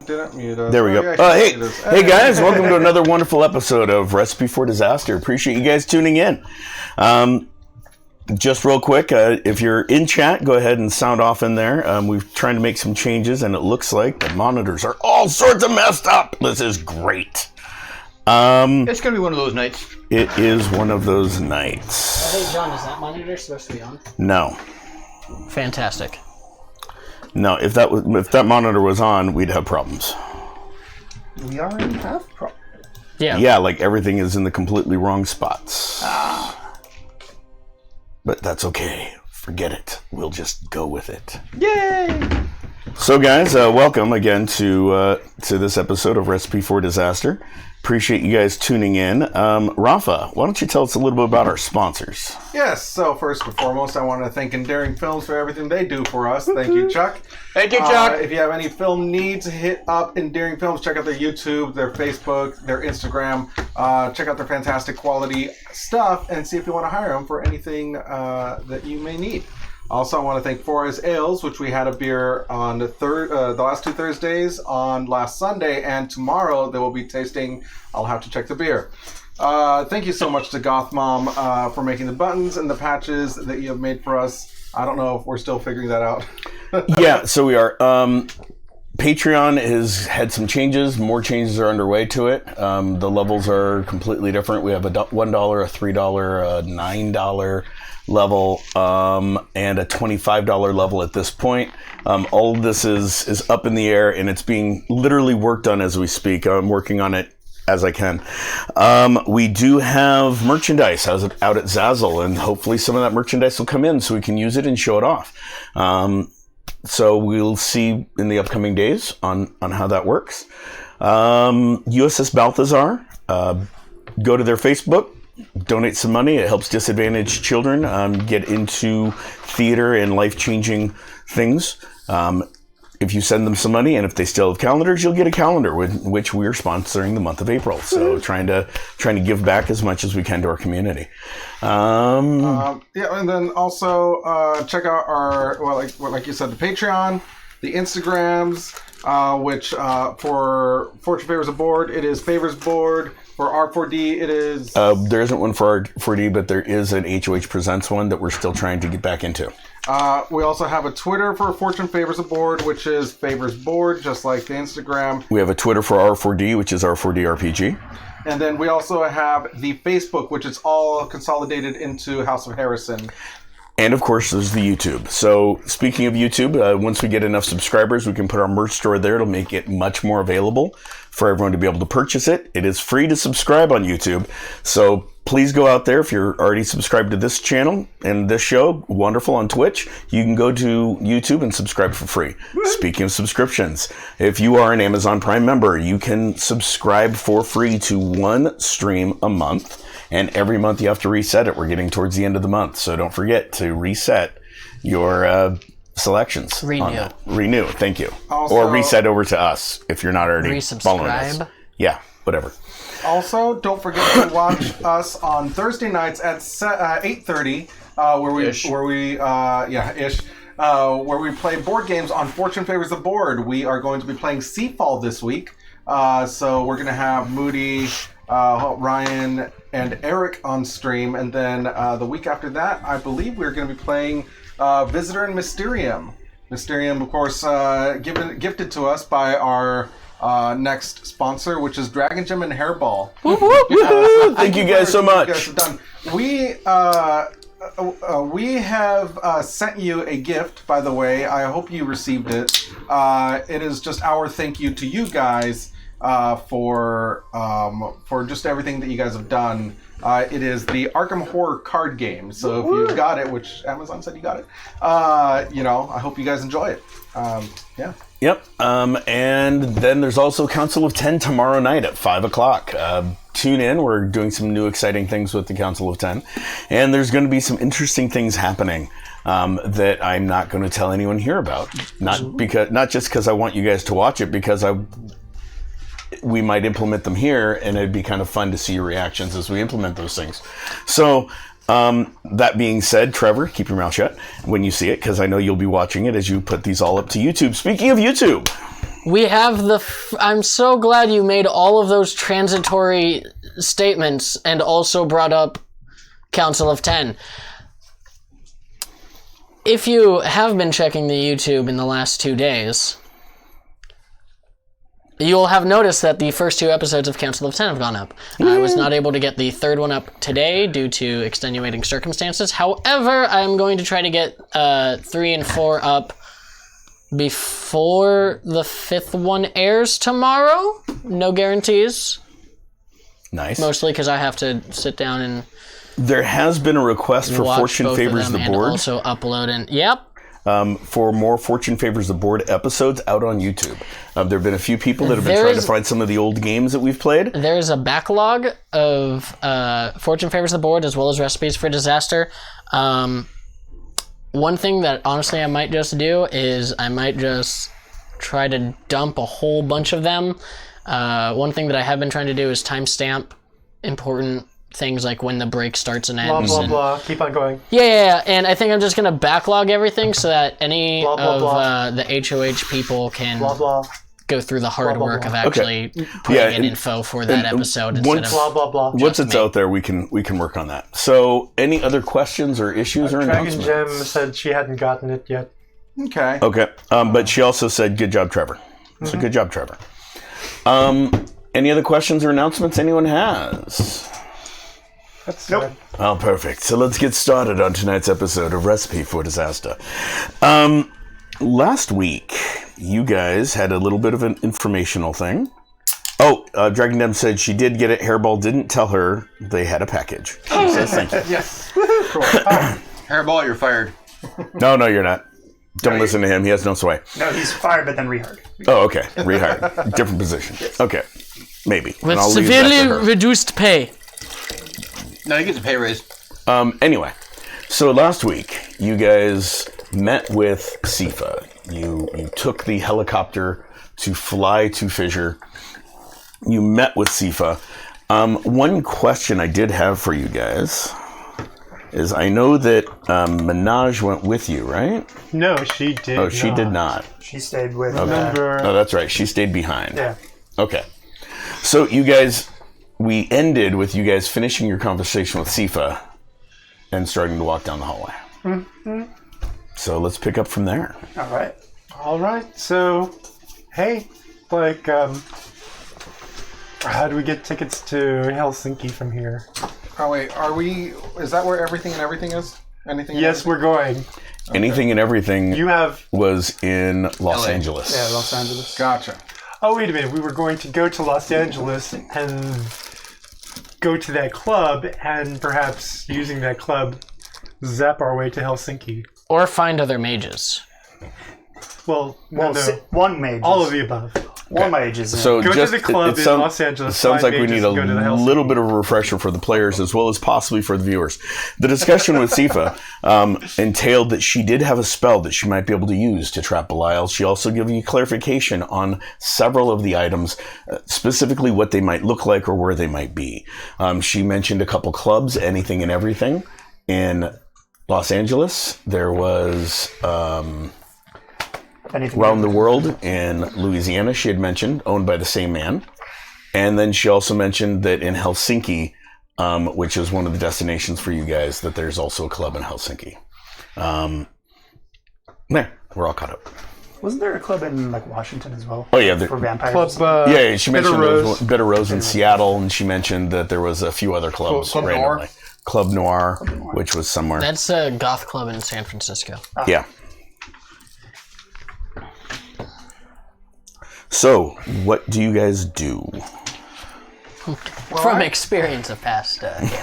didn't mute us. There we go. Hey guys, welcome to another wonderful episode of Recipe for Disaster. Appreciate you guys tuning in. Just real quick, if you're in chat, go ahead and sound off in there. We're trying to make some changes, and it looks like the monitors are all sorts of messed up. This is great. It's going to be one of those nights. It is one of those nights. Hey, John, is that monitor supposed to be on? No. Fantastic. No, if that monitor was on, we'd have problems. We already have problems. Yeah. Yeah, like everything is in the completely wrong spots. But that's okay. Forget it. We'll just go with it. Yay! So, guys, welcome again to this episode of Recipe for Disaster. Appreciate you guys tuning in. Rafa, why don't you tell us a little bit about our sponsors? Yes, so first and foremost, I want to thank Endearing Films for everything they do for us. Thank you, Chuck. Thank you, Chuck. If you have any film needs, hit up Endearing Films. Check out their YouTube, their Facebook, their Instagram. Check out their fantastic quality stuff and see if you want to hire them for anything that you may need. Also, I want to thank Forest Ales, which we had a beer on the last 2 Thursdays on last Sunday, and tomorrow they will be tasting. I'll have to check the beer. Thank you so much to Goth Mom for making the buttons and the patches that you have made for us. I don't know if we're still figuring that out. Yeah, so we are. Patreon has had some changes. More changes are underway to it. The levels are completely different. We have a $1, a $3, a $9 level, and a $25 level at this point. All of this is up in the air, and it's being literally worked on as we speak. I'm working on it as I can. We do have merchandise out at Zazzle, and hopefully some of that merchandise will come in so we can use it and show it off. So we'll see in the upcoming days on how that works. USS Balthazar, go to their Facebook, donate some money. It helps disadvantaged children get into theater and life-changing things. If you send them some money, and if they still have calendars, you'll get a calendar, which we're sponsoring the month of April. So trying to give back as much as we can to our community. Yeah, and then also check out our like you said, the Patreon, the Instagrams, which for Fortune Favors Aboard, it is Favors Board. For R4D, it is... there isn't one for R4D, but there is an HOH Presents one that we're still trying to get back into. We also have a Twitter for Fortune Favors Aboard, which is Favors Board, just like the Instagram. We have a Twitter for R4D, which is R4D RPG. And then we also have the Facebook, which is all consolidated into House of Harrison. And of course, there's the YouTube. So speaking of YouTube, once we get enough subscribers, we can put our merch store there. It'll make it much more available for everyone to be able to purchase it. It is free to subscribe on YouTube. So please go out there. If you're already subscribed to this channel and this show, wonderful on Twitch, you can go to YouTube and subscribe for free. Speaking of subscriptions, if you are an Amazon Prime member, you can subscribe for free to one stream a month. And every month you have to reset it. We're getting towards the end of the month. So don't forget to reset your selections. Renew. Thank you. Also, or reset over to us if you're not already following us. Resubscribe. Yeah, whatever. Also, don't forget to watch us on Thursday nights at 8:30, where we play board games on Fortune Favors the Board. We are going to be playing Seafall this week. So we're going to have Moody, Ryan, and Eric on stream, and then the week after that, I believe we're going to be playing Visitor and Mysterium. Mysterium, of course, gifted to us by our next sponsor, which is Dragon Gem and Hairball. Thank you guys so much. We have sent you a gift, by the way. I hope you received it. It is just our thank you to you guys for just everything that you guys have done. It is the Arkham Horror card game. So if you got it, which Amazon said you got it, I hope you guys enjoy it. Yeah. Yep. And then there's also Council of 10 tomorrow night at 5 o'clock. Tune in. We're doing some new exciting things with the Council of 10. And there's going to be some interesting things happening that I'm not going to tell anyone here about. Not just because I want you guys to watch it, because we might implement them here, and it'd be kind of fun to see your reactions as we implement those things. So that being said, Trevor, keep your mouth shut when you see it, because I know you'll be watching it as you put these all up to YouTube. Speaking of YouTube, We have I'm so glad you made all of those transitory statements and also brought up Council of 10. If you have been checking the YouTube in the last 2 days, you'll have noticed that the first 2 episodes of Council of 10 have gone up. I was not able to get the third one up today due to extenuating circumstances. However, I'm going to try to get 3 and 4 up before the 5th one airs tomorrow. No guarantees. Nice. Mostly because I have to sit down and There has been a request for watch Fortune both Favors of the them and Board. also upload and For more Fortune Favors the Board episodes out on YouTube. There have been a few people that have been trying to find some of the old games that we've played. There's a backlog of Fortune Favors the Board as well as Recipes for Disaster. One thing that honestly I might just do is I might just try to dump a whole bunch of them. One thing that I have been trying to do is timestamp important things like when the break starts and ends. Blah, blah, blah. Keep on going. Yeah. And I think I'm just going to backlog everything so that any Blah, blah, of blah. the HOH people can Blah, blah. go through the hard Blah, blah, work blah. of actually putting in info for that episode instead once- of... Blah, blah, blah. Once it's out there, we can work on that. So, any other questions or issues or Dragon announcements? Gem said she hadn't gotten it yet. Okay. Okay, but she also said, "Good job, Trevor." So, good job, Trevor. Any other questions or announcements anyone has? That's Nope. sad. Oh, perfect. So let's get started on tonight's episode of Recipe for Disaster. Last week, you guys had a little bit of an informational thing. Oh, Dragon Dem said she did get it. Hairball didn't tell her they had a package. She says thank you. Yes. Hairball, you're fired. No, you're not. Don't listen to him. He has no sway. No, he's fired, but then rehired. Oh, okay. Rehired. Different position. Okay. Maybe. With And I'll leave that to severely her. reduced pay. No, he gets a pay raise. Anyway, so last week you guys met with Sifa. You took the helicopter to fly to Fissure. You met with Sifa. One question I did have for you guys is I know that Minaj went with you, right? No, she did. Oh, she did not. She stayed with. Remember? Oh, that's right. She stayed behind. Yeah. Okay. So you guys, we ended with you guys finishing your conversation with Sifa and starting to walk down the hallway. Mm-hmm. So let's pick up from there. All right. All right. So, hey, like, how do we get tickets to Helsinki from here? Oh wait, is that where everything and everything is? Anything? Yes, we're going. Anything and everything You have. was in Los LA. Angeles. Yeah, Los Angeles. Gotcha. Oh, wait a minute. We were going to go to Los Angeles and go to that club, and perhaps using that club, zap our way to Helsinki. Or find other mages. Well, Well, no. one mage. All of the above. One mage is in. So Go to just, the club in sound- Los Angeles, It sounds find like we mages need a and go to the Helsinki. little bit of a refresher for the players as well as possibly for the viewers. The discussion with Sifa entailed that she did have a spell that she might be able to use to trap Belial. She also gave you clarification on several of the items, specifically what they might look like or where they might be. She mentioned a couple clubs, Anything and Everything. In Los Angeles, there was... Anything Around the World in Louisiana, she had mentioned, owned by the same man. And then she also mentioned that in Helsinki, which is one of the destinations for you guys, that there's also a club in Helsinki. There, we're all caught up. Wasn't there a club in like Washington as well? Oh, yeah. For vampires. Club, Yeah, she mentioned Bitter there was Rose. one- Bitter Rose in Seattle, and she mentioned that there was a few other clubs Club Noir? randomly. Club Noir, which was somewhere. That's a goth club in San Francisco. Yeah. So, what do you guys do? From experience of past campaigns.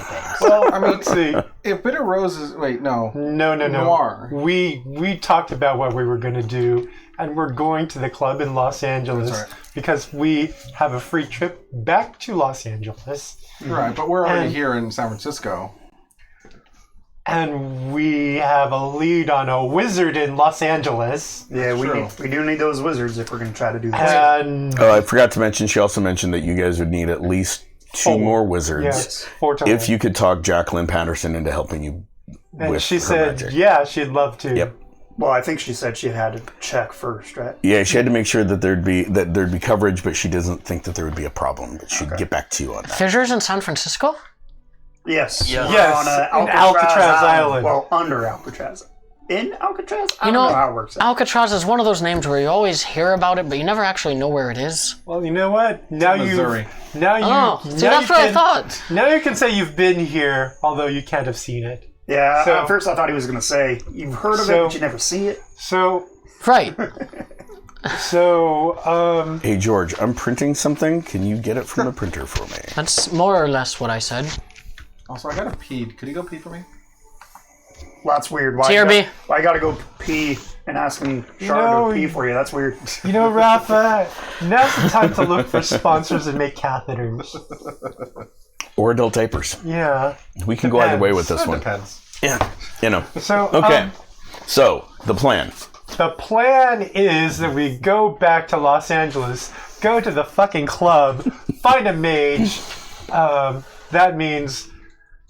Well, I mean, let's see. If Bitter Rose is no. No. Noir. We talked about what we were going to do, and we're going to the club in Los Angeles That's right. because we have a free trip back to Los Angeles, Right, but we're already And- here in San Francisco. and we have a lead on a wizard in Los Angeles, Yeah, True. we do need those wizards if we're going to try to do this. and Oh, I forgot to mention, she also mentioned that you guys would need at least two more wizards. yes, four total. If you could talk Jacqueline Patterson into helping you and with she her said, magic. yeah, she'd love to. Yep. Well, I think she said she had to check first, right? Yeah, she had to make sure that there'd be coverage, but she doesn't think that there would be a problem. But she'd get back to you on that. Fissures in San Francisco? Yes. Yes. We're Yes, on in Alcatraz Island. Well, under Alcatraz. In Alcatraz? I You don't know, know how it works. Alcatraz is one of those names where you always hear about it, but you never actually know where it is. Well, you know what? Now Missouri. Oh, so that's what I thought. Now you can say you've been here, although you can't have seen it. Yeah, So- at first I thought he was going to say, you've heard of it, So- but you never see it. So, Right. Hey George, I'm printing something. Can you get it from the printer for me? That's more or less what I said. Also, I gotta pee. Could you go pee for me? Well, that's weird. Why TRB. Why you got to go pee and asking Char know, to pee for you? That's weird. you know, Rafa, now's the time to look for sponsors and make catheters. Or adult diapers. Yeah. We can go either way with this That one. depends. Yeah, you know. So, Okay. So the plan. the plan is that we go back to Los Angeles, go to the fucking club, find a mage. That means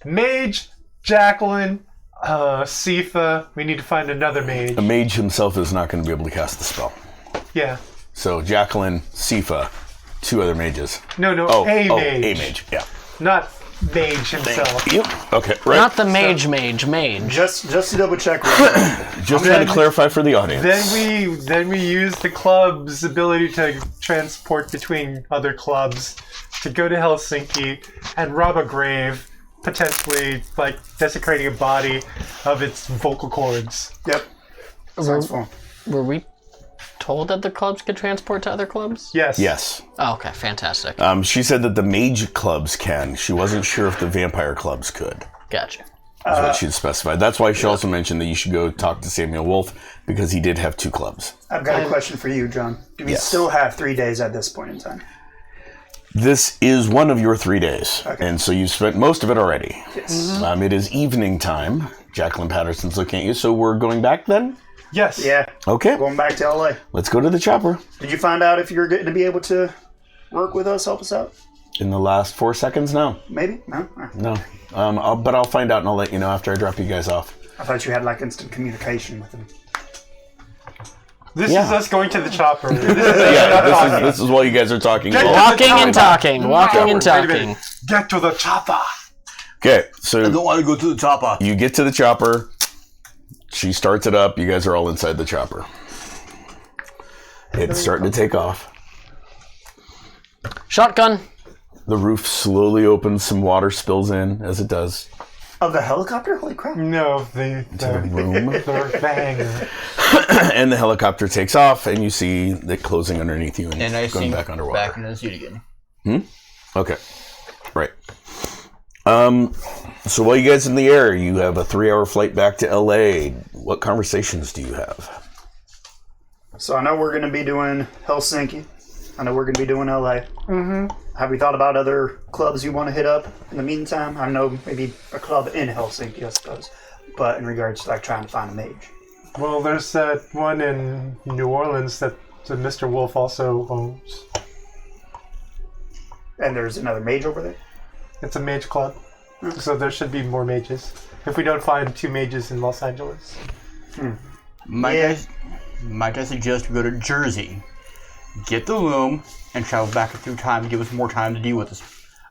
Mage, Jacqueline, Sifa. We need to find another mage. A mage himself is not going to be able to cast the spell. Yeah. So Jacqueline, Sifa, 2 other mages. No, Oh, a oh, mage. a mage. Yeah. Not Mage himself. Yep. Okay. Right. Not the mage. Just to double check. Just trying to clarify for the audience. Then we use the club's ability to transport between other clubs to go to Helsinki and rob a grave, potentially like desecrating a body of its vocal cords. Yep. Sounds fun. Were we told that the clubs could transport to other clubs? Yes. Yes. Oh, okay, fantastic. She said that the mage clubs can. She wasn't sure if the vampire clubs could. Gotcha. Is what she'd specified. That's why she also mentioned that you should go talk to Samuel Wolf because he did have 2 clubs. I've got a question for you, John. Do we Yes. still have 3 days at this point in time? This is one of your 3 days, Okay. and so you've spent most of it already. Yes. It is evening time. Jacqueline Patterson's looking at you, so we're going back then? Yes. Yeah. Okay, Going back to LA. let's go to the chopper. Did you find out if you're going to be able to work with us, help us out? In the last 4 seconds, no. Maybe? No? No. But I'll find out and I'll let you know after I drop you guys off. I thought you had like instant communication with him. This Yeah. is us going to the chopper. Yeah, this is while you guys are talking. Walking and talking. Walking and Wait a minute. talking. Get to the chopper. Okay, so Don't want to go to the chopper. you get to the chopper. She starts it up. You guys are all inside the chopper. It's starting to take off. Shotgun. The roof slowly opens. Some water spills in, as it does. Of the helicopter? Holy crap. No, the Room. the hanger. And the helicopter takes off, and you see it closing underneath you and, And I going sink back underwater. back into the seat again. Okay. Right. So while you guys are in the air, you have a 3-hour flight back to LA. What conversations do you have? So I know we're going to be doing Helsinki. I know we're going to be doing LA. Mm-hmm. Have we thought about other clubs you want to hit up in the meantime? I know maybe a club in Helsinki, I suppose. But in regards to like trying to find a mage. Well, there's that one in New Orleans that Mr. Wolf also owns. And there's another mage over there. It's a mage club, so there should be more mages. If we don't find 2 mages in Los Angeles. Might I suggest we go to Jersey, get the loom, and travel back through time to give us more time to deal with this.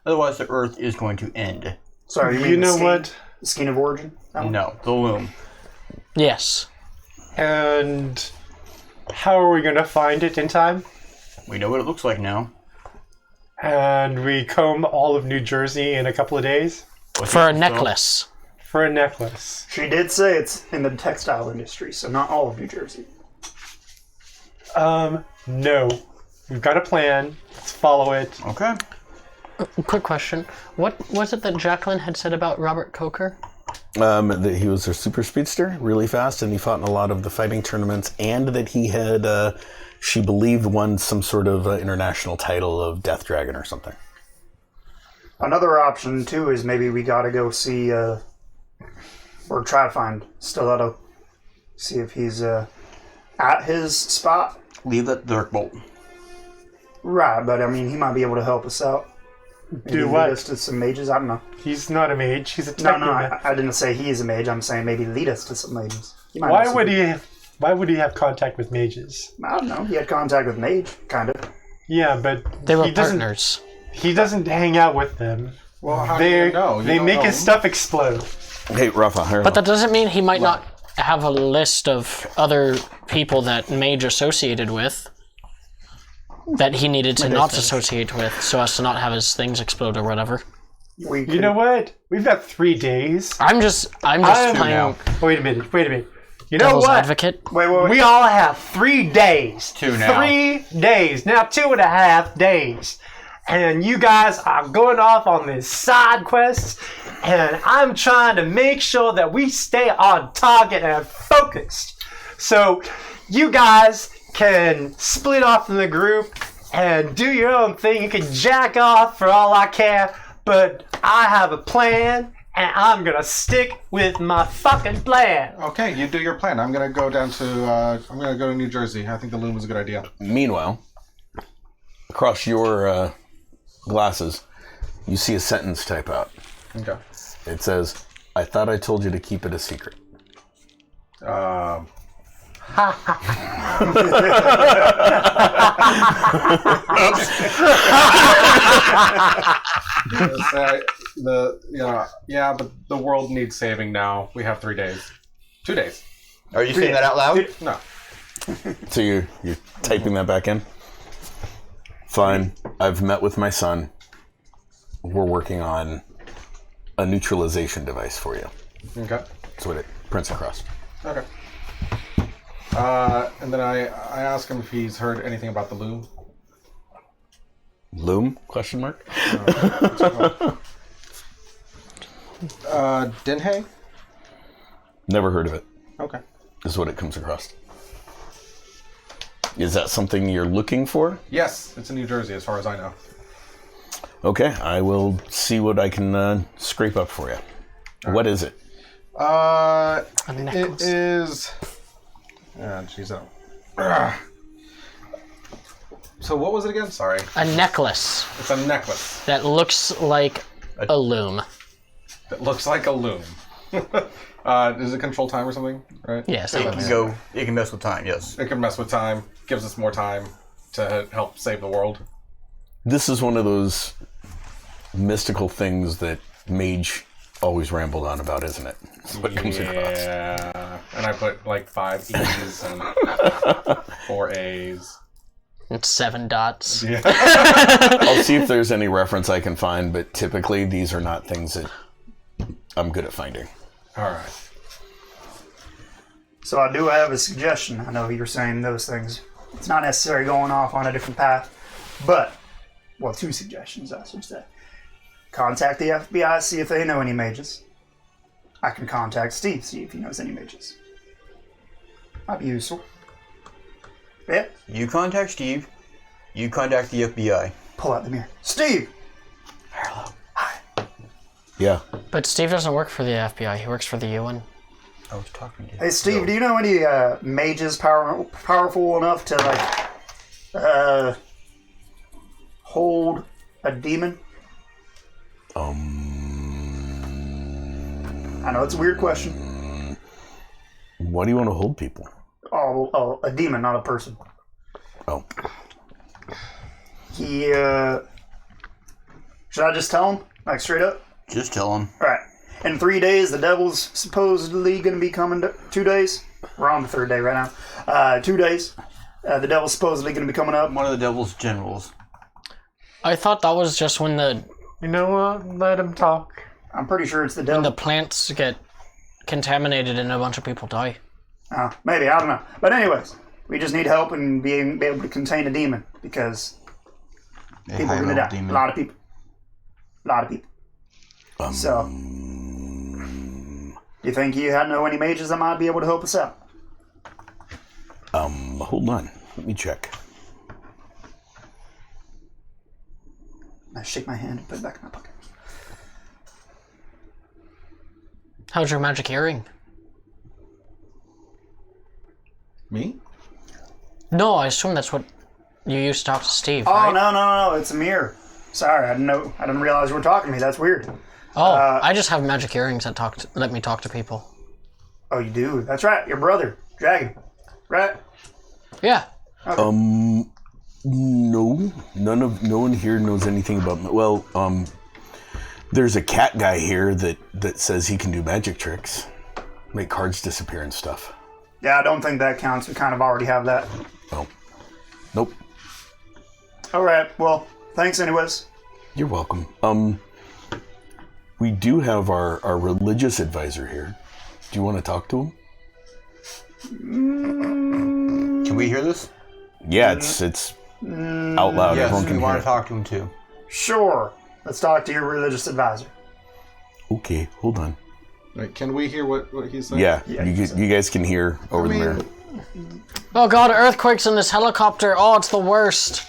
Otherwise, the Earth is going to end. Sorry, you mean You the know skein- what? The skein of origin? That one? No, the loom. Yes. And how are we going to find it in time? We know what it looks like now. And we comb all of New Jersey in a couple of days For a necklace. for a necklace. She did say it's in the textile industry, so not all of New Jersey. No. We've got a plan. Let's follow it. Okay. Quick question. What was it that Jacqueline had said about Robert Coker? That he was a super speedster, really fast, and he fought in a lot of the fighting tournaments, and that he had, she believed, won some sort of international title of Death Dragon or something. Another option, too, is maybe we gotta go see, or try to find Stiletto. See if he's at his spot. Leave that dark bolt. Right, but I mean, he might be able to help us out. Maybe Do lead what? us to some mages. I don't know. He's not a mage. He's a No, technoman. I didn't say he is a mage. I'm saying maybe lead us to some mages. He might know Why some would people. he Why would he have contact with mages? I don't know. He had contact with Mage, kind of. Yeah, but They were he doesn't. partners. He doesn't hang out with them. Well, how do you know? You They don't make know. his stuff explode. Hey, Rafa, hire But that doesn't mean he might not have a list of other people that Mage associated with that he needed to not associate with so as to not have his things explode or whatever. You know what? We've got 3 days. I'm just I'm- playing Wait a minute. You know devil's what? advocate. Wait. We all have 3 days. 2 now. 3 days. Now 2.5 days. And you guys are going off on this side quest. And I'm trying to make sure that we stay on target and focused. So you guys can split off from the group and do your own thing. You can jack off for all I care. But I have a plan. And I'm gonna stick with my fucking plan. Okay, you do your plan. I'm gonna go down to. I'm gonna go to New Jersey. I think the loom is a good idea. Meanwhile, across your glasses, you see a sentence type out. Okay. It says, "I thought I told you to keep it a secret." But the world needs saving now. We have 3 days. 2 days. Are you saying that out loud? No. So you're typing that back in? Fine. I've met with my son. We're working on a neutralization device for you. Okay. That's what it prints across. Okay. And then I ask him if he's heard anything about the loom. Loom? Question mark? Denhei? Never heard of it. Okay. Is what it comes across. Is that something you're looking for? Yes, it's in New Jersey as far as I know. Okay, I will see what I can scrape up for you. What is it? A It necklace. is. Jeez. So what was it again? Sorry. A necklace It's a necklace that looks like a loom. that looks like a loom. Does it control time or something? Right? Yes. It can go. It can mess with time. Yes. It can mess with time. Gives us more time to help save the world. This is one of those mystical things that Mage always rambled on about, isn't it? That's what comes across. Yeah. And I put like 5 E's and 4 A's. It's 7 dots. Yeah. I'll see if there's any reference I can find, but typically these are not things that I'm good at finding. All right. So I do have a suggestion. I know you're saying those things. It's not necessarily going off on a different path, but, well, 2 suggestions, I should say. Contact the FBI, see if they know any mages. I can contact Steve, see if he knows any mages. Might be useful. Yeah, You contact Steve. You contact the FBI. pull out the mirror. Steve! Yeah. But Steve doesn't work for the FBI. He works for the UN. I was talking to you. Hey, Steve, do you know any mages powerful enough to, like, hold a demon? I know it's a weird question. Why do you want to hold people? Oh, a demon, not a person. Oh. He, should I just tell him? Like, straight up? Just tell him. Alright. In 3 days, the devil's supposedly going to be coming 2 days. We're on the 3rd day right now. 2 days. The devil's supposedly going to be coming up. One of the devil's generals. I thought that was just when the You know what? Let him talk. I'm pretty sure it's the when the devil. plants get contaminated and a bunch of people die. Maybe, I don't know. But anyways, we just need help in be able to contain a demon because people are going to die. A lot of people. So, do you think you know any mages that might be able to help us out? Hold on. Let me check. I shake my hand and put it back in my pocket. How's your magic earring? Me? No, I assume that's what you used to talk to Steve, Oh, right? no, it's a mirror. Sorry, I didn't realize you were talking to me. That's weird. Oh, I just have magic earrings that let me talk to people. Oh, you do? That's right. Your brother, Dragon. right? Yeah. No, no one here knows anything about. Well, there's a cat guy here that says he can do magic tricks, make cards disappear and stuff. Yeah, I don't think that counts. We kind of already have that. Oh, nope. All right. Well, thanks anyways. You're welcome. We do have our religious advisor here. Do you want to talk to him? Can we hear this? Yeah, it's out loud. Yes, Everyone we can want hear. to talk to him too. Sure. Let's talk to your religious advisor. Okay, hold on. Wait, can we hear what he's saying? Yeah, Yeah, you guys can hear over the mirror. Oh god, earthquakes in this helicopter. Oh, it's the worst.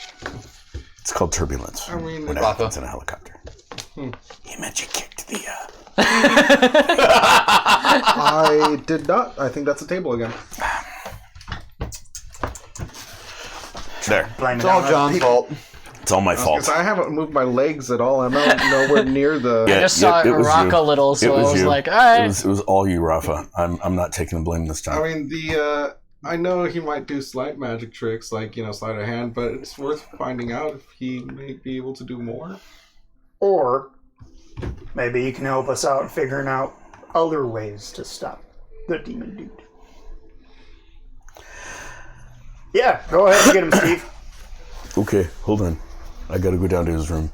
It's called turbulence. I mean, when it Rafa. happens in a helicopter. He meant you kicked the. I did not. I think that's a table again. There. Blame It's it all on other John's people. fault. It's all my fault. Because I haven't moved my legs at all. I'm not nowhere near the. Yeah. I just saw it was rock you. a little, so It I was you. like, alright. It was all you, Rafa. I'm not taking the blame this time. I mean, I know he might do slight magic tricks, like, sleight of hand, but it's worth finding out if he may be able to do more. Or maybe you can help us out figuring out other ways to stop the demon dude. Yeah, go ahead and get him, Steve. Okay, hold on. I gotta go down to his room.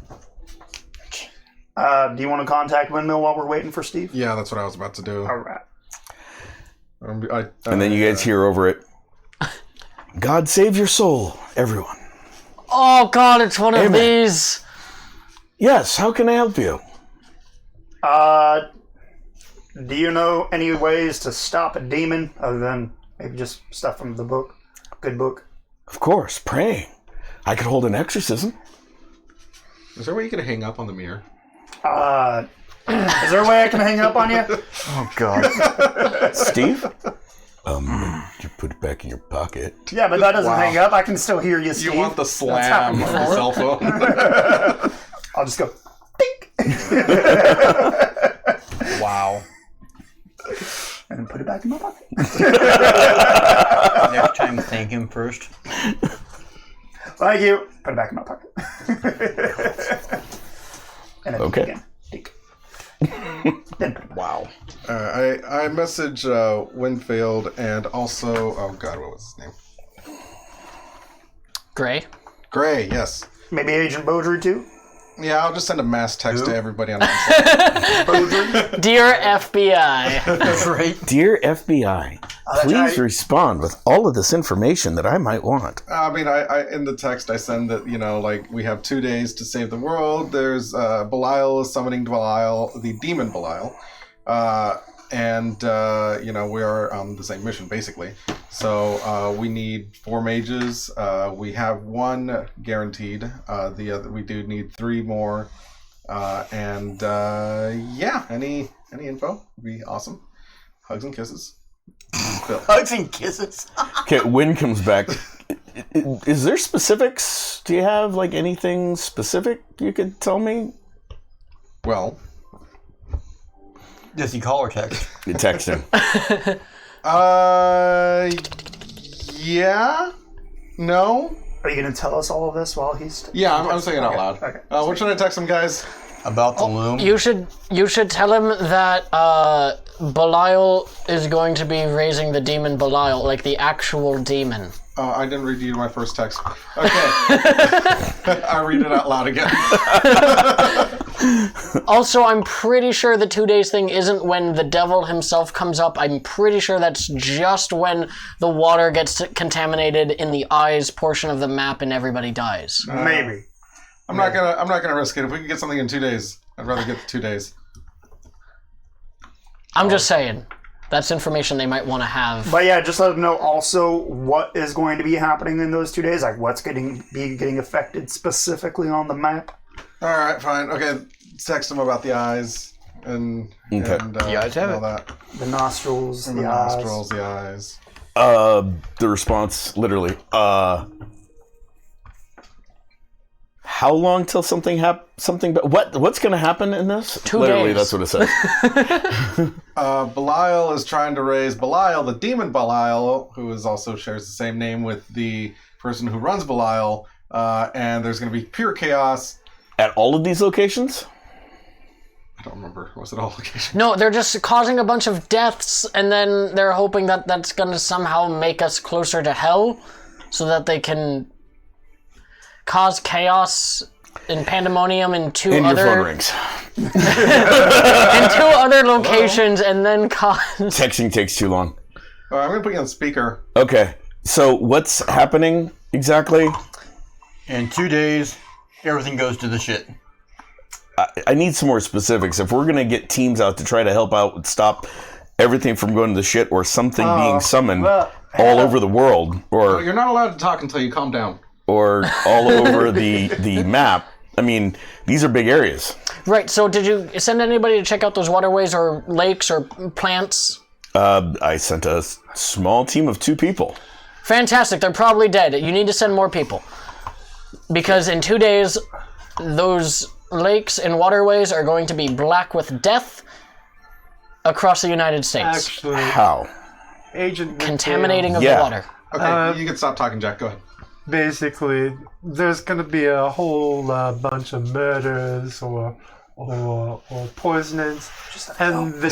Do you want to contact Windmill while we're waiting for Steve? Yeah, that's what I was about to do. All right. And then you guys hear over it. God save your soul, everyone. Oh god, it's one of Amen. these. Yes, how can I help you? Do you know any ways to stop a demon other than maybe just stuff from the book? Good book. Of course, praying. I could hold an exorcism. Is there a way you can hang up on the mirror? Is there a way I can hang up on you? Oh God. Steve? You put it back in your pocket. Yeah, but that doesn't hang up. I can still hear you, Steve. You want the That's slam happened of the before. cell phone? I'll just go. Dink! Wow. And then put it back in my pocket. Next time, thank him first. Thank you. Put it back in my pocket. And then Okay. again. Dink. Then put it back. Wow. I message Winfield and also, oh god, what was his name? Gray. Gray, yes. Maybe Agent Beaudry too? Yeah, I'll just send a mass text to everybody on the site. Dear FBI. Great. Dear FBI, please right. respond with all of this information that I might want. I mean, I in the text I send that, like, we have 2 days to save the world. There's Belial is summoning Belial, the demon Belial. And we are on the same mission, basically. So we need 4 mages. We have 1 guaranteed. The other, we do need 3 more. Any info would be awesome. Hugs and kisses. Phil. Hugs and kisses. Okay, Win comes back. Is there specifics? Do you have, like, anything specific you could tell me? Well, Does he call or text? You text him. yeah? No? Are you going to tell us all of this while he's... Yeah, I'm saying it out loud. Okay. What should I text him, guys? About the loom? You should tell him that Belial is going to be raising the demon Belial, like the actual demon. I didn't read you my first text. Okay. I read it out loud again. Also, I'm pretty sure the 2 days thing isn't when the devil himself comes up. I'm pretty sure that's just when the water gets contaminated in the eyes portion of the map and everybody dies. Maybe. I'm not gonna risk it. If we can get something in 2 days, I'd rather get the 2 days. I'm just saying. That's information they might want to have. But yeah, just let them know also what is going to be happening in those 2 days, like what's getting affected specifically on the map. All right, fine. Okay, text him about the eyes and Okay. and The eyes have all it. that. The nostrils, And the the eyes. nostrils, the eyes. The response, literally, how long till something what's going to happen in this? 2 Literally, days. that's what it says. Belial is trying to raise Belial, the demon Belial, who also shares the same name with the person who runs Belial, and there's going to be pure chaos. At all of these locations? I don't remember. Was it all locations? No, they're just causing a bunch of deaths, and then they're hoping that that's going to somehow make us closer to hell, so that they can cause chaos and pandemonium in two In your phone other rings. locations, and then cause. Texting takes too long. I'm going to put you on speaker. Okay, so what's happening exactly? In 2 days, everything goes to the shit. I need some more specifics. If we're going to get teams out to try to help out and stop everything from going to the shit or something being summoned well, all over the world or You're not allowed to talk until you calm down. all over the map, I mean, these are big areas. Right, so did you send anybody to check out those waterways or lakes or plants? I sent a small team of 2 people. Fantastic, they're probably dead. You need to send more people. Because in 2 days, those lakes and waterways are going to be black with death across the United States. Actually, How? Agent Contaminating of Yeah. the water. Okay, you can stop talking, Jack. Go ahead. Basically, there's going to be a whole bunch of murders or poisonings, and the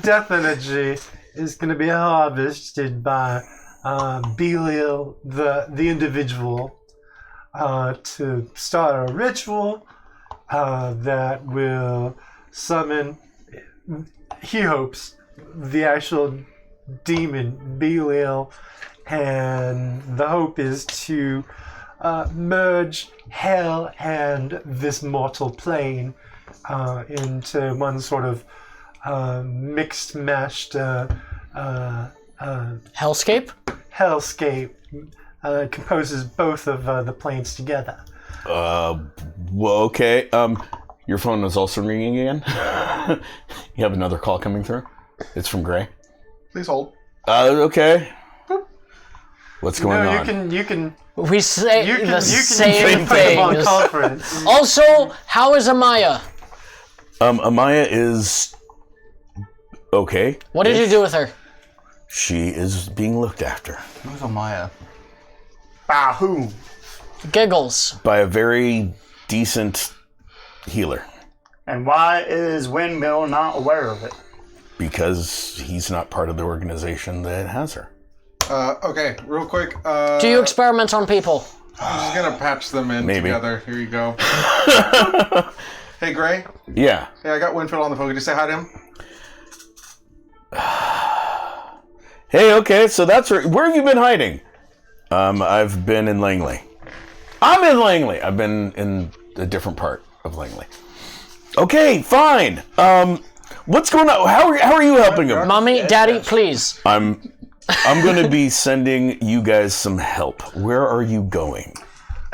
death energy is going to be harvested by Belial, the individual, to start a ritual that will summon, he hopes, the actual demon Belial, and the hope is to merge hell and this mortal plane into one sort of mixed, mashed Hellscape? hellscape. Composes both of the planes together. Well, okay. Your phone is also ringing again. You have another call coming through. It's from Gray. Please hold. Okay. What's going No, on? you can We say the same put them on things. conference. Also, how is Amaya? Amaya is okay. What did you do with her? She is being looked after Who's Amaya? Bahoo. Giggles. by a very decent healer And why is Windmill not aware of it? because he's not part of the organization that has her. Okay, real quick. Do you experiment on people? I'm just going to patch them in Maybe. together. Here you go. Hey, Gray. Yeah. Hey, I got Winfield on the phone. Could you say hi to him? Hey, okay, so that's where have you been hiding? I've been in Langley. I'm in Langley. I've been in a different part of Langley. Okay, fine. What's going on? How are you helping him? Mommy, Daddy, please. I'm going to be sending you guys some help. Where are you going?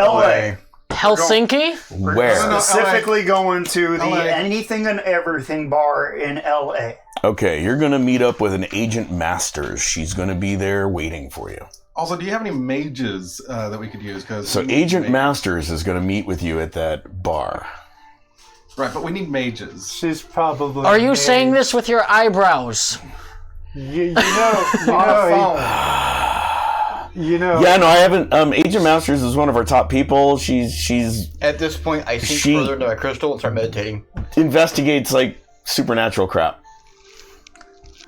LA. Helsinki? Where? Specifically going to the LA. Anything and Everything bar in LA. Okay, you're going to meet up with an Agent Masters. She's going to be there waiting for you. Also, do you have any mages that we could use? So Agent Masters is going to meet with you at that bar. Right, but we need mages. She's probably. Are you made- saying this with your eyebrows? You know, Yeah, no, I haven't. Agent Masters is one of our top people. She's At this point, I sink She- further into my crystal and start meditating. investigates like supernatural crap.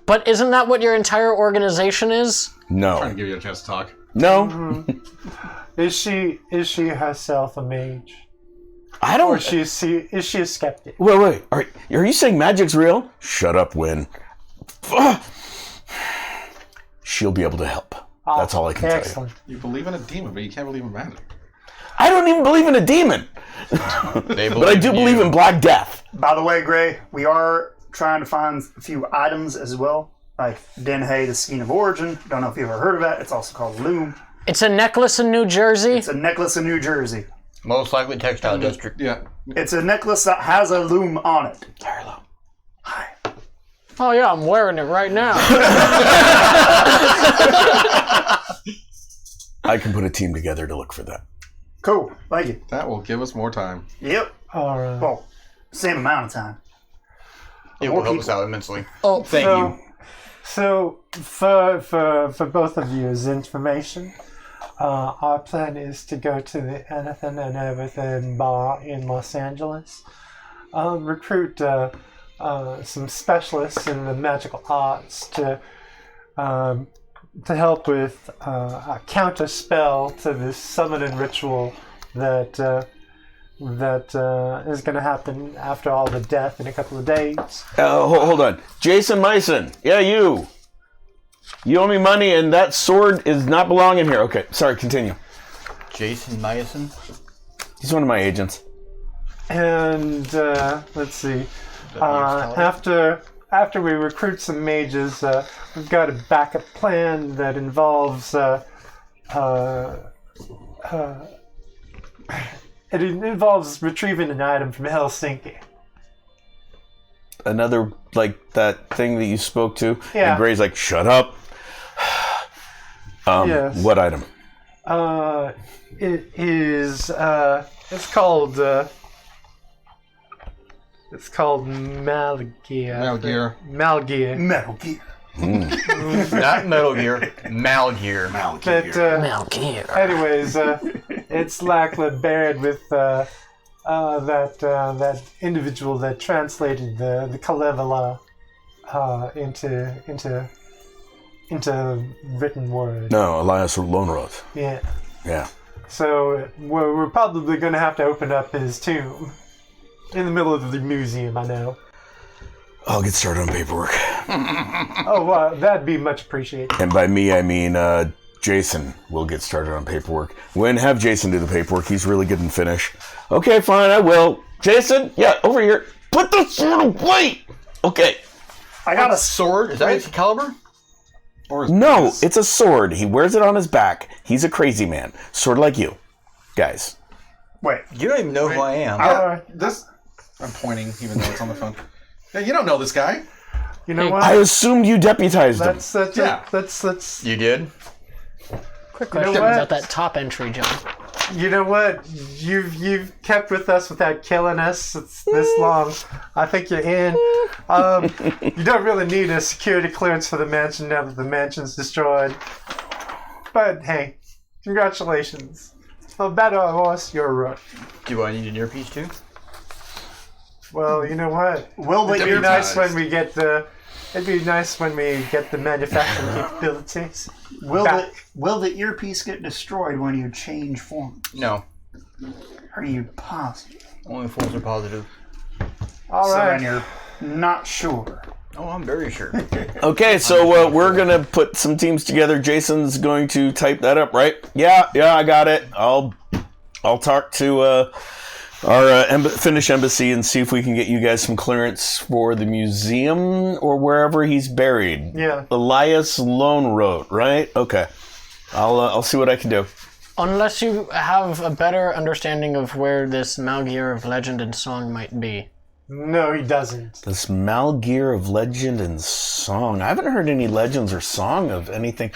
But isn't that what your entire organization is? Trying to No, give you a chance to talk. no, is she herself a mage, I or don't. is she a skeptic? Wait. Are you saying magic's real? Shut up, Win. She'll be able to help. That's all I can tell you. Excellent. You believe in a demon, but you can't believe in magic. I don't even believe in a demon, but I do believe in Black Death. By the way, Gray, we are trying to find a few items as well, like Denhay, the Skein of Origin. Don't know if you've ever heard of that. It's also called Loom. It's a necklace in New Jersey. It's a necklace in New Jersey. Most likely textile district. Yeah. It's a necklace that has a loom on it. Oh yeah, I'm wearing it right now. I can put a team together to look for that. Cool. Thank you. That will give us more time. Yep. All right. Well, same amount of time. It will help us out immensely. Oh, Thank you. So, for both of you's information, our plan is to go to the Anything and Everything bar in Los Angeles, recruit some specialists in the magical arts to help with a counter spell to this summoning ritual that is going to happen after all the death in a couple of days. Hold on. Jason Myson. Yeah, you. You owe me money, and that sword is not belonging here. Okay, sorry, continue. Jason Myson. He's one of my agents. And let's see. After we recruit some mages, we've got a backup plan that involves it involves retrieving an item from Helsinki. Another, like, that thing that you spoke to? Yeah. And Gray's like, shut up. Yes. What item? It is. It's called Malgear. Malgear. Malgear. Metal Gear. Not Metal Gear. Malgear. But, anyways, it's likely buried with that individual that translated the Kalevala into written word. No, Elias Loneroth. Yeah. Yeah. So we're probably going to have to open up his tomb in the middle of the museum. I know. I'll get started on paperwork. Oh, that'd be much appreciated. And by me, I mean Jason will get started on paperwork. Have Jason do the paperwork. He's really good in Finnish. Okay, fine, I will. Jason, yeah, over here. Put the sword away! Okay. I got a Sword? Is that Excalibur? Or his No, penis. it's a sword. He wears it on his back. He's a crazy man. Sort of like you. Guys. wait. You don't even know who I am. I'm pointing, even though it's on the phone. Yeah, you don't know this guy. You know what? I assumed you deputized him. Let's You did? quick know question what? about that top entry, John. You know what? You've kept with us without killing us this long. I think you're in. You don't really need a security clearance for the mansion now that the mansion's destroyed. But hey, congratulations. For better or worse, you're a rook. Do I need an earpiece too? Well, you know what? Will the It'd be ear nice when we get the. It'd be nice when we get the manufacturing capabilities. will the earpiece get destroyed when you change form? No. Are you positive? Only fools are positive. All So then right. you're not sure. Oh, I'm very sure. Okay, so we're going to put some teams together. Jason's going to type that up, right? Yeah, I got it. I'll talk to our Finnish embassy and see if we can get you guys some clearance for the museum or wherever he's buried. Yeah. Elias Loneroth, right? Okay. I'll see what I can do. Unless you have a better understanding of where this Malgear of legend and song might be. No, he doesn't. This Malgear of legend and song. I haven't heard any legends or song of anything.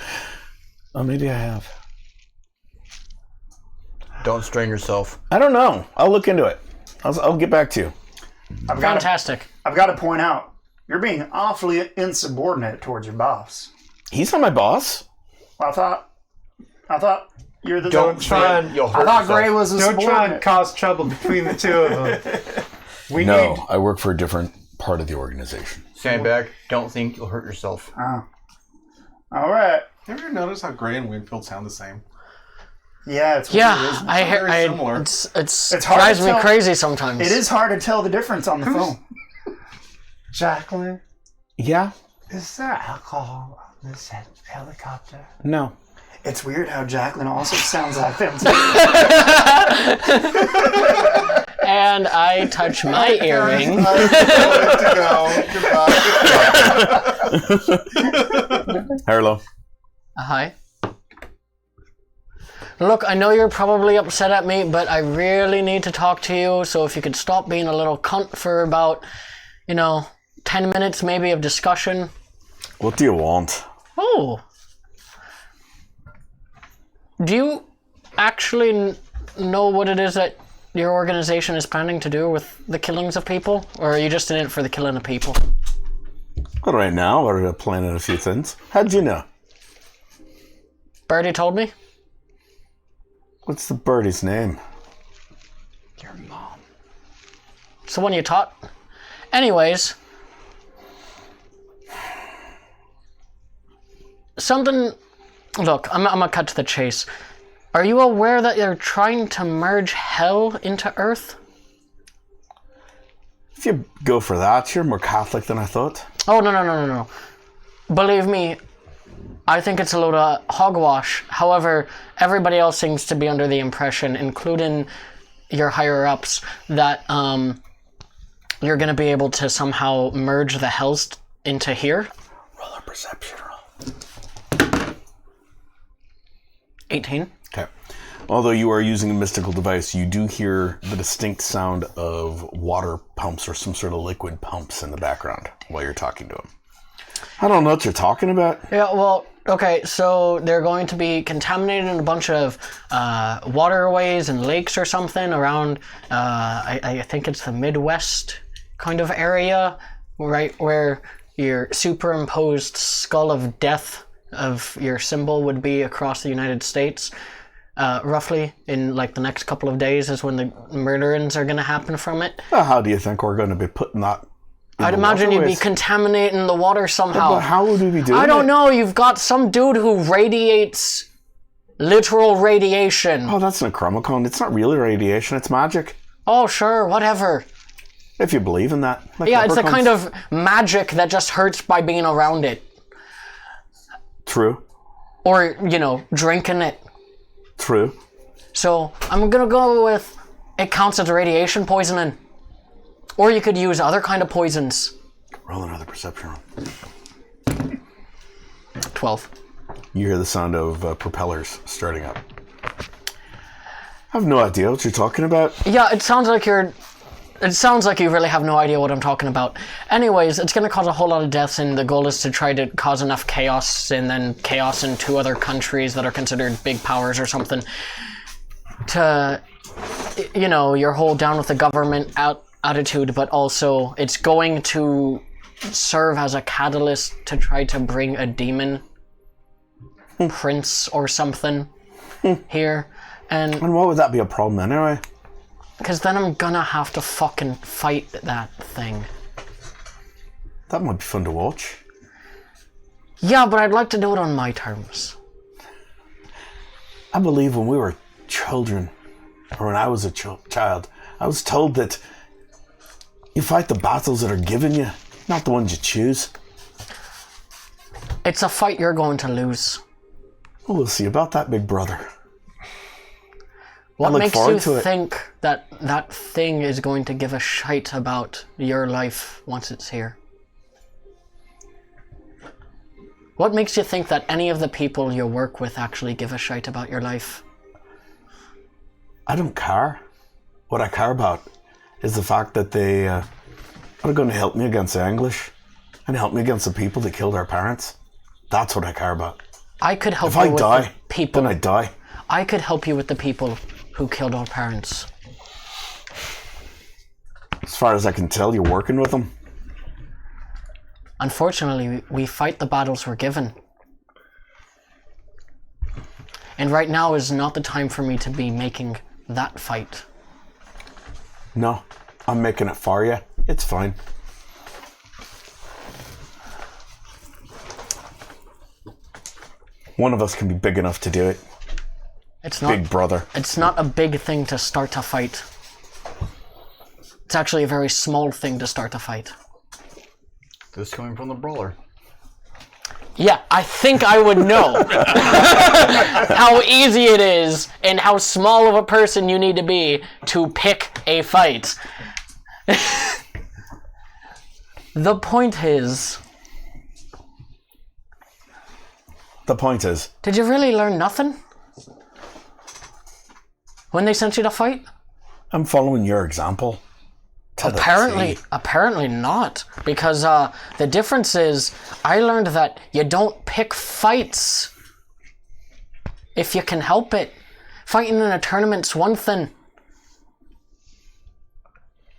Oh, maybe I have. Don't strain yourself. I don't know. I'll look into it. I'll get back to you. I've got Fantastic. to point out, you're being awfully insubordinate towards your boss. He's not my boss. Well, I thought you're the. Don't try and- You'll I hurt thought yourself. Gray was a Don't try and subordinate. cause trouble between the two of them. We No, need. I work for a different part of the organization. Stand back. Don't think you'll hurt yourself. Oh. All right. You ever notice how Gray and Winfield sound the same? Yeah, it's Yeah, weird, isn't it? I Very hear. similar. It's hard drives to me tell. crazy sometimes. It is hard to tell the difference on the phone. Jacqueline, Yeah? is there alcohol on this helicopter? No. It's weird how Jacqueline also sounds like them too. And I touch my earring. Hello. Hi. Look, I know you're probably upset at me, but I really need to talk to you, so if you could stop being a little cunt for about, 10 minutes maybe of discussion. What do you want? Oh. Do you actually know what it is that your organization is planning to do with the killings of people? Or are you just in it for the killing of people? Well, right now, we're planning a few things. How'd you know? Birdie told me. What's the birdie's name? Your mom. It's the one you taught. Anyways. Something... Look, I'm gonna cut to the chase. Are you aware that they're trying to merge hell into Earth? If you go for that, you're more Catholic than I thought. Oh, no. Believe me, I think it's a load of hogwash. However, everybody else seems to be under the impression, including your higher-ups, that you're going to be able to somehow merge the hells into here. Roll a perception roll. 18. Okay. Although you are using a mystical device, you do hear the distinct sound of water pumps or some sort of liquid pumps in the background while you're talking to him. I don't know what you're talking about. Yeah, well, okay, so they're going to be contaminating a bunch of waterways and lakes or something around, I think it's the Midwest kind of area, right where your superimposed skull of death of your symbol would be across the United States. Roughly in like the next couple of days is when the murderings are going to happen from it. Well, how do you think we're going to be putting that in I'd the imagine you'd be waterways? contaminating the water somehow. But how would we be doing I it? don't know, you've got some dude who radiates literal radiation. Oh, that's Necromicon. It's not really radiation, it's magic. Oh, sure, whatever. If you believe in that. Like Yeah, it's a leprechauns. kind of magic that just hurts by being around it. True. Or, drinking it. True. So, I'm gonna go with it counts as radiation poisoning. Or you could use other kind of poisons. Roll another perception roll. 12. You hear the sound of propellers starting up. I have no idea what you're talking about. Yeah, it sounds like you really have no idea what I'm talking about. Anyways, it's going to cause a whole lot of deaths, and the goal is to try to cause enough chaos, and then chaos in 2 other countries that are considered big powers or something, to, your whole down with the government attitude, but also it's going to serve as a catalyst to try to bring a demon prince or something here. And what would that be a problem anyway? because then I'm gonna have to fucking fight that thing. That might be fun to watch. Yeah, but I'd like to do it on my terms. I believe when we were children, or when I was a child, I was told that you fight the battles that are given you, not the ones you choose. It's a fight you're going to lose. Well, we'll see about that, big brother. What look makes forward you to it. think that that thing is going to give a shite about your life once it's here? What makes you think that any of the people you work with actually give a shite about your life? I don't care. What I care about is the fact that they are going to help me against the English and help me against the people that killed our parents. That's what I care about. I could help If you I with die, the people. then I die. I could help you with the people who killed our parents. As far as I can tell, you're working with them. Unfortunately, we fight the battles we're given. And right now is not the time for me to be making that fight. No, I'm making it for you. It's fine. One of us can be big enough to do it. It's not Big brother. It's not a big thing to start a fight. It's actually a very small thing to start a fight. This coming from the brawler. Yeah, I think I would know how easy it is and how small of a person you need to be to pick a fight. The point is, did you really learn nothing when they sent you to fight? I'm following your example. To the T. Apparently not. Because the difference is, I learned that you don't pick fights if you can help it. Fighting in a tournament's one thing.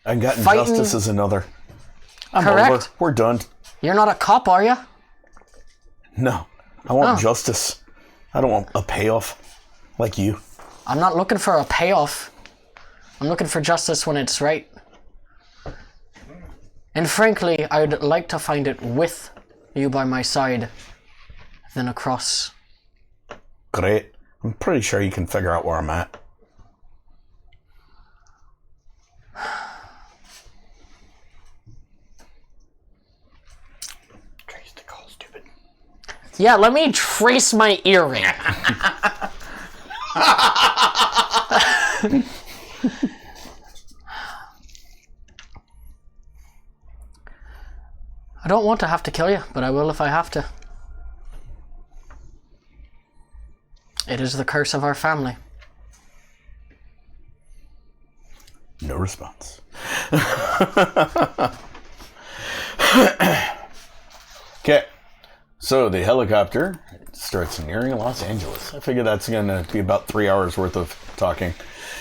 And getting Fighting- justice is another. I'm Correct. over. We're done. You're not a cop, are you? No. I want Oh. justice. I don't want a payoff like you. I'm not looking for a payoff. I'm looking for justice when it's right. And frankly, I'd like to find it with you by my side than across. Great. I'm pretty sure you can figure out where I'm at. Trace the call, stupid. Yeah, let me trace my earring. I don't want to have to kill you, but I will if I have to. It is the curse of our family. No response. Okay. So the helicopter starts nearing Los Angeles. I figure that's going to be about 3 hours worth of talking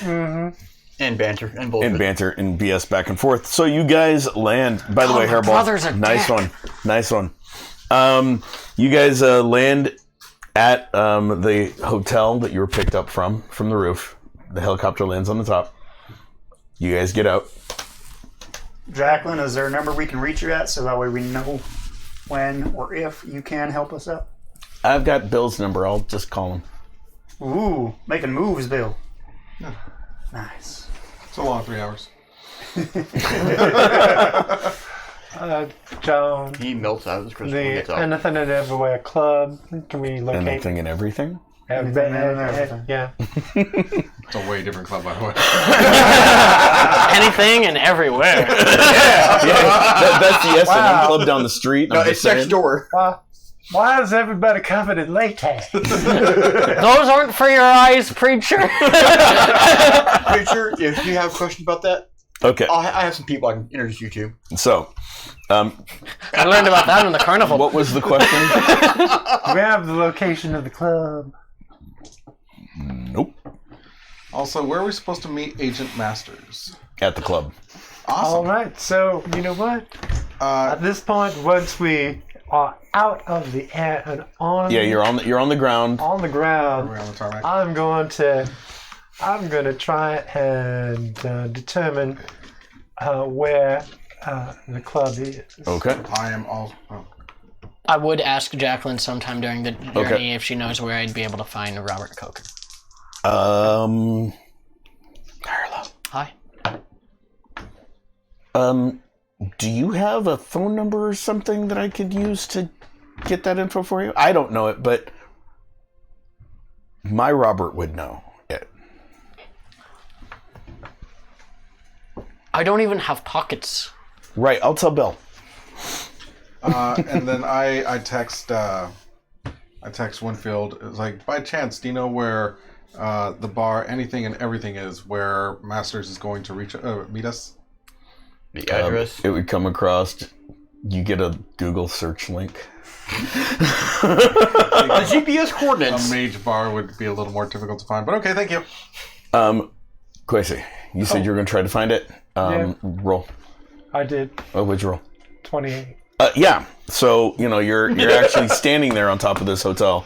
And banter and bullshit. and banter and BS back and forth. So you guys land. By the way, my Hairball, brother's a nice dick. one, nice one. You guys land at the hotel that you were picked up from the roof. The helicopter lands on the top. You guys get out. Jacqueline, is there a number we can reach you at so that way we know when or if you can help us out? I've got Bill's number. I'll just call him. Ooh, making moves, Bill. Nice. It's a long 3 hours. John, He melts out of his crystal when he the gets out. Anything and Everywhere Club. Can we locate Anything and everything. Anything and everything. Yeah. It's a way different club, by the way. Anything and everywhere. That's the S&M club down the street. No, it's next door. Why is everybody covered in latex? Those aren't for your eyes, preacher. Preacher, if you have questions about that, Okay, I have some people I can introduce you to. so I learned about that in the carnival. what was the question? We have the location of the club. Nope. Also, where are we supposed to meet Agent Masters? At the club. Awesome. All right. So you know what? Uh, At this point, once we are out of the air and on Yeah, you're on the ground. on the ground, we're on the tarmac. I'm going to try and determine where the club is. Okay. I am all. Oh. I would ask Jacqueline sometime during the journey Okay. if she knows where I'd be able to find Robert Coker. Hello. Hi. Do you have a phone number or something that I could use to get that info for you? I don't know it, but my Robert would know it. I don't even have pockets. Right, I'll tell Bill. And then I text Winfield. It's like, by chance, do you know where the bar, anything and everything is, where Masters is going to meet us? The address. It would come across. You get a Google search link. The GPS A coordinates. mage bar would be a little more difficult to find, but okay, thank you. Quasi, you said you were going to try to find it. Yeah. Roll. I did Oh, what'd you roll? 28. Yeah. So, you're actually standing there on top of this hotel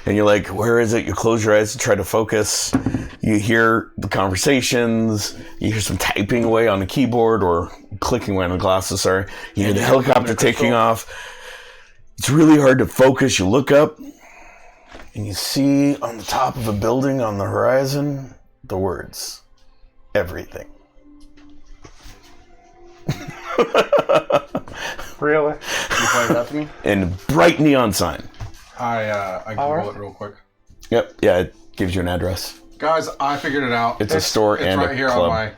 and you're like, where is it? You close your eyes to try to focus. You hear the conversations. You hear some typing away on the keyboard or clicking away on the glasses, sorry. You hear the helicopter taking off. It's really hard to focus. You look up and you see on the top of a building on the horizon the words, everything. Really? You pointed it out to me? And bright neon sign. I Google Alright. it real quick. Yep. Yeah, it gives you an address. Guys, I figured it out. It's a store It's and right a here club. on my.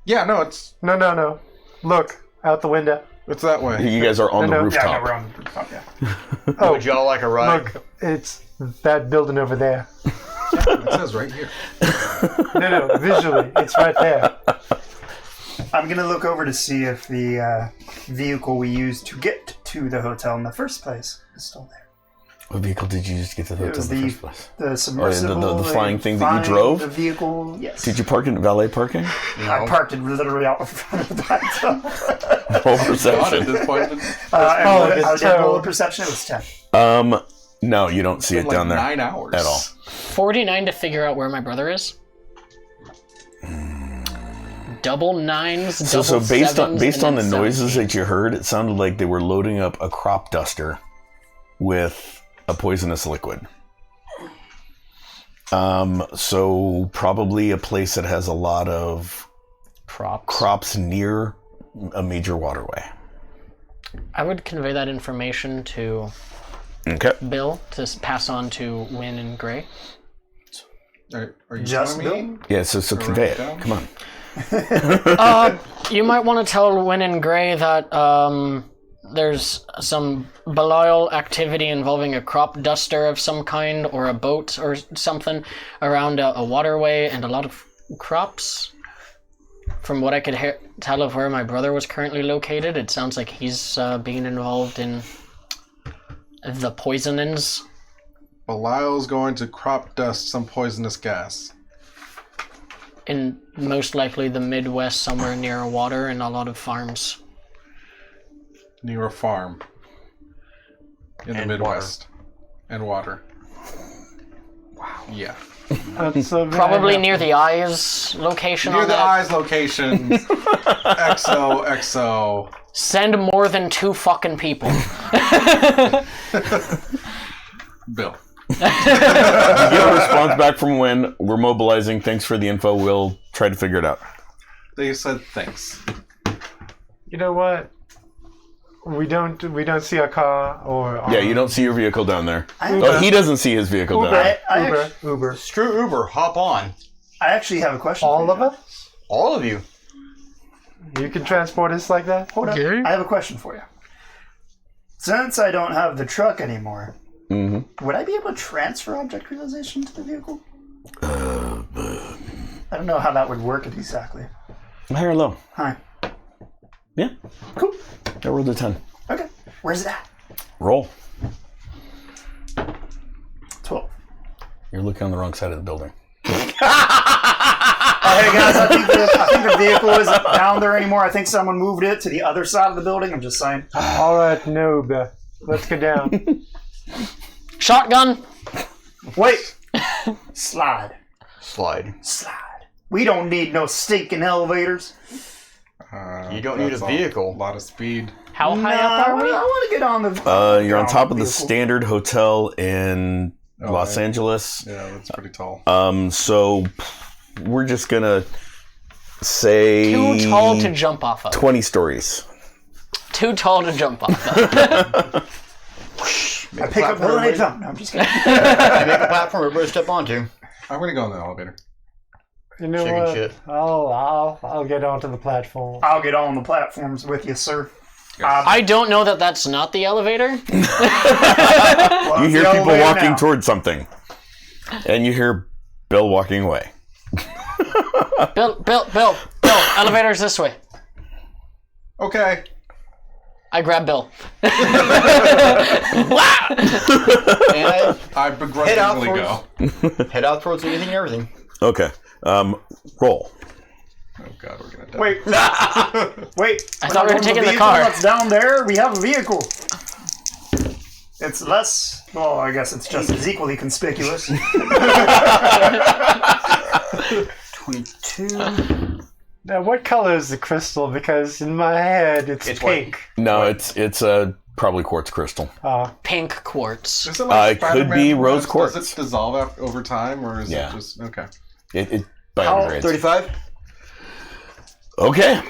Yeah, no, it's No. Look out the window. that way. You guys are on the No, no. rooftop. Yeah, no, we're on the rooftop, yeah. Oh, Would y'all like a ride? look, it's that building over there. It says right here. No, visually, it's right there. I'm going to look over to see if the vehicle we used to get to the hotel in the first place is still there. What vehicle did you use to get to the It hotel was in the first place? the submersible. the flying thing that you flying drove? The vehicle, yes. Did you park in valet parking? I parked it literally out in front of the bathtub. Roll God, at perception. this point, I did roll a perception. It was 10. No, you don't see it down there 9 hours at all. 49 to figure out where my brother is. Double nines. So double based on sevens, and the then noises 17. that you heard, it sounded like they were loading up a crop duster with a poisonous liquid. So probably a place that has a lot of crops near a major waterway. I would convey that information to Okay. Bill to pass on to Wynn and Gray. Are you Just telling me? Yeah, so convey it. down? Come on. You might want to tell Wynn and Gray that there's some Belial activity involving a crop duster of some kind or a boat or something around a waterway and a lot of crops. From what I could tell of where my brother was currently located, it sounds like he's being involved in the poisonings. Belial's going to crop dust some poisonous gas. In most likely the Midwest, somewhere near a water and a lot of farms. Near a farm. In the And Midwest. And water. Wow. Yeah. That's a Probably near the eyes location Near on the that. eyes location. XOXO. Send more than 2 fucking people. Bill. You get a response back from Wynn. We're mobilizing. Thanks for the info. We'll try to figure it out. They said thanks. You know what? We don't see a car or Yeah, you don't see your vehicle down there. Uber. Oh, he doesn't see his vehicle down there. Uber. Screw Uber, hop on. I actually have a question. All for of you. us? All of you. You can transport us like that? Hold up. I have a question for you. Since I don't have the truck anymore, would I be able to transfer object realization to the vehicle? I don't know how that would work exactly. High or low? Hi. Yeah. Cool. I rolled a 10. Okay. Where's it at? Roll. 12. You're looking on the wrong side of the building. Hey guys, I think the vehicle isn't down there anymore. I think someone moved it to the other side of the building. I'm just saying. All right, noob. Let's go down. Shotgun! Wait. Slide. Slide. We don't need no stinking elevators. You don't need a vehicle. A lot of speed. How high up are we? I want to get on the. You're on top of the vehicle. Standard Hotel in Los Angeles. Yeah, that's pretty tall. So we're just gonna say Too tall to jump off of. 20 stories. Too tall to jump off of. I pick up the right jump. No, I'm just kidding. I make a platform everybody step onto. I'm going to go in the elevator. You know Chicken what? shit. I'll get onto the platform. I'll get on the platforms with you, sir. I don't know that that's not the elevator. You hear the people elevator walking now. towards something, and you hear Bill walking away. Bill, elevator's this way. Okay. I grab Bill. And I begrudgingly go. head out towards anything and everything. Okay. Roll. Oh god, we're gonna die. Wait. Wait. I thought we were taking the vehicle car. That's down there. We have a vehicle. It's less. Well, I guess it's just as equally conspicuous. 22. Now, what color is the crystal? Because in my head, it's It's pink. No, it's probably quartz crystal. Pink quartz. Is it like It could Spider-Man be runs? rose quartz. Does it dissolve over time, or is Yeah. it just okay? It biodegrades. 35? Okay.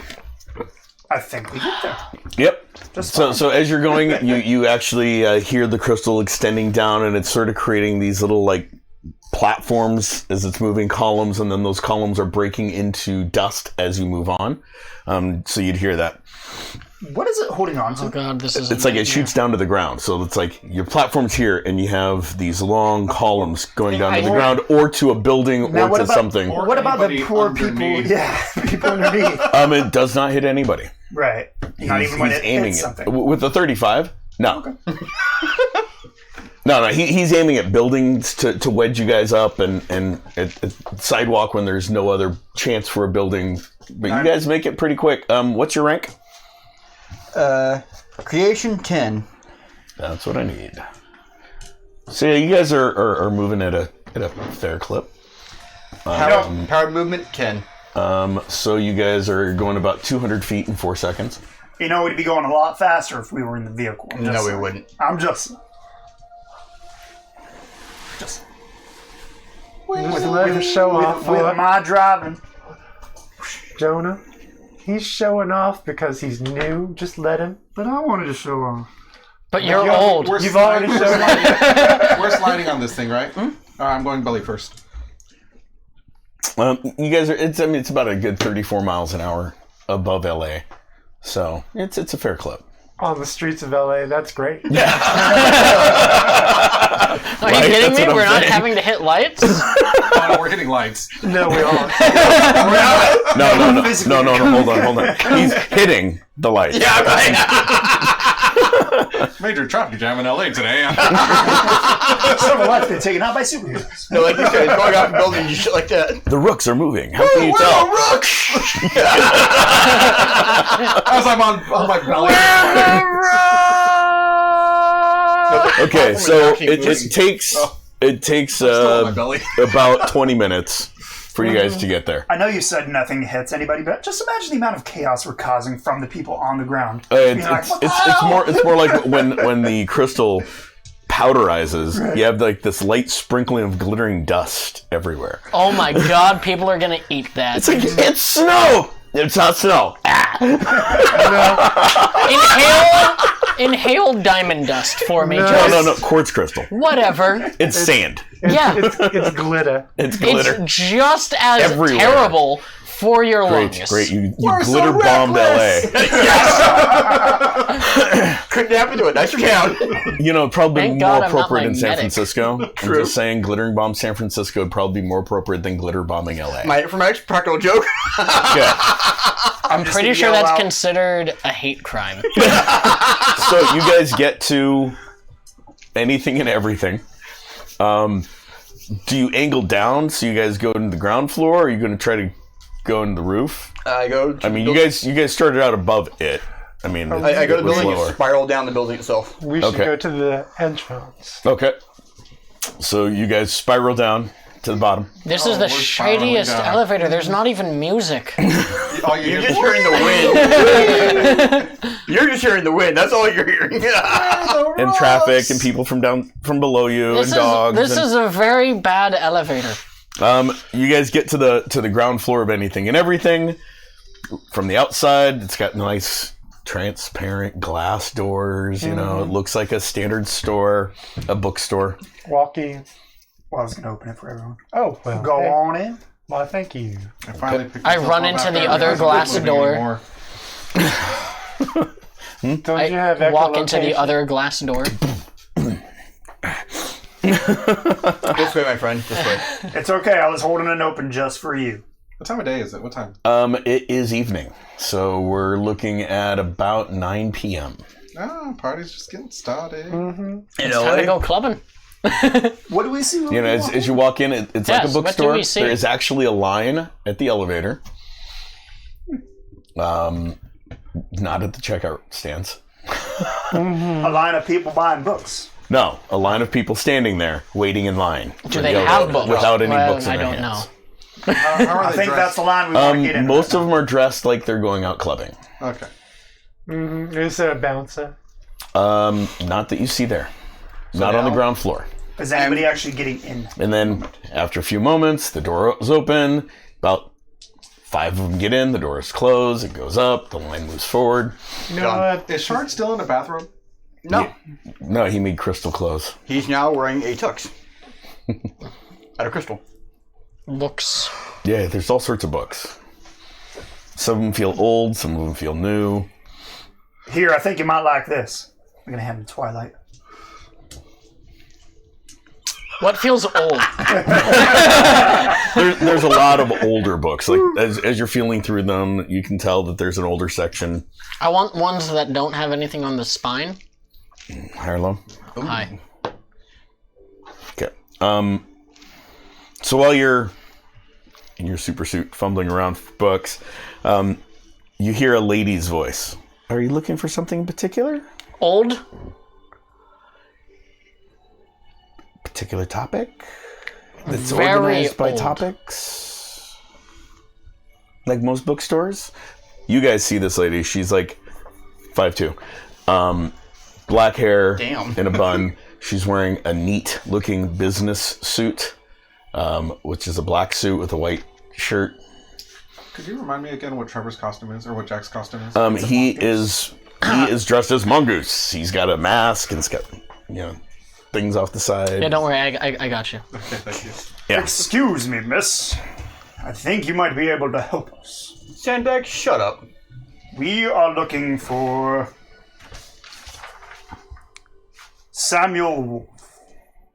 I think we get there. Yep. Just So as you're going, you actually hear the crystal extending down, and it's sort of creating these little like platforms as it's moving, columns, and then those columns are breaking into dust as you move on. So you'd hear that. What is it holding on to? Oh god, this is. It's like it shoots down to the ground. So it's like your platform's here, and you have these long columns going down to the ground, or to a building, Now, or what to about- something. Or What about the anybody poor underneath. people? Yeah, people underneath. It does not hit anybody. Right. Not even when He's it aiming hits it something. with the 35. No. No, he's aiming at buildings to wedge you guys up and at sidewalk when there's no other chance for a building. But you guys make it pretty quick. What's your rank? Creation 10. That's what I need. So yeah, you guys are moving at a fair clip. Power movement 10. So you guys are going about 200 feet in 4 seconds. You know, we'd be going a lot faster if we were in the vehicle. No, we wouldn't. I'm just let him show off. with my driving. Jonah, he's showing off because he's new. Just let him. But I wanted to show off. But you're old. You've already shown off. We're sliding on this thing, right? I'm going belly first. You guys are. It's about a good 34 miles an hour above LA, so it's a fair clip. On the streets of LA, that's great. Are you Right? kidding That's me? what I'm We're not saying. having to hit lights? Oh, no, we're hitting lights. No, we aren't. No. Hold on. He's hitting the lights. Yeah, right. Major traffic jam in LA today. Some of life been taken out by superheroes. No, like you said, it's going off the building and shit like that. The rooks are moving. How can you tell? As I'm on my belly. Okay, so actually it moving. takes on my belly. about 20 minutes for you guys to get there. I know you said nothing hits anybody, but just imagine the amount of chaos we're causing from the people on the ground. It's, Being like, it's, "What the it's, hell?" it's more like when the crystal powderizes, you have like this light sprinkling of glittering dust everywhere. Oh my god, people are gonna eat that. It's like it's snow. It's not snow. Inhale diamond dust for me. No, Just quartz crystal. whatever. It's sand. Yeah. It's glitter. It's glitter. It's just as Everywhere. terrible for your lungs. Great. You glitter bombed LA. Couldn't happen to a nicer town. You know, probably Thank more God I'm not appropriate in San magnetic. Francisco. I'm just saying, glittering bomb San Francisco would probably be more appropriate than glitter bombing LA. For my practical joke. Okay. I'm pretty sure yell that's out. considered a hate crime. So you guys get to anything and everything. Do you angle down so you guys go into the ground floor, or are you going to try to go into the roof? I go to I mean, the you guys started out above it. I mean, I go to the building lower. and spiral down the building itself. We should Okay. go to the entrance. Okay. So you guys spiral down to the bottom. This is the we're spiraling shittiest down. elevator. There's not even music. All you You're hear just is, hearing the wind. You're just hearing the wind. That's all you're hearing. And traffic and people from below you This and dogs. is a very bad elevator. You guys get to the ground floor of anything and everything. From the outside, it's got nice transparent glass doors. You know, it looks like a standard store, a bookstore. Walking. Well, I was going to open it for everyone. Oh, well. Go hey. on in. Well, thank you. I finally picked I myself run up into after the I other realized I glass wasn't door. anymore. Don't you have I walk into the echolocation? other glass door. This way, my friend. This way. It's okay. I was holding it open just for you. What time of day is it? What time? It is evening, so we're looking at about 9 p.m. Party's just getting started. In Time to go clubbing. What do we see? You know, as you walk in, it's like Yes, a what do bookstore. we see? There is actually a line at the elevator. Not at the checkout stands. A line of people buying books. No, a line of people standing there waiting in line. Do they have books? Without any Well, books in I their don't know. hands. How are I they think that's dressed? the line we want to get in. Most of them are dressed like they're going out clubbing. Okay. Is there a bouncer? Not that you see there. Not on the now- ground floor. Is anybody actually getting in? And then after a few moments, the door is open. About 5 of them get in. The door is closed. It goes up. The line moves forward. You know what? Is Shard still in the bathroom? No. No, he made crystal clothes. He's now wearing a tux. Out of crystal. Books. Yeah, there's all sorts of books. Some of them feel old. Some of them feel new. Here, I think you might like this. I'm going to hand him Twilight. What feels old? There's a lot of older books. Like as you're feeling through them, you can tell that there's an older section. I want ones that don't have anything on the spine. Higher low. Hi. So while you're in your super suit fumbling around for books, you hear a lady's voice. Are you looking for something in particular? Old? Particular topic? That's Very organized by old. topics? Like most bookstores? You guys see this lady. She's like 5'2". Black hair Damn. in a bun. She's wearing a neat looking business suit, which is a black suit with a white shirt. Could you remind me again what Trevor's costume is, or what Jack's costume is? He is dressed as Mongoose. He's got a mask and it's got, things off the side. Yeah, don't worry, I got you. Okay, thank you. Yeah. Excuse me, miss. I think you might be able to help us. Sandbag, shut up. We are looking for Samuel Wolf.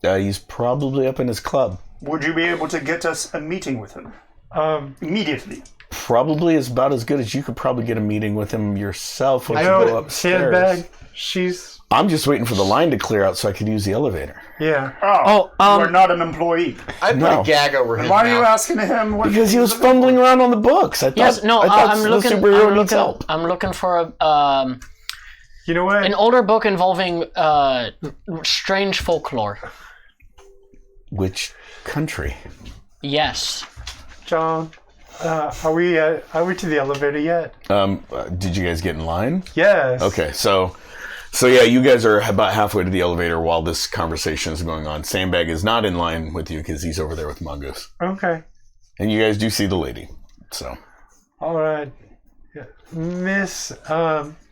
He's probably up in his club. Would you be able to get us a meeting with him immediately? Probably is about as good as you could probably get a meeting with him yourself when you No, go upstairs. Sandbag. She's I'm just waiting for the line to clear out so I could use the elevator. yeah. You are not an employee. I put No. a gag over his Why are you mouth. asking him? What Because he was fumbling around on the books. I thought, Yes, no, I thought I'm the looking. superhero needs help. I'm looking for a You know what? an older book involving strange folklore. Which country? Yes. John, are we to the elevator yet? Did you guys get in line? Yes. Okay, so yeah, you guys are about halfway to the elevator while this conversation is going on. Sandbag is not in line with you because he's over there with Mongoose. Okay. And you guys do see the lady. So All right. Yeah. Miss,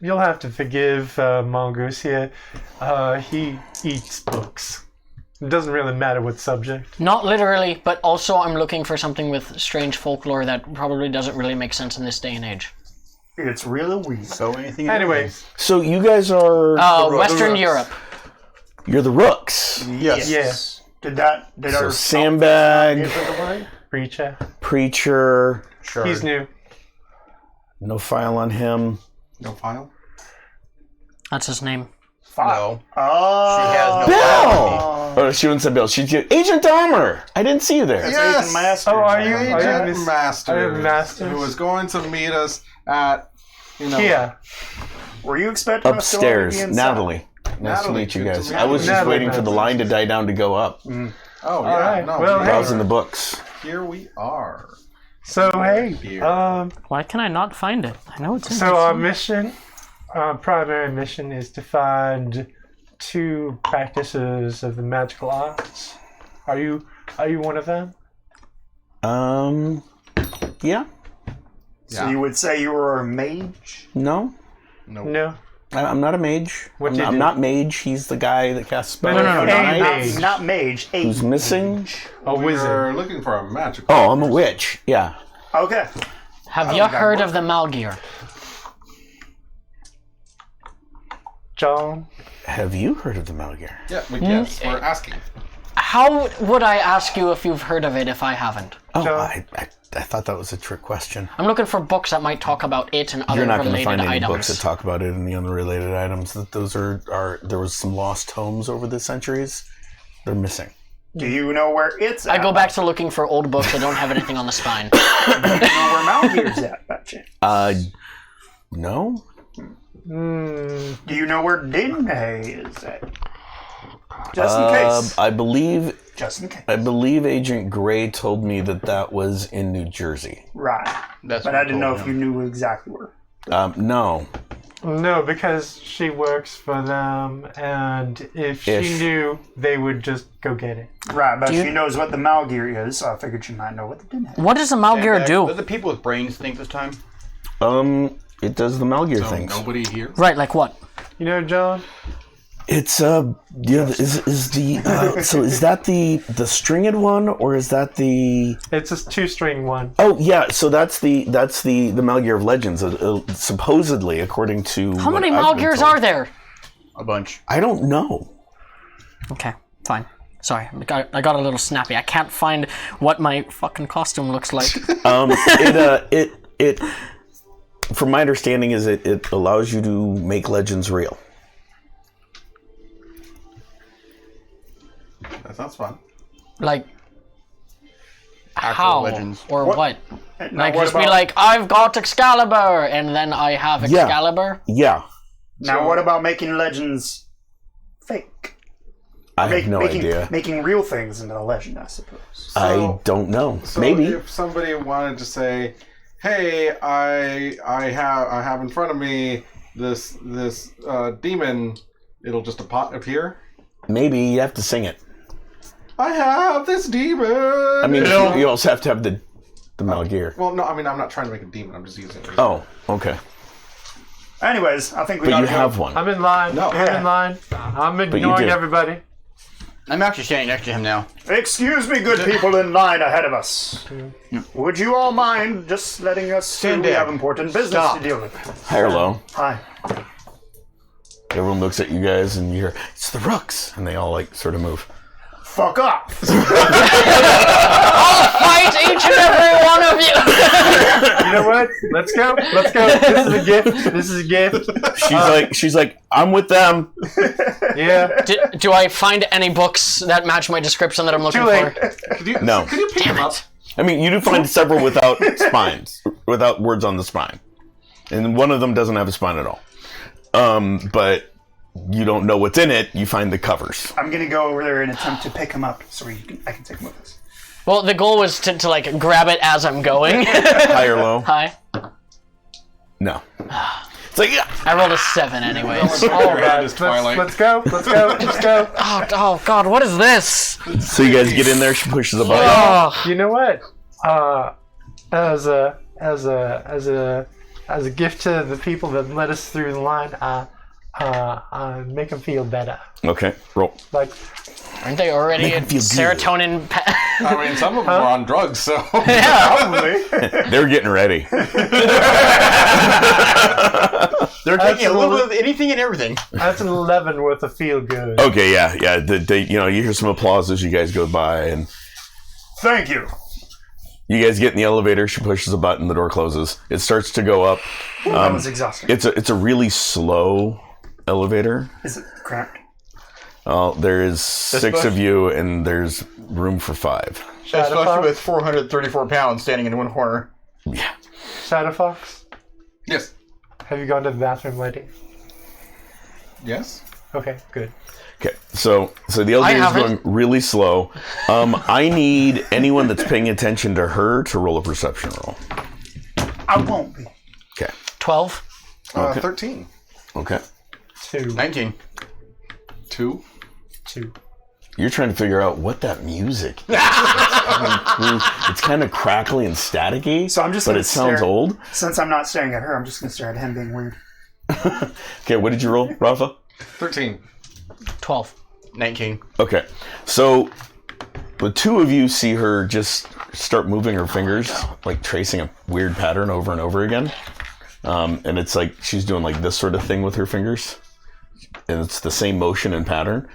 you'll have to forgive Mongoose here. He eats books. It doesn't really matter what subject. Not literally, but also I'm looking for something with strange folklore that probably doesn't really make sense in this day and age. It's really weird. So anything? Anyways, So you guys are Western Europe. you're the Rooks. Yes. yeah. Did So our Sandbag, give it away? Preacher. Preacher, Sure. He's new. no file on him. No file? That's his name. No. Oh, She has no. Bill! Oh, she wouldn't say Bill. She'd say, Agent Dahmer! I didn't see you there. Agent Masters. Oh, are you? Agent Miss- Masters, are you Masters? who was going to meet us at, Yeah. Were you expecting us to already Upstairs. be inside? Natalie. Nice to Natalie, meet you good to guys. meet I was you. just Natalie, waiting for the line to die down to go up. Oh, yeah. Alright, No, well, we hey. Browsing are. the books. Here we are. So hey, Here. Why can I not find it? I know it's in so our mission, our primary mission, is to find 2 practices of the magical arts. Are you one of them? Yeah? So you would say you were a mage? No? No. I'm not a mage. What do you I'm do? not mage. He's the guy that casts spells. no, at no, night. mage. Not mage. A Who's missing? A wizard. We're looking for a magical. Oh, I'm a witch. Yeah. Okay. Have you heard of the Malgir? John. Have you heard of the Malgir? Yeah, but yes, we're asking. How would I ask you if you've heard of it if I haven't? Oh, John. I thought that was a trick question. I'm looking for books that might talk about it and other You're not going to related find any items. books that talk about it and the unrelated items. That those are there was some lost tomes over the centuries. They're missing. Do you know where it's at? I go back to looking for old books that don't have anything on the spine. Do you know where Malgear's at, by chance? No. Do you know where Dinhay is at? Just in case. I believe Just in case. Agent Gray told me that was in New Jersey. Right. That's But what I didn't know told if you knew exactly where. No. No, because she works for them, and if Ish. she knew, they would just go get it. Right, but you- she knows what the Malgear is, so I figured she might know what the Dinhay is. What does a Malgir Did do? the people with brains think this time? It does the Malgir So things. nobody here. Right, like what? You know, John? It's is the so is that the stringed one or is that the It's a 2-string one. Oh yeah, so that's the Malgir of Legends, supposedly according to How what many I've been Malgirs told. are there? A bunch. I don't know. Okay, fine. Sorry, I got a little snappy. I can't find what my fucking costume looks like. It from my understanding is it allows you to make legends real. That sounds fun. Like, Actual how legends. or what? Now, Like, what just be about- like, I've got Excalibur, and then I have Yeah. Excalibur. Yeah. Now, what about making legends fake? I have no making, idea. Making real things into a legend, I suppose. I don't know. So Maybe. if somebody wanted to say, "Hey, I have in front of me this demon," it'll just appear. Maybe you have to sing it. I have this demon. I mean, you also have to have the Metal Gear. well, no, I mean, I'm not trying to make a demon. I'm just using it. Oh, okay. Anyways, I think we But gotta you have one. I'm in line. No. I'm in line. I'm you ignoring do. everybody. I'm actually standing next to him now. Excuse me, good people in line ahead of us. Would you all mind just letting us Stand we down. have important business Stop. to deal with? High or low. Hi. Everyone looks at you guys and you hear, it's the Rooks. And they all like sort of move. Fuck off. Fight each and every one of you! You know what? Let's go. Let's go. This is a gift. This is a gift. She's like, I'm with them. Yeah. Do I find any books that match my description that I'm looking Too late. for? Could you, No. Could you pick them up? I mean, you do find several without spines, without words on the spine. And one of them doesn't have a spine at all. But you don't know what's in it. You find the covers. I'm gonna go over there and attempt to pick him up so I can take him with us. Well, the goal was to like grab it as I'm going. High or low? Hi. No. It's like, yeah. I rolled a 7 anyways. Your hand Right, is Twilight. let's go. Let's go. Let's go. Oh God, what is this? So you guys get in there. She pushes a button. Oh, You know what? As a gift to the people that let us through the line, make them feel better. Okay, roll. Like, aren't they already Make 'em at feel good. serotonin? I mean, some of them are on drugs, so. Probably. They're getting ready. They're taking a little Absolutely. bit of anything and everything. that's an 11 worth of feel good. Okay, yeah. You hear some applause as you guys go by, and Thank you. you guys get in the elevator. She pushes a button. The door closes. It starts to go up. That was exhausting. It's a really slow elevator. Is it cracked? There is 6 much? of you, and there's room for 5. Especially with 434 pounds standing in one corner. Yeah. Shadow Fox, Yes. have you gone to the bathroom lately? Yes. Okay, good. Okay. So the elevator is haven't. going really slow. I need anyone that's paying attention to her to roll a perception roll. I won't be. Okay. 12. 13. Okay. 2. 19. 2. 2. You're trying to figure out what that music is. It's kind of crackly and staticky, So I'm just but gonna it sounds stare. old. Since I'm not staring at her, I'm just gonna stare at him being weird. Okay, what did you roll, Rafa? 13. 12. 19. Okay, so the 2 of you see her just start moving her fingers, like tracing a weird pattern over and over again. And it's like she's doing like this sort of thing with her fingers. And it's the same motion and pattern.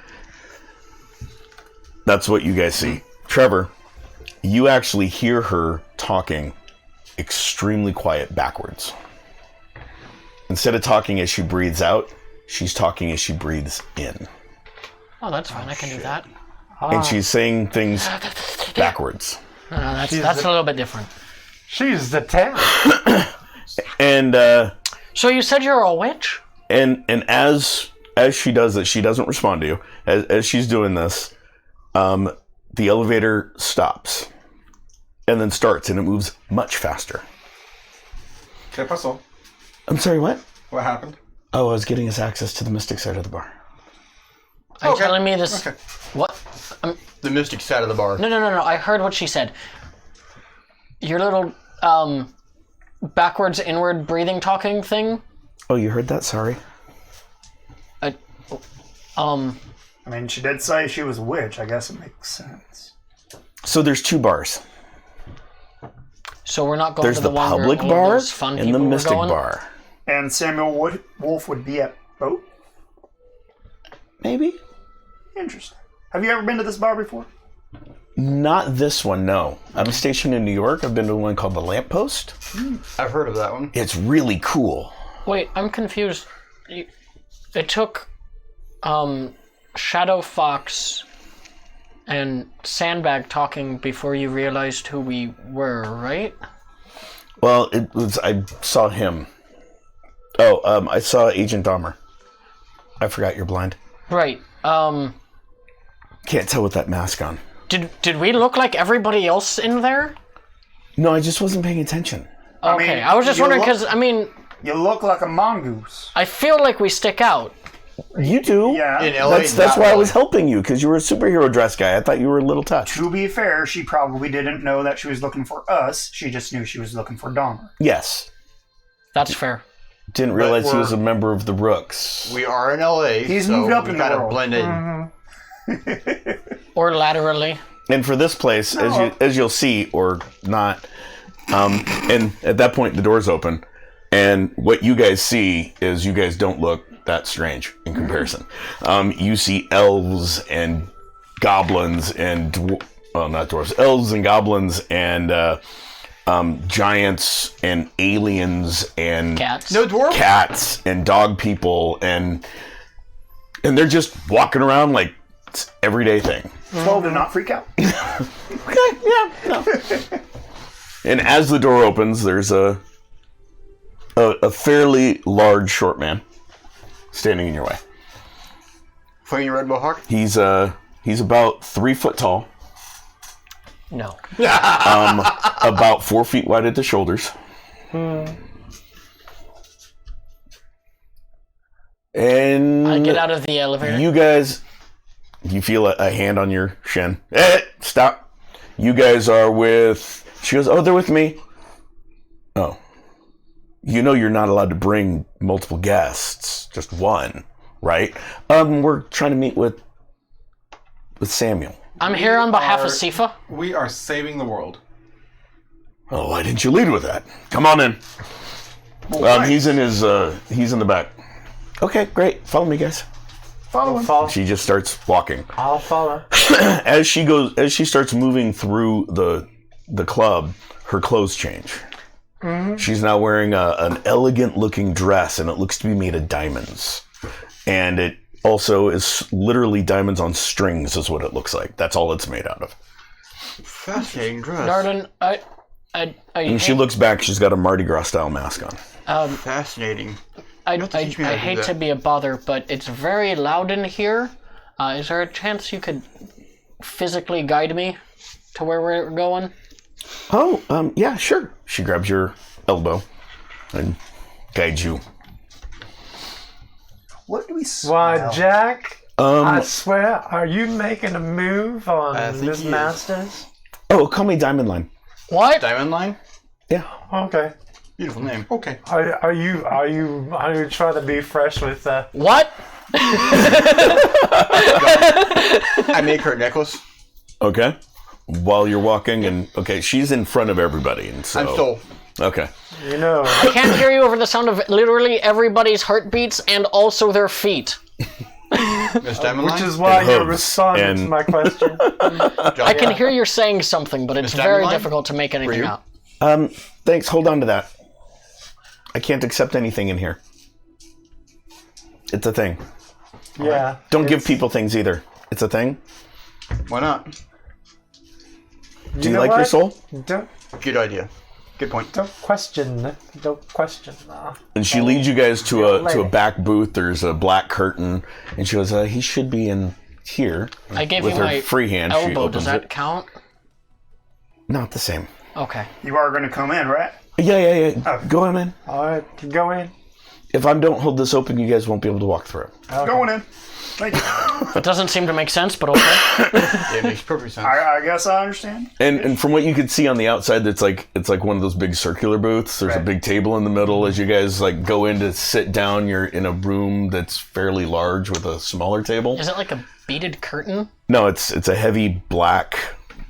That's what you guys see. Trevor, you actually hear her talking extremely quiet backwards. Instead of talking as she breathes out, she's talking as she breathes in. Oh, that's fine. I can do that. And she's saying things backwards. That's a little bit different. She's the 10. And So you said you're a witch? and as she does it, she doesn't respond to you. As she's doing this, the elevator stops and then starts, and it moves much faster. Okay, Puzzle. I'm sorry, what? What happened? Oh, I was getting us access to the mystic side of the bar. Are you telling me this? Okay. What? The mystic side of the bar. No. I heard what she said. Your little backwards, inward breathing, talking thing. Oh, you heard that? Sorry. I mean, she did say she was a witch. I guess it makes sense. So there's 2 bars. So we're not going There's to the, the one public where all bar those fun and the people were mystic going? bar. And Samuel Wolf would be at both? Maybe. Interesting. Have you ever been to this bar before? Not this one, no. I'm stationed in New York. I've been to one called the Lamppost. I've heard of that one. It's really cool. Wait, I'm confused. It took Shadow Fox and Sandbag talking before you realized who we were, right? Well, it was. I saw him. Oh, I saw Agent Dahmer. I forgot you're blind. Right. Can't tell with that mask on. Did we look like everybody else in there? No, I just wasn't paying attention. Okay, mean, I was just you wondering look- because You look like a mongoose. I feel like we stick out. You do. Yeah. In LA, That's why I was helping you, because you were a superhero dress guy. I thought you were a little touched. To be fair, she probably didn't know that she was looking for us. She just knew she was looking for Dahmer. Yes. That's fair. Didn't realize he we're- was a member of the Rooks. We are in LA. He's so moved up we in the kind of world. blend in. Or laterally. And for this place, as you'll see or not, and at that point the door's open, and what you guys see is you guys don't look that strange in comparison. You see elves and goblins and not dwarves, elves and goblins and giants and aliens and Cats. No dwarf? cats and dog people and they're just walking around like it's an everyday thing. Told to not freak out. Okay, yeah, no. And as the door opens, there's a fairly large short man standing in your way. Flaming Red Mohawk? He's about 3 foot tall, No. about 4 feet wide at the shoulders. And I get out of the elevator. you guys, you feel a hand on your shin. Stop. You guys are with... She goes, oh, they're with me. Oh. You know you're not allowed to bring multiple guests. Just one, right? We're trying to meet with Samuel. I'm here on behalf of Sifa. We are saving the world. Oh, why didn't you lead with that? Come on in. He's in the back. Okay, great. Follow me, guys. Follow. She just starts walking. I'll follow. As she starts moving through the club, her clothes change. Mm-hmm. She's now wearing an elegant looking dress, and it looks to be made of diamonds. And it also is literally diamonds on strings is what it looks like. That's all it's made out of. Fascinating dress. Darlin, And she looks back, she's got a Mardi Gras style mask on. Fascinating. I have to teach me how to do hate that. to be a bother, but it's very loud in here. Is there a chance you could physically guide me to where we're going? Oh, yeah, sure. She grabs your elbow and guides you. What do we smell? Why, Jack? I Um, swear, are you making a move on I think Miss he is. Masters? oh, call me Diamond Line. What? Diamond Line? Yeah. Okay. Beautiful name. Okay. Are you trying to be fresh with What? I make her a necklace. Okay. While you're walking, and okay, she's in front of everybody, and so I'm still. okay. you know? I can't hear you over the sound of literally everybody's heartbeats and also their feet. Miss Diamond Which Line? is why And you're hooves responding to and- my question. I can hear you're saying something, but it's Miss very Diamond Line? difficult to make anything you? out. Thanks. Hold on to that. I can't accept anything in here. It's a thing. Yeah. Don't give people things either. It's a thing. Why not? Do you know like your what? soul? Don't Good idea. Good point. question. Don't question. And she leads you guys to a lady. back booth. There's a black curtain, and she goes, "He should be in here." I gave With you her my free hand, she elbow. opens Does that it. count? Not the same. Okay. You are going to come in, right? Yeah. Oh. Go on in. All right, go in. If I don't hold this open, you guys won't be able to walk through it. Going in. Thank you. It doesn't seem to make sense, but okay. It makes perfect sense. I guess I understand. And from what you can see on the outside, it's like one of those big circular booths. There's a Right. big table in the middle. As you guys like go in to sit down, you're in a room that's fairly large with a smaller table. Is it like a beaded curtain? No, it's a heavy black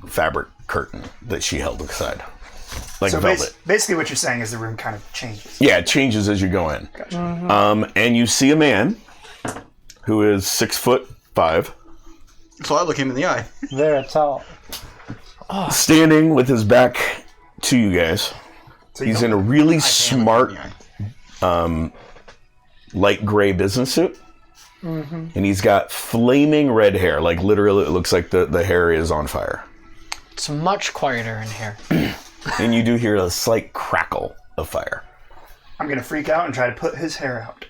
fabric curtain that she held aside, like So velvet. basically what you're saying is the room kind of changes. Yeah, it changes as you go in. And you see a man who is 6'5", So I look him in the eye. There, it's all. standing with his back to you guys. So you He's don't- in a really I can't look him smart in the eye. light gray business suit. And he's got flaming red hair. Like, literally, it looks like the hair is on fire. It's much quieter in here. And you do hear a slight crackle of fire. I'm gonna freak out and try to put his hair out.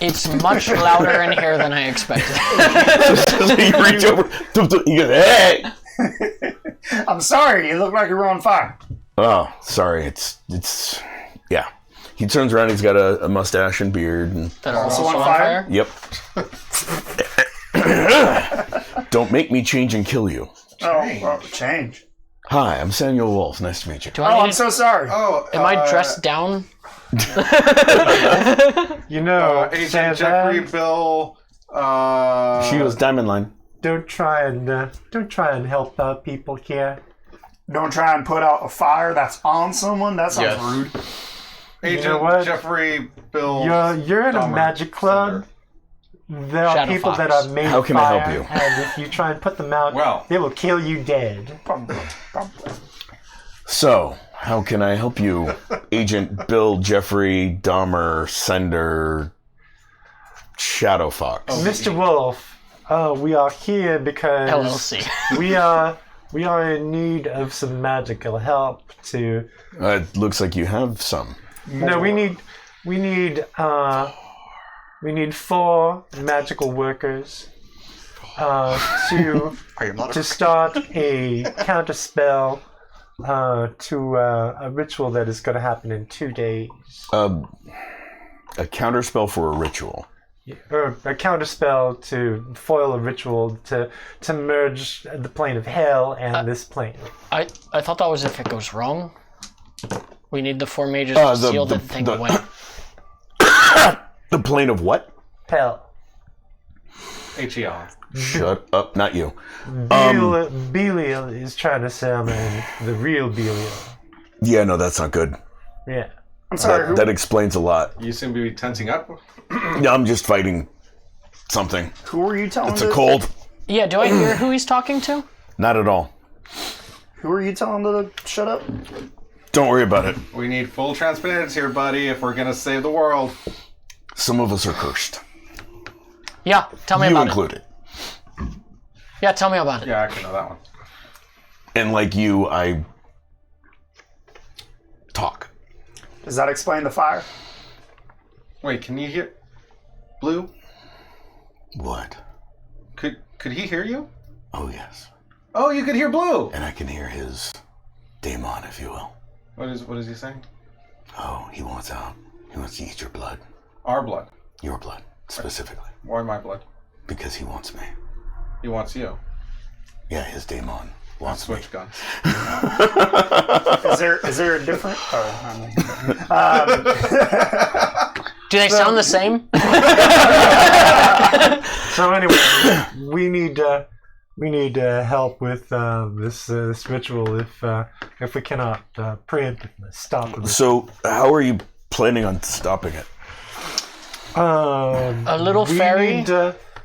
It's much louder in here than I expected. So you reach over, he goes, hey! I'm sorry, you look like you're on fire. Oh, sorry. It's yeah. He turns around. He's got a mustache and beard. And That are Also also on on fire? fire? yep. Don't make me change and kill you. Oh, well, change. Hi, I'm Samuel Wolf. Nice to meet you. Do Oh, I I'm need so sorry. Oh, Am I dressed down? You know, Agent Santa, Jeffrey Bill. She goes Diamond Line. don't try and help people here. Don't try and put out a fire that's on someone. That sounds Yes. rude. Agent know what? Jeffrey Bill. You're in a Dahmer magic club. There are Shadow people Fox. that are made How of can I help fire, you? and if you try and put them out, Well. they will kill you dead. So, how can I help you, Agent Bill Jeffrey Dahmer Sender Shadow Fox? Mr. Wolf, we are here because LLC. we are in need of some magical help to. It looks like you have some. No, we need 4 magical workers to Are you not to start a counter spell to a ritual that is going to happen in 2 days. A counterspell for a ritual. Or a counter spell to foil a ritual to merge the plane of hell and this plane. I thought that was if it goes wrong. We need the 4 mages to seal the thing away. The plane of what? Hell. HEL. Shut up, not you. Belial is trying to summon the real Belial. Yeah, no, that's not good. Yeah. I'm sorry. That explains a lot. You seem to be tensing up. Yeah, I'm just fighting something. Who are you telling? It's a cold. Yeah, do I hear who he's talking to? Not at all. Who are you telling to shut up? Don't worry about it. We need full transparency here, buddy, if we're gonna save the world. Some of us are cursed. Yeah, tell me You about included. it. Yeah, tell me about it. Yeah, I can know that one. And like you, I talk. Does that explain the fire? Wait, can you hear Blue? What? Could he hear you? Oh, yes. Oh, you could hear Blue. And I can hear his daemon, if you will. What is he saying? Oh, he wants out. He wants to eat your blood. Our blood. Your blood, specifically. Why my blood? Because he wants me. He wants you. Yeah, his daemon wants me. Switch guns. Is there a different? Oh, Do they sound the same? So anyway, we need help with this ritual if we cannot preemptively stop it. So, how are you planning on stopping it? A little fairy?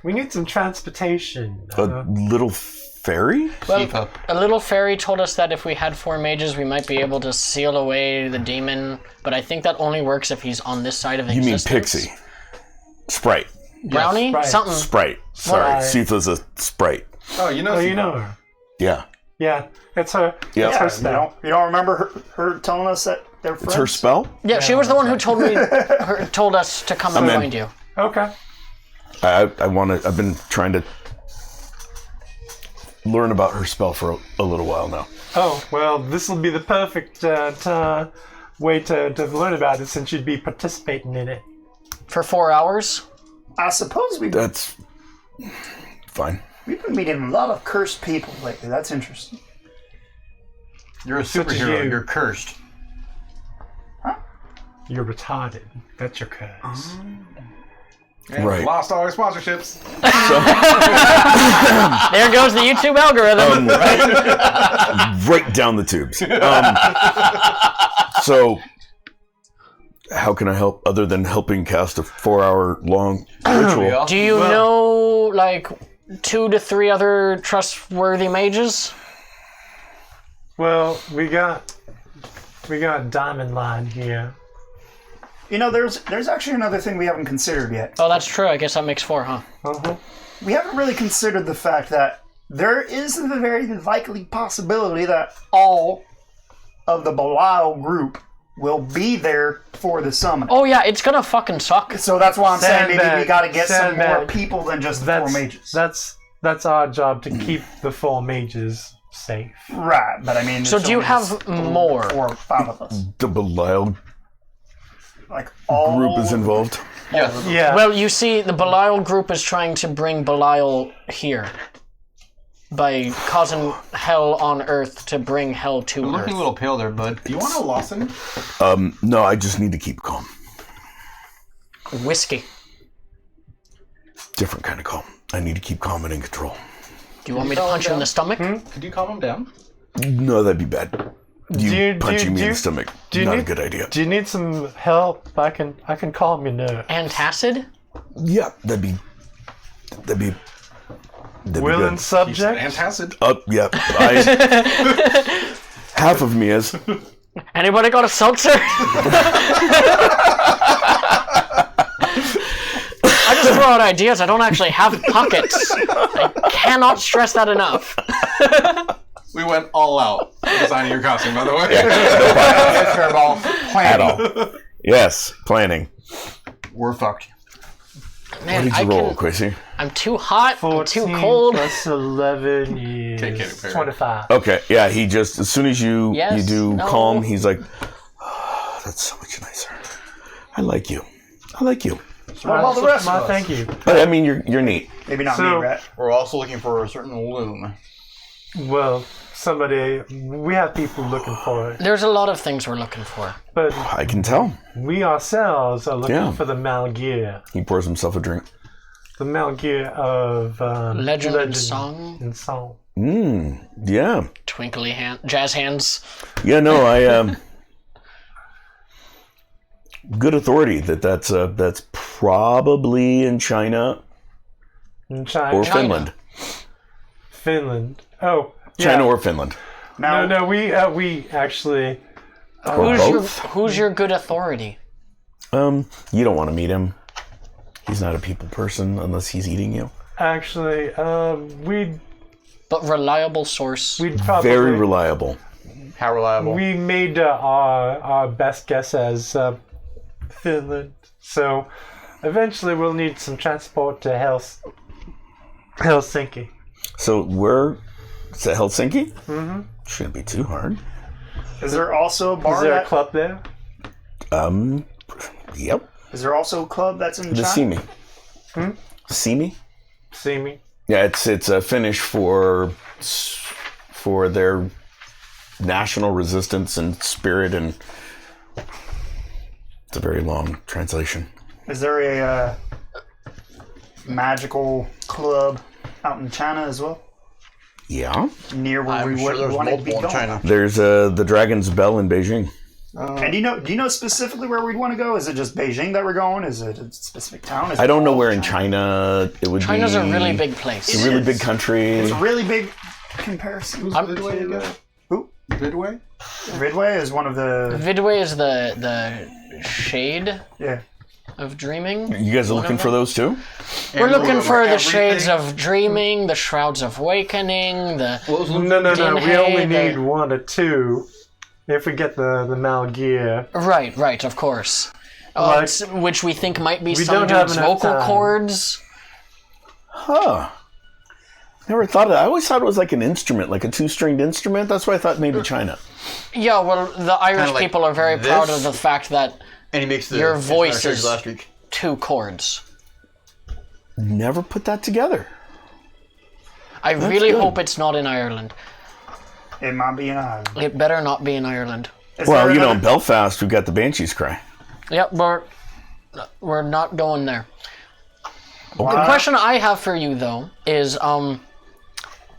We need some transportation. A little fairy? Well, a little fairy told us that if we had 4 mages, we might be able to seal away the demon, but I think that only works if he's on this side of You mean existence. pixie? Sprite. Brownie? Sprite. Something. Sprite. Sorry, What? Sitha's a sprite. Oh, you know. Oh, you Sifa. know her. Yeah. Yeah, it's her. Yeah. It's her you spell. don't remember her telling us that they're friends? It's her spell? Yeah, she was the one who told us to come and I'm in. find you. Okay. I've been trying to learn about her spell for a little while now. Oh, well, this will be the perfect way to learn about it since you'd be participating in it. For 4 hours? I suppose we've That's fine. been meeting a lot of cursed people lately. That's interesting. You're a Such as superhero. you. You're cursed. You're retarded. That's your curse. And Right. Lost all our sponsorships. There goes the YouTube algorithm. Right down the tubes. So, how can I help other than helping cast a 4-hour long ritual? Do you know, like, 2 to 3 other trustworthy mages? Well, we got Diamond Line here. there's actually another thing we haven't considered yet. Oh, that's true. I guess that makes 4, huh? We haven't really considered the fact that there is the very likely possibility that all of the Belial group will be there for the summit. Oh yeah, it's gonna fucking suck. So that's why I'm saying maybe we got to get some more Sandbag. people than just the 4 mages. That's our job to keep the 4 mages safe. Right, but I mean... So it's do you only have just more? 4 or 5 of us. The Belial Like, all... group is involved. Yeah. Well, you see, the Belial group is trying to bring Belial here by causing hell on Earth to bring hell to You're looking Earth. a little pale there, bud. Do you want a Lawson? No, I just need to keep calm. Whiskey. Different kind of calm. I need to keep calm and in control. Do you want me to punch you in the stomach? Could you calm him down? No, that'd be bad. Punching me in the stomach, do you not a need- good idea. Do you need some help? I can calm you now. Antacid? Yeah, that'd be Willing good. subject? Antacid. Yeah. Half of me is. Anybody got a seltzer? I just throw out ideas. I don't actually have pockets. I cannot stress that enough. We went all out designing your costume, by the way. At all. Yes, planning. We're fucked. Man, What did I you roll, can, Quissy? I'm too hot. I'm 14 too cold. plus 11 is Katy Perry. 25. Okay, yeah, he just, as soon as you Yes, do no. calm, he's like, oh, that's so much nicer. I like you. What about the rest of us? Thank you. But I mean, you're neat. Maybe not So- me, right? We're also looking for a certain loom. Well, we have people looking for it. There's a lot of things we're looking for. But I can tell. we ourselves are looking Yeah. for the Malgear. He pours himself a drink. The Malgear of Legend and Song, and Song. Yeah. twinkly hand, jazz hands. Yeah, no, I good authority that's probably in China In China. or Finland. Finland. Oh, China yeah. or Finland. Now, No, we actually... Or both. Who's your good authority? You don't want to meet him. He's not a people person unless he's eating you. Actually, we'd But reliable source. probably... Very reliable. How reliable? We made our best guess as Finland. So eventually we'll need some transport to Helsinki. So it's at Helsinki? Mm-hmm. Shouldn't be too hard. is there also a bar Is there a that... club there? Yep. Is there also a club that's in The China? Simi. Simi? See me? Yeah, it's a Finnish for their national resistance and spirit, and it's a very long translation. Is there a magical club out in China as well? Yeah. Near where I'm we sure would there's want to be multiple going? in China. There's the Dragon's Bell in Beijing. And do you know specifically where we'd want to go? Is it just Beijing that we're going? Is it a specific town? Is I it don't know all where in China it would China's be. a really big place. It's a really big country. It's a really big comparison. Who's Midway again? Who? Midway? Ridway is one of the... Vidway is the shade Yeah. of dreaming. You guys are looking for those too? We're looking for the everything. shades of dreaming, the shrouds of awakening, the No. We only Dinhay, need 1 or 2 if we get the Malgear. right, of course. Like- Which we think might be We some don't have dude's enough vocal time. cords. Huh. Never thought of it. I always thought it was like an instrument, like a 2-stringed instrument. That's why I thought maybe China. Yeah, well, the Irish Kinda like people are very proud this. of the fact that And he makes the Your voice series is- last week. 2 chords. Never put that together. I really good. hope it's not in Ireland. It might be in Ireland. It better not be in Ireland. Is Well, there you know, in another- Belfast, we've got the Banshees Cry. Yep, we're not going there. The question I have for you though is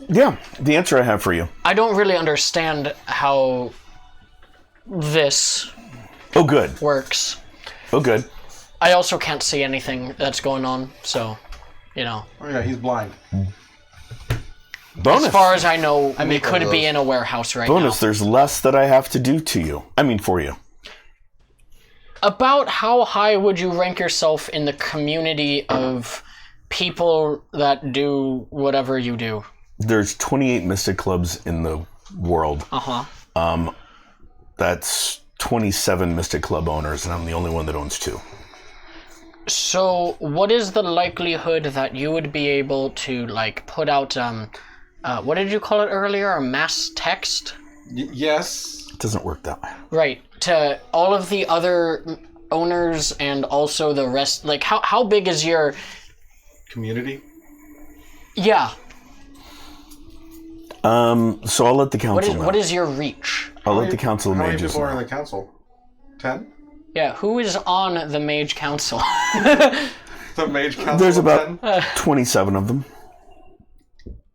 Yeah, the answer I have for you. I don't really understand how this Oh, good. works. Oh, good. I also can't see anything that's going on, so you know. Oh yeah, he's blind. Bonus. As far as I know, we make one could of be those. in a warehouse right Bonus. now. There's less that I have to do to you. I mean, for you. About how high would you rank yourself in the community of people that do whatever you do? There's 28 Mystic Clubs in the world. Uh-huh. That's 27 Mystic Club owners, and I'm the only one that owns 2. So, what is the likelihood that you would be able to, like, put out, what did you call it earlier? A mass text? Yes. It doesn't work that way. Right. To all of the other owners and also the rest, like, how big is your... Community? Yeah. So I'll let the council know. What is your reach? I'll let the council of How many mages people are in know. the council? 10? Yeah, who is on the Mage Council? The mage council. There's of about 10? 27 of them.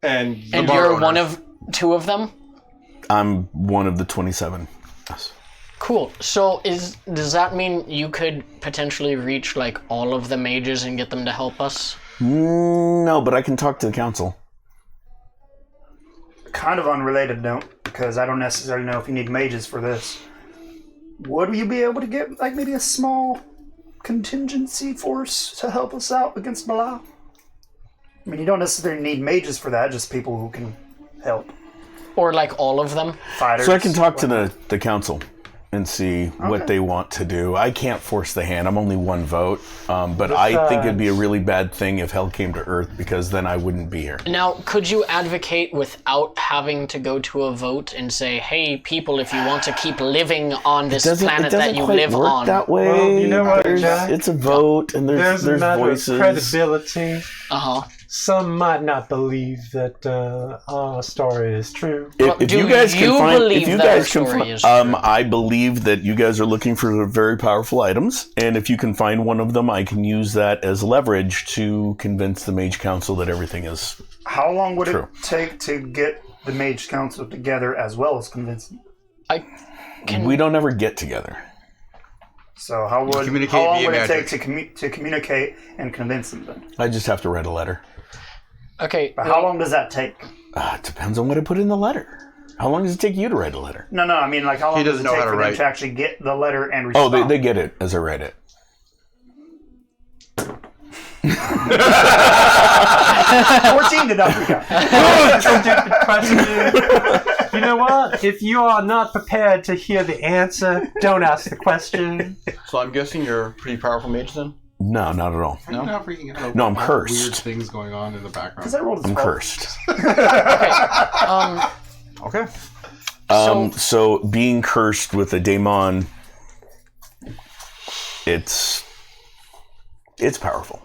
And And you're one of 2 of them? I'm one of the 27. Yes. Cool. So does that mean you could potentially reach, like, all of the mages and get them to help us? No, but I can talk to the council. Kind of unrelated note, because I don't necessarily know if you need mages for this. Would you be able to get, like, maybe a small contingency force to help us out against Belial? I mean, you don't necessarily need mages for that, just people who can help. Or, like, all of them? Fighters. So I can talk to the council and see what they want to do. I can't force the hand. I'm only one vote. But I think it'd be a really bad thing if hell came to Earth, because then I wouldn't be here. Now, could you advocate without having to go to a vote and say, hey, people, if you want to keep living on this planet that you live work on? that way. Well, you know what, Jack? It's a vote, and There's a there's matter voices. of credibility. Uh-huh. Some might not believe that our story is true. If Do you guys you can find, believe if you that guys our can story find, is true? I believe that you guys are looking for very powerful items, and if you can find one of them, I can use that as leverage to convince the Mage Council that everything is. How long would True. it take to get the Mage Council together as well as convince them? We don't ever get together. So how communicate long via would it magic. take to communicate and convince them then? I just have to write a letter. Okay. But how long does that take? It depends on what I put in the letter. How long does it take you to write a letter? No, I mean, like, how long does doesn't it know take how to for them write. to actually get the letter and Oh, respond? they get it as I write it. 14 to Africa. Stupid question. You know what? If you are not prepared to hear the answer, don't ask the question. So I'm guessing you're a pretty powerful mage then? No, not at all. Are you not freaking out? No, I'm about cursed. Weird things going on in the background. Because I rolled a I'm 12. cursed. Okay. So being cursed with a daemon, it's powerful.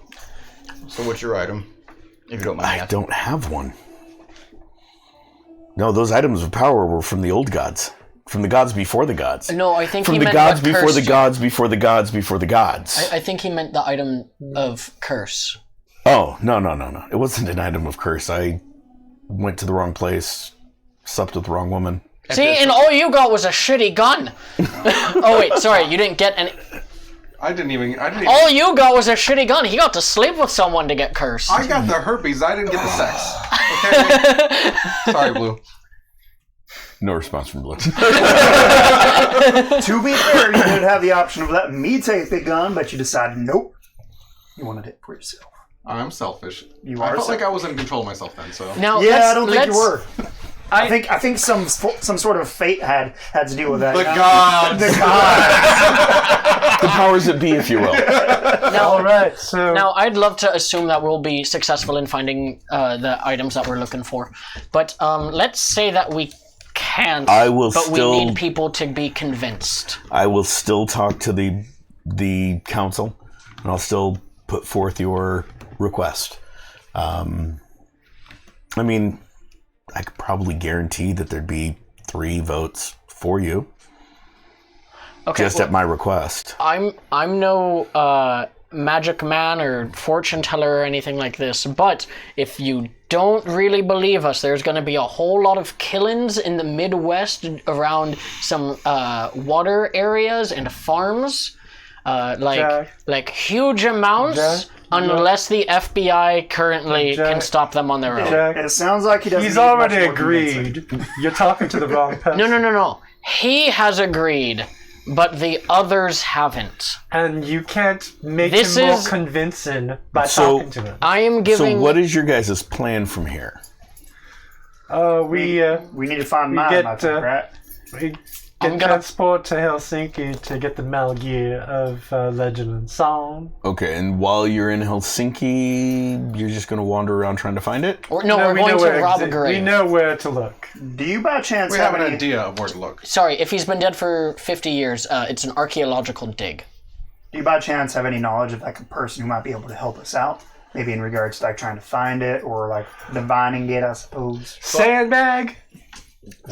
So what's your item? If you don't mind me I asking. don't have one. No, those items of power were from the old gods. From the gods before the gods. No, I think From he the meant gods what before the cursed you. gods before the gods before the gods. I think he meant the item of curse. Oh, no. It wasn't an item of curse. I went to the wrong place, slept with the wrong woman. See, and all you got was a shitty gun. Oh, wait, sorry, you didn't get any... I didn't even. All you got was a shitty gun. He got to sleep with someone to get cursed. I got the herpes. I didn't get the sex. Okay. Sorry, Blue. No response from Blitz. To be fair, you did have the option of letting me take the gun, but you decided, nope. You wanted it for yourself. I'm selfish. You I are felt like selfish. I was in control of myself then. So Now, Yeah, let's, I don't think you let's- were. I think some sort of fate had to deal with that. the gods. The gods. The powers that be, if you will. All right, so Now, I'd love to assume that we'll be successful in finding the items that we're looking for. But let's say that we can't, I will but still. we need people to be convinced. I will still talk to the council, and I'll still put forth your request. I mean, I could probably guarantee that there'd be 3 votes for you, Okay, just at my request. I'm no magic man or fortune teller or anything like this, but if you don't really believe us, there's going to be a whole lot of killings in the Midwest around some water areas and farms, Jack. like huge amounts, Jack. unless the FBI currently Jack. can stop them on their own. Jack, It sounds like he doesn't. he's need much already more convincing. agreed. You're talking to the wrong person. No. He has agreed. but the others haven't. And you can't make This him more is- convincing by So- talking to him. I am giving. So what is your guys' plan from here? We We need to find We my get, magic rat. get I'm gonna- transport to Helsinki to get the Malgear of Legend and Song. Okay, and while you're in Helsinki, you're just going to wander around trying to find it? we're going where to rob a grave. We know where to look. Do you by chance We have have an any? idea of where to look. Sorry, if he's been dead for 50 years, it's an archaeological dig. Do you by chance have any knowledge of like a person who might be able to help us out? Maybe in regards to like trying to find it or like divining it, I suppose. Sandbag.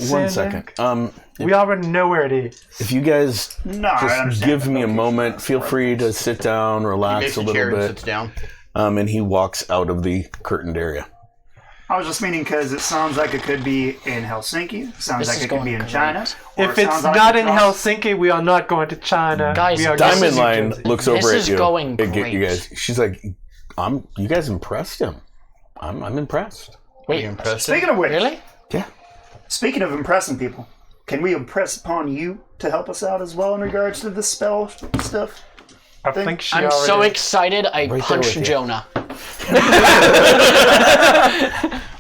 One Sandbag? second. We already know where it is. If you guys No, I just understand. give but me a okay. moment, feel free to sit down, relax Makes a a little chair and bit. sits down. And he walks out of the curtained area. I was just meaning because it sounds like it could be in Helsinki. It sounds This like is it could be going in China. great. or If it it's sounds like not in across- Helsinki, we are not going to China. Guys, we are this going Diamond to New Line Jersey. looks over This at is you. going and you great. guys. She's like, you guys impressed him. I'm impressed. Wait, You impressed? Speaking of which, really? Yeah. speaking of impressing people, can we impress upon you to help us out as well in regards to this spell stuff? I think she I'm already so excited, I there punched with you. Jonah.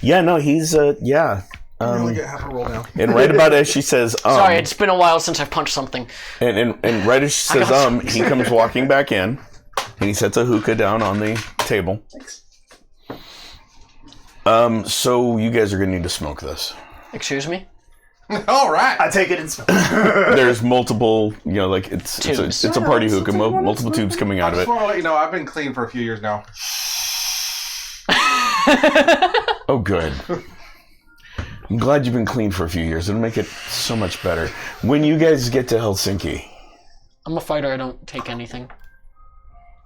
Yeah, no, he's yeah. Only get half a roll now. And right about as she says, Sorry, it's been a while since I've punched something. and right as she says, he comes walking back in, and he sets a hookah down on the table. Thanks. So you guys are gonna need to smoke this. Excuse me? All right. I take it and smell. There's multiple, like it's Tubes. a party hookah, multiple tubes coming out I of just it. want to let you know I've been clean for a few years now. Oh, good. I'm glad you've been clean for a few years. It'll make it so much better. When you guys get to Helsinki, I'm a fighter, I don't take anything.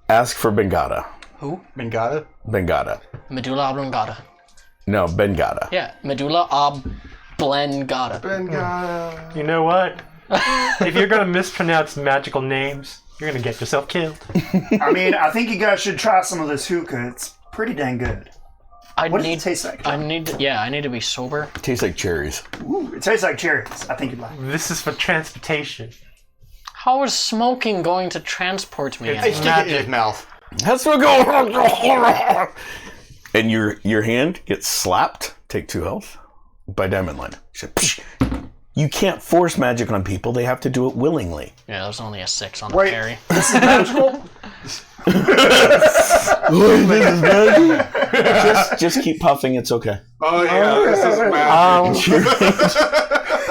ask for Bengata. Who? Bengata? Bengata. Medulla oblongata. No, Bengata. Yeah, medulla oblongata. You know what? If you're going to mispronounce magical names, you're going to get yourself killed. I mean, I think you guys should try some of this hookah. It's pretty dang good. I What does need it taste like? I need to be sober. Tastes like cherries. Ooh, it tastes like cherries. I think you'd like it. This is for transportation. How is smoking going to transport me? Hey, stick it in his mouth. That's what go. And your hand gets slapped. Take 2 health by Diamond Line. She said, "Psh, you can't force magic on people. They have to do it willingly. Yeah, there's only a 6 on the Wait. parry. This is magical? Just keep puffing. It's okay. Oh yeah, this is magic.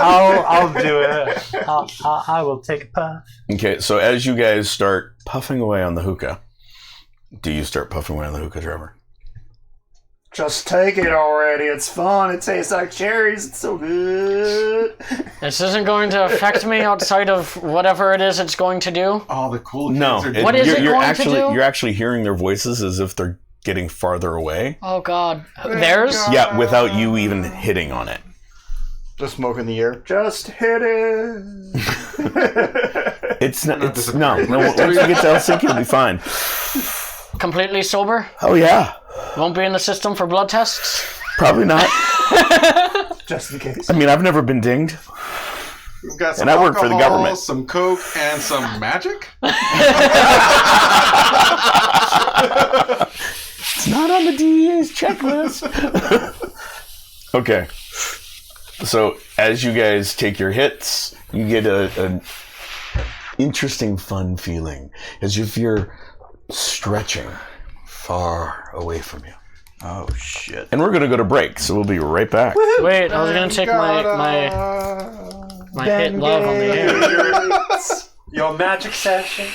I'll do it. I will take a puff. Okay, so as you guys start puffing away on the hookah, do you start puffing away on the hookah, Trevor? Just take it already. It's fun. It tastes like cherries. It's so good. This isn't going to affect me outside of whatever it is it's going to do. All the cool kids No. are What is you're, it you're going to actually do? you're actually hearing their voices as if they're getting farther away. Oh god. Theirs? Yeah, without you even hitting on it. Just smoke in the air. Just hit it. It's not. It's no. Once we get to Helsinki, it'll be fine. Completely sober? Oh yeah, Won't be in the system for blood tests? probably not. Just in case. I mean, I've never been dinged. We've got some And I work for the alcohol, government. some coke, and some magic. It's not on the DEA's checklist. Okay. So as you guys take your hits, you get an interesting, fun feeling, as if you're stretching far away from you. Oh, shit. And we're gonna go to break, so we'll be right back. Wait, I was gonna take my hit love on the air. Your magic session.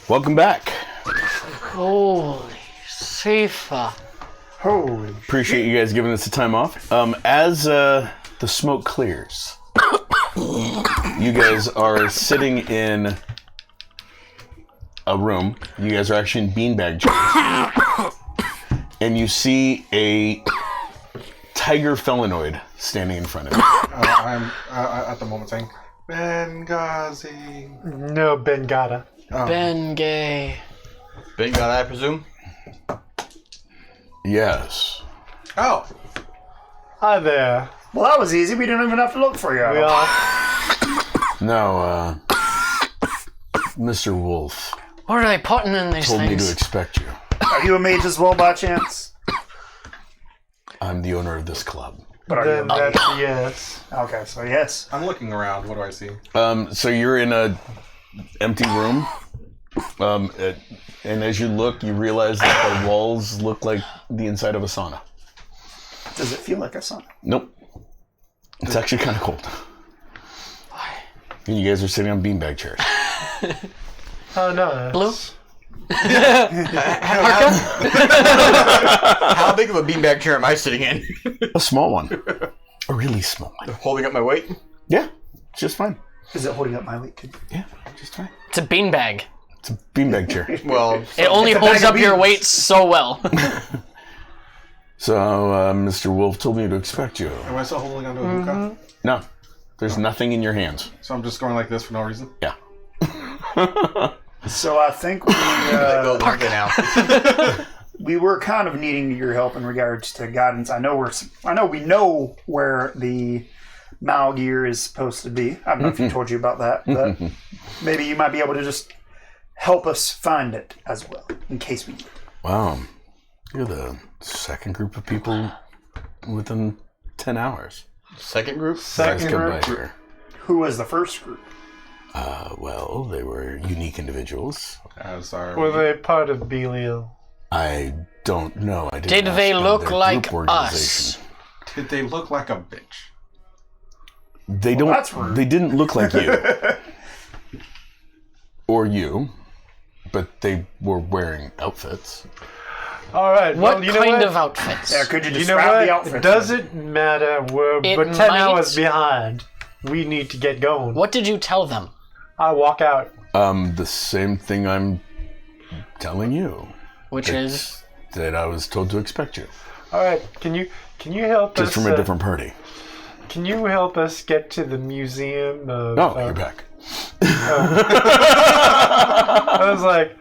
Welcome back. Holy Sifa. Holy. Appreciate you guys giving us the time off. As the smoke clears, you guys are sitting in a room. You guys are actually in beanbag chairs. And you see a tiger felinoid standing in front of you. I'm at the moment saying, Benghazi. No, Bengata. Ben Gay. Ben God, I presume. Yes. Oh, Hi there. Well, that was easy. We didn't even have to look for you. We are. No, Mr. Wolf What are they putting in these told me to things? expect you. Are you a mage as well, by chance? I'm the owner of this club. But are you a Then mage? that's a yes. Okay, so yes. I'm looking around. What do I see? So you're in a empty room, and as you look, you realize that the walls look like the inside of a sauna. Does it feel like a sauna? Nope. It's actually kind of cold. Why? And you guys are sitting on beanbag chairs. Oh, no. Blue? How big of a beanbag chair am I sitting in? A small one. A really small one. Holding up my weight? Yeah, it's just fine. Is it holding up my weight? Yeah, just fine. It's a beanbag. It's a beanbag chair. Well, It only It's a holds bag of up your beans. weight so well. So, Mr. Wolf told me to expect you. Am I still holding onto a hookah? No, there's nothing in your hands. So I'm just going like this for no reason? Yeah. So I think we, now. we were kind of needing your help in regards to guidance. I know we know where the Malgear is supposed to be. I don't know if he told you about that, but maybe you might be able to just help us find it as well, in case we need it. Wow. You're the second group of people within 10 hours. Second group? Guys Second come group. by here. Who was the first group? Well, they were unique individuals. As our Were they part of Belial? I don't know. I didn't Did ask they them look their like group us? organization. Did they look like a bitch? They that's rude. They didn't look like you. Or you. But they were wearing outfits. All right. What well, you know kind what? of outfits? Yeah, could you You know describe what? the outfit? Does it matter? We're 10 might. hours behind. We need to get going. What did you tell them? I walk out. The same thing I'm telling you. Which is That I was told to expect you. All right. Can you help Just us? from a different party. Can you help us get to the museum? Of, Oh, you're back. I was like,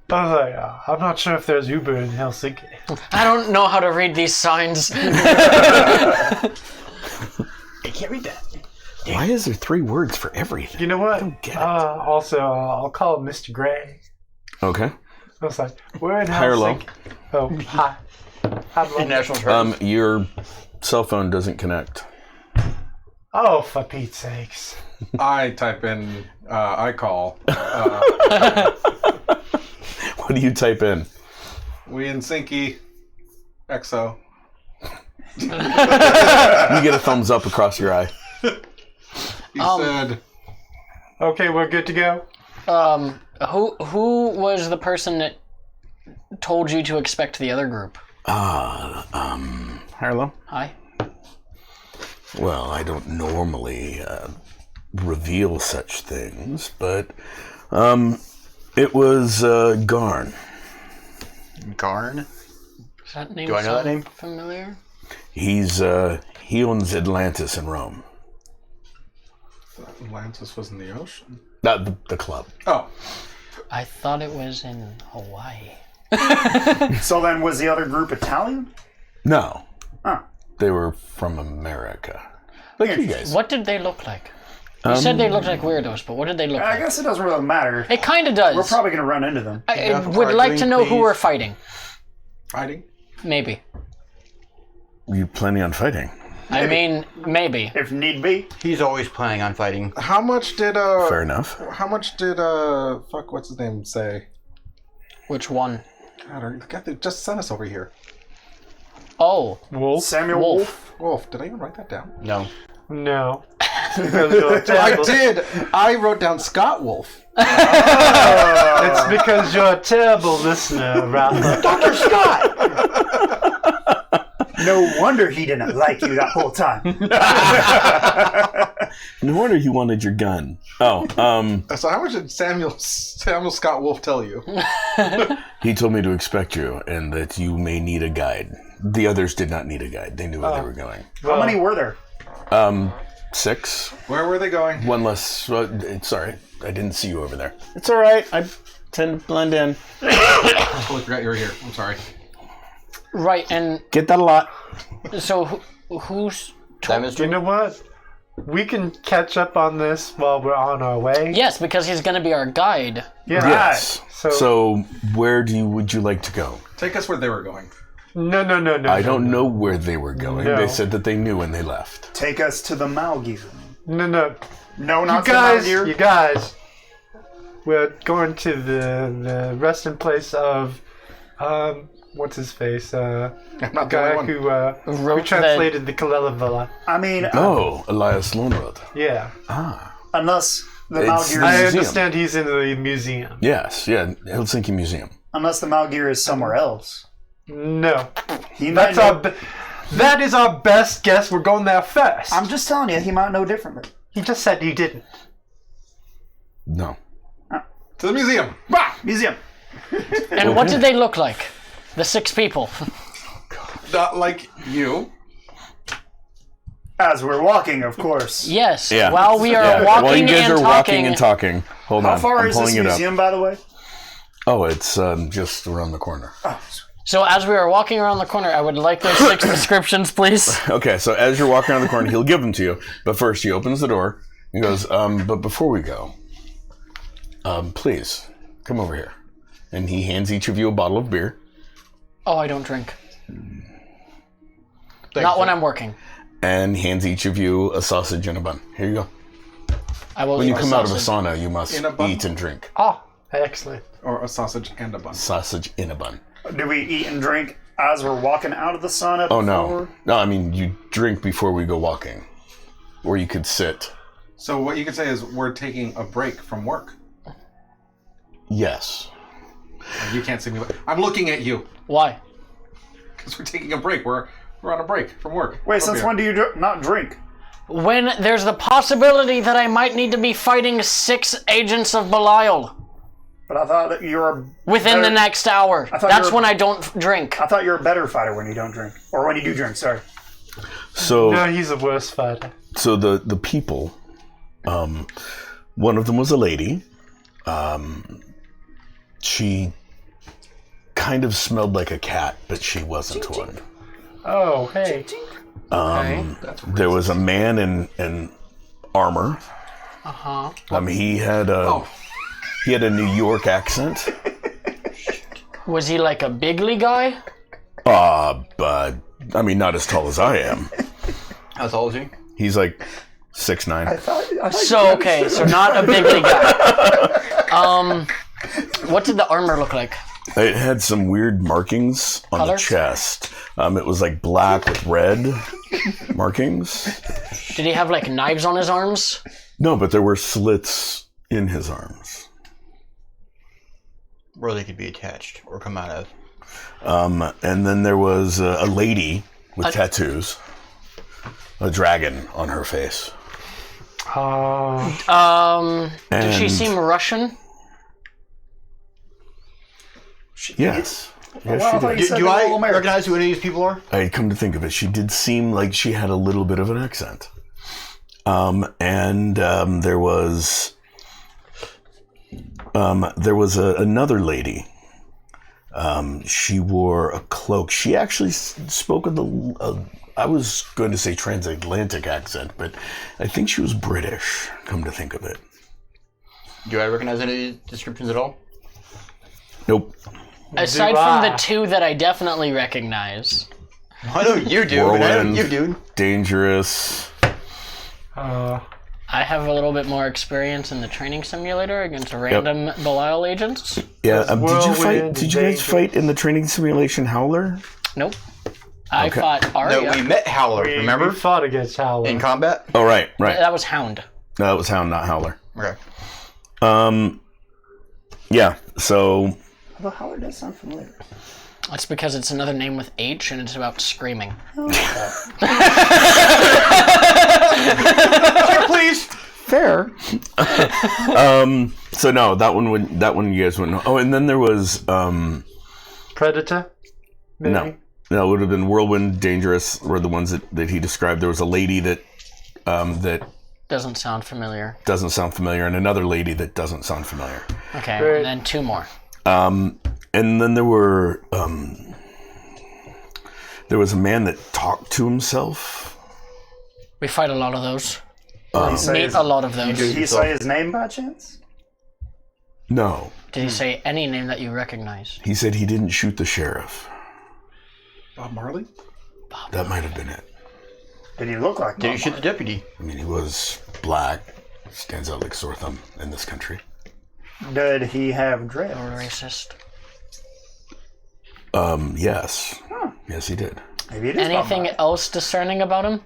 I'm not sure if there's Uber in Helsinki. I don't know how to read these signs. I can't read that. Why is there 3 words for everything? You know what? get it. Also, I'll call Mr. Gray. Okay. I was like, we're in Helsinki. High or low? Oh, hi. Hi, low. National Trust. Your cell phone doesn't connect. Oh, for Pete's sakes. I type in, I call. What do you type in? We in Sinky. EXO. You get a thumbs up across your eye. He said, Okay, we're good to go? Who was the person that told you to expect the other group? High or low? Hi. Well, I don't normally reveal such things, but it was Garn. Garn? Does that name Do I know that sound name? familiar? He owns Atlantis in Rome. Atlantis was in the ocean. Not the club. Oh, I thought it was in Hawaii. So then, was the other group Italian? No. Huh. They were from America. Like you guys. What did they look like? You said they looked like weirdos, but what did they look I like? guess it doesn't really matter. It kind of does. We're probably going to run into them. I Yeah, would like to drink, know who please. we're fighting. fighting. Maybe. You planning on fighting? I mean, maybe. If need be. He's always planning on fighting. How much did, Fair enough. How much did, fuck, what's his name say? Which one? God, they just sent us over here. Oh, Wolf? Samuel Wolf. Wolf. Wolf, did I even write that down? No. No. because you're I terrible. did. I wrote down Scott Wolf. It's because you're a terrible listener, Rafa. Dr. Scott! No wonder he didn't like you that whole time. No wonder you wanted your gun. Oh, So how much did Samuel Scott Wolf tell you? he told me to expect you and that you may need a guide. The others did not need a guide. They knew where they were going. How many were there? 6. Where were they going? One less. Sorry, I didn't see you over there. It's all right. I tend to blend in. I totally forgot you were here. I'm sorry. Right, and Get that a lot. so who's... You know what? We can catch up on this while we're on our way. Yes, because he's going to be our guide. Yeah. Yes. So- So where would you like to go? Take us where they were going. No. I don't know where they were going. No. They said that they knew when they left. Take us to the Malgear. No. No, You not guys, the Malgear. you guys. We're going to the resting place of, what's his face? I'm not the Guy only who Wrote translated the Kalila Villa. I mean, Oh, Elias Lohnrod. Yeah. unless the It's Malgear, I Museum. understand he's in the museum. Yes, yeah, Helsinki Museum. unless the Malgear is somewhere else. No. He might That's know, that is our best guess. We're going there first. I'm just telling you, he might know differently. He just said you didn't. No. To the museum. Bah! Museum. And what did they look like? The 6 people. Not like you. As we're walking, of course. Yes. Yeah. While we are Yeah. walking While you guys and are talking. walking and talking. Hold How on. far I'm is this pulling it museum, by the way? up. Oh, it's just around the corner. So as we are walking around the corner, I would like those 6 descriptions, please. Okay, so as you're walking around the corner, he'll give them to you. But first, he opens the door. He goes, but before we go, please, come over here. And he hands each of you a bottle of beer. Oh, I don't drink. Not when I'm working. And hands each of you a sausage and a bun. Here you go. I will When eat you the come out of a sausage. sauna, you must In a bun? eat and drink. Oh, excellent. Or a sausage and a bun. Sausage in a bun. Do we eat and drink as we're walking out of the sauna? Oh, no. before? No, I mean, you drink before we go walking. Or you could sit. So what you could say is we're taking a break from work. Yes. You can't see me, but I'm looking at you Why? because we're taking a break. We're on a break from work. Wait, For since beer. when do you not drink? When there's the possibility that I might need to be fighting 6 agents of Belial But I thought that you were within the better- next hour. thought That's you were- when I don't drink. I thought you're a better fighter when you don't drink, or when you do drink. Sorry. So, No, he's a worse fighter. so the people, one of them was a lady. She kind of smelled like a cat, but she wasn't one. Oh, hey. There was a man in armor. Uh-huh. He had a New York accent. Was he like a bigly guy? But I mean, not as tall as I am. How tall is he? He's like 6'9". So, okay, so not a bigly guy. What did the armor look like? It had some weird markings on Colors? the chest. It was like black with red markings. Did he have like knives on his arms? No, but there were slits in his arms. Where they could be attached or come out of. And then there was a lady with tattoos. A dragon on her face. Did she And- seem Russian? Yes. Yes, Well, I she thought did. you said Do they were I all Americans. recognize who any of these people are? I had come to think of it. She did seem like she had a little bit of an accent. There was another lady. She wore a cloak. She actually spoke with I was going to say transatlantic accent, but I think she was British, come to think of it. Do I recognize any of these descriptions at all? Nope. Aside Do from I? the 2 that I definitely recognize. I know you do, but I know Whirlwind, you, dude. dangerous. I have a little bit more experience in the training simulator against random Belial agents. Yeah. Did you Whirlwind, guys dangerous. fight in the training simulation Howler? Nope. I Okay. fought No, Arya. we met Howler, remember? We fought against Howler. In combat? Oh, right. That was Hound. No, that was Hound, not Howler. Okay. Yeah, so Although Howard does sound familiar. That's because it's another name with H and it's about screaming. Please. fair. So no, that one you guys wouldn't know. Oh, and then there was Predator? Maybe? No, it would have been Whirlwind, Dangerous were the ones that he described. There was a lady that Doesn't sound familiar. doesn't sound familiar, and another lady that doesn't sound familiar. Okay, Right. and then two more. And then there was a man that talked to himself. We fight a lot of those. Did he say Meet his- a lot of those. Did he say his name by chance? No, Did he say any name that you recognize? he said he didn't shoot the sheriff. Bob Marley? That might have been it. Did he look like Did you Bob shoot the deputy? I mean, he was black, stands out like sore thumb in this country. Marley? Did he have dreads? Or racist. Yes. Yes, he did. Maybe it is Bob Anything Marley. else discerning about him?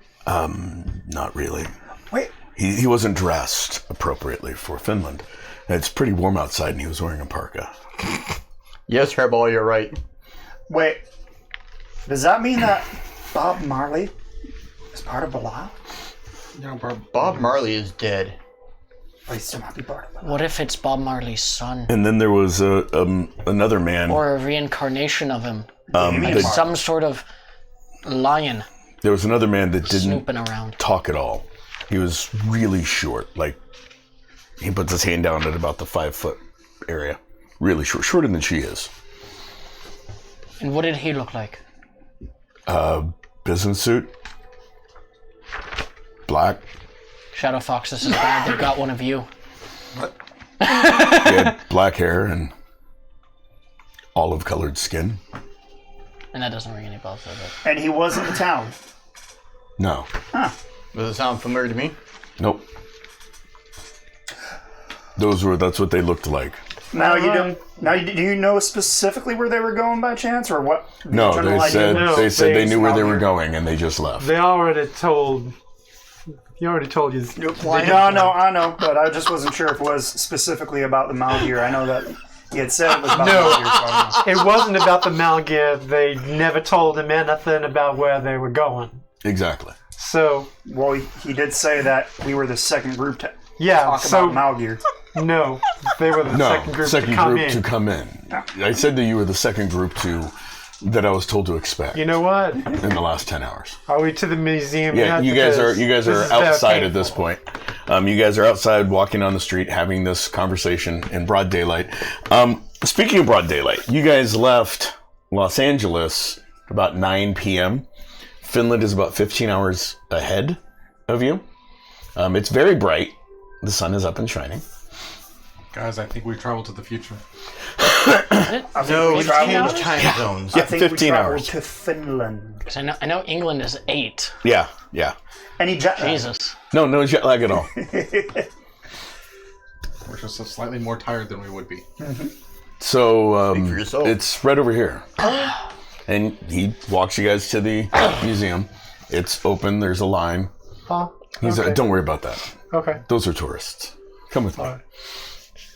Not really. Wait, He wasn't dressed appropriately for Finland. It's pretty warm outside, and he was wearing a parka. Yes, Hairball, you're right. wait. Does that mean that Bob Marley is part of Belial? You know, Bob. Bob Marley is dead. Or he still might be part of Belial? What if it's Bob Marley's son? And then there was another man. Or a reincarnation of him? Damien the- Marley. Some sort of lion There was another man that didn't snooping around. talk at all. He was really short. Like, he puts his hand down at about the 5 foot area. Really short. Shorter than she is. And what did he look like? Business suit. Black. Shadow Fox, this is bad. They've got one of you. He had black hair and olive colored skin. And that doesn't ring any bells, does it? And he was in the town. No. Does it sound familiar to me? Nope. That's what they looked like. Now you don't. Now do you know specifically where they were going by chance, or what? No, general they idea? said No, they said they they- knew where they were going and they just left. They already told. He already told you. No, I know, but I just wasn't sure if it was specifically about the Malgear. I know that he had said it was about No. the Malgear. So I don't know. It wasn't about the Malgear. They never told him anything about where they were going. Exactly. So, Well, he did say that we were the second group to yeah, talk so about Malgear. no, they were the No, second group to come in. I said that you were the second group that I was told to expect You know what? in the last 10 hours. Are we to the museum Yeah, yet? you guys Because are this is very outside at this painful. point. You guys are outside walking on the street having this conversation in broad daylight. Speaking of broad daylight, you guys left Los Angeles about 9 p.m. Finland is about 15 hours ahead of you. It's very bright. The sun is up and shining. Guys, I think we traveled to the future. No, we it's traveled- changed time zones. I think 15 we traveled hours. to Finland. 'Cause I know England is 8. Yeah. Any jet lag? Jesus. No jet lag at all. We're just slightly more tired than we would be. So Speak for yourself. it's right over here. And he walks you guys to the museum. It's open. There's a line. Oh, He's okay. like, don't worry about that. Okay. Those are tourists. Come with me. Alright.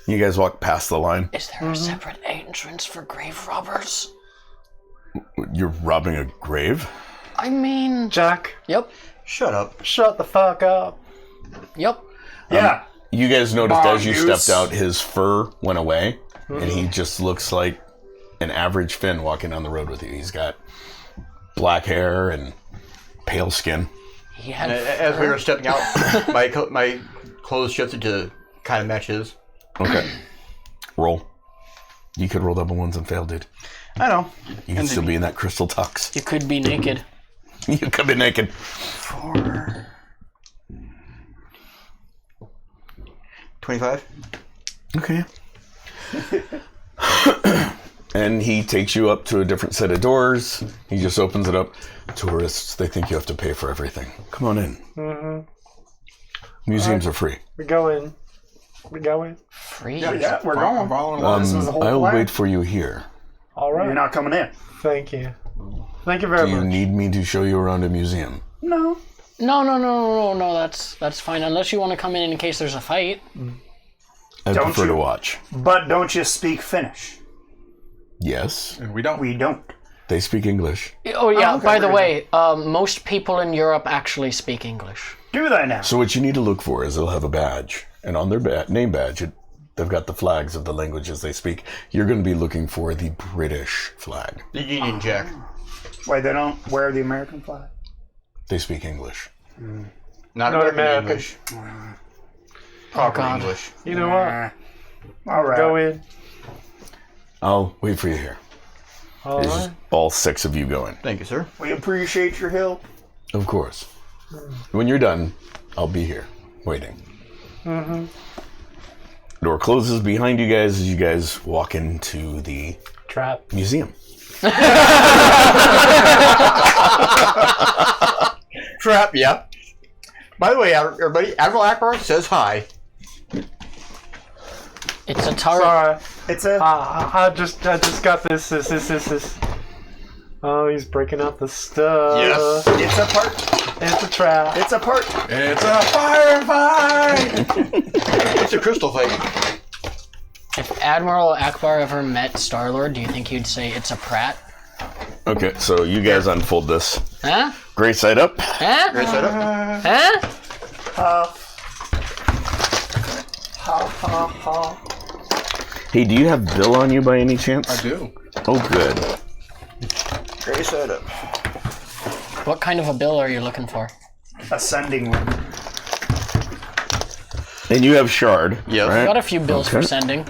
You guys walk past the line. Is there a separate entrance for grave robbers? You're robbing a grave? I mean... Jack, Yep. Shut up. shut the fuck up. Yep. Yeah. You guys noticed as you Mongoose. stepped out, his fur went away, and he just looks like an average Finn walking down the road with you. He's got black hair and pale skin. He had As we were stepping out, my clothes shifted to kind of match his. Okay. Roll. You could roll double ones and fail, dude. I know. You can still be in that crystal tux. You could be naked. You could be naked. 25. Okay. And he takes you up to a different set of doors. He just opens it up. Tourists, they think you have to pay for everything. Come on in. Museums are free. We go in. We go in. Free. Yeah, we're I'm going. following along. This was the whole I'll plan. wait for you here. All right. You're not coming in. Thank you. Thank you very Do you much. need me to show you around a museum? No. No. That's fine. Unless you want to come in case there's a fight. I Don't prefer you- to watch. But don't you speak Finnish? Yes, And we don't. We don't. they speak English. Oh yeah. okay, by the very way, most people in Europe actually speak English. Do they now? So what you need to look for is they'll have a badge, and on their name badge, they've got the flags of the languages they speak. You're going to be looking for the British flag. The Union Jack. Wait, they don't wear the American flag? They speak English. Not Not American American. English. Proper God. English. You know what? All right. Go in. I'll wait for you here. All There's right. all 6 of you going. Thank you, sir. We appreciate your help. Of course. When you're done, I'll be here, waiting. Door closes behind you guys as you guys walk into the Trap. museum. Trap, yep. By the way, everybody, Admiral Akbar says hi. It's a turret. Sorry. It's a. I just got this. Oh, he's breaking out the stuff. Yes. It's a part. It's a trap. It's a part. It's a firefight! It's a crystal thing. If Admiral Akbar ever met Star-Lord, do you think he'd say it's a Pratt? Okay, so you guys unfold this. Huh? Gray side up. Huh? Great setup. Huh? Ha ha ha. Hey, do you have Bill on you by any chance? I do. Oh, good. Great setup. What kind of a bill are you looking for? Ascending one. And you have Shard, Yes. right? Got a few bills for Okay. sending.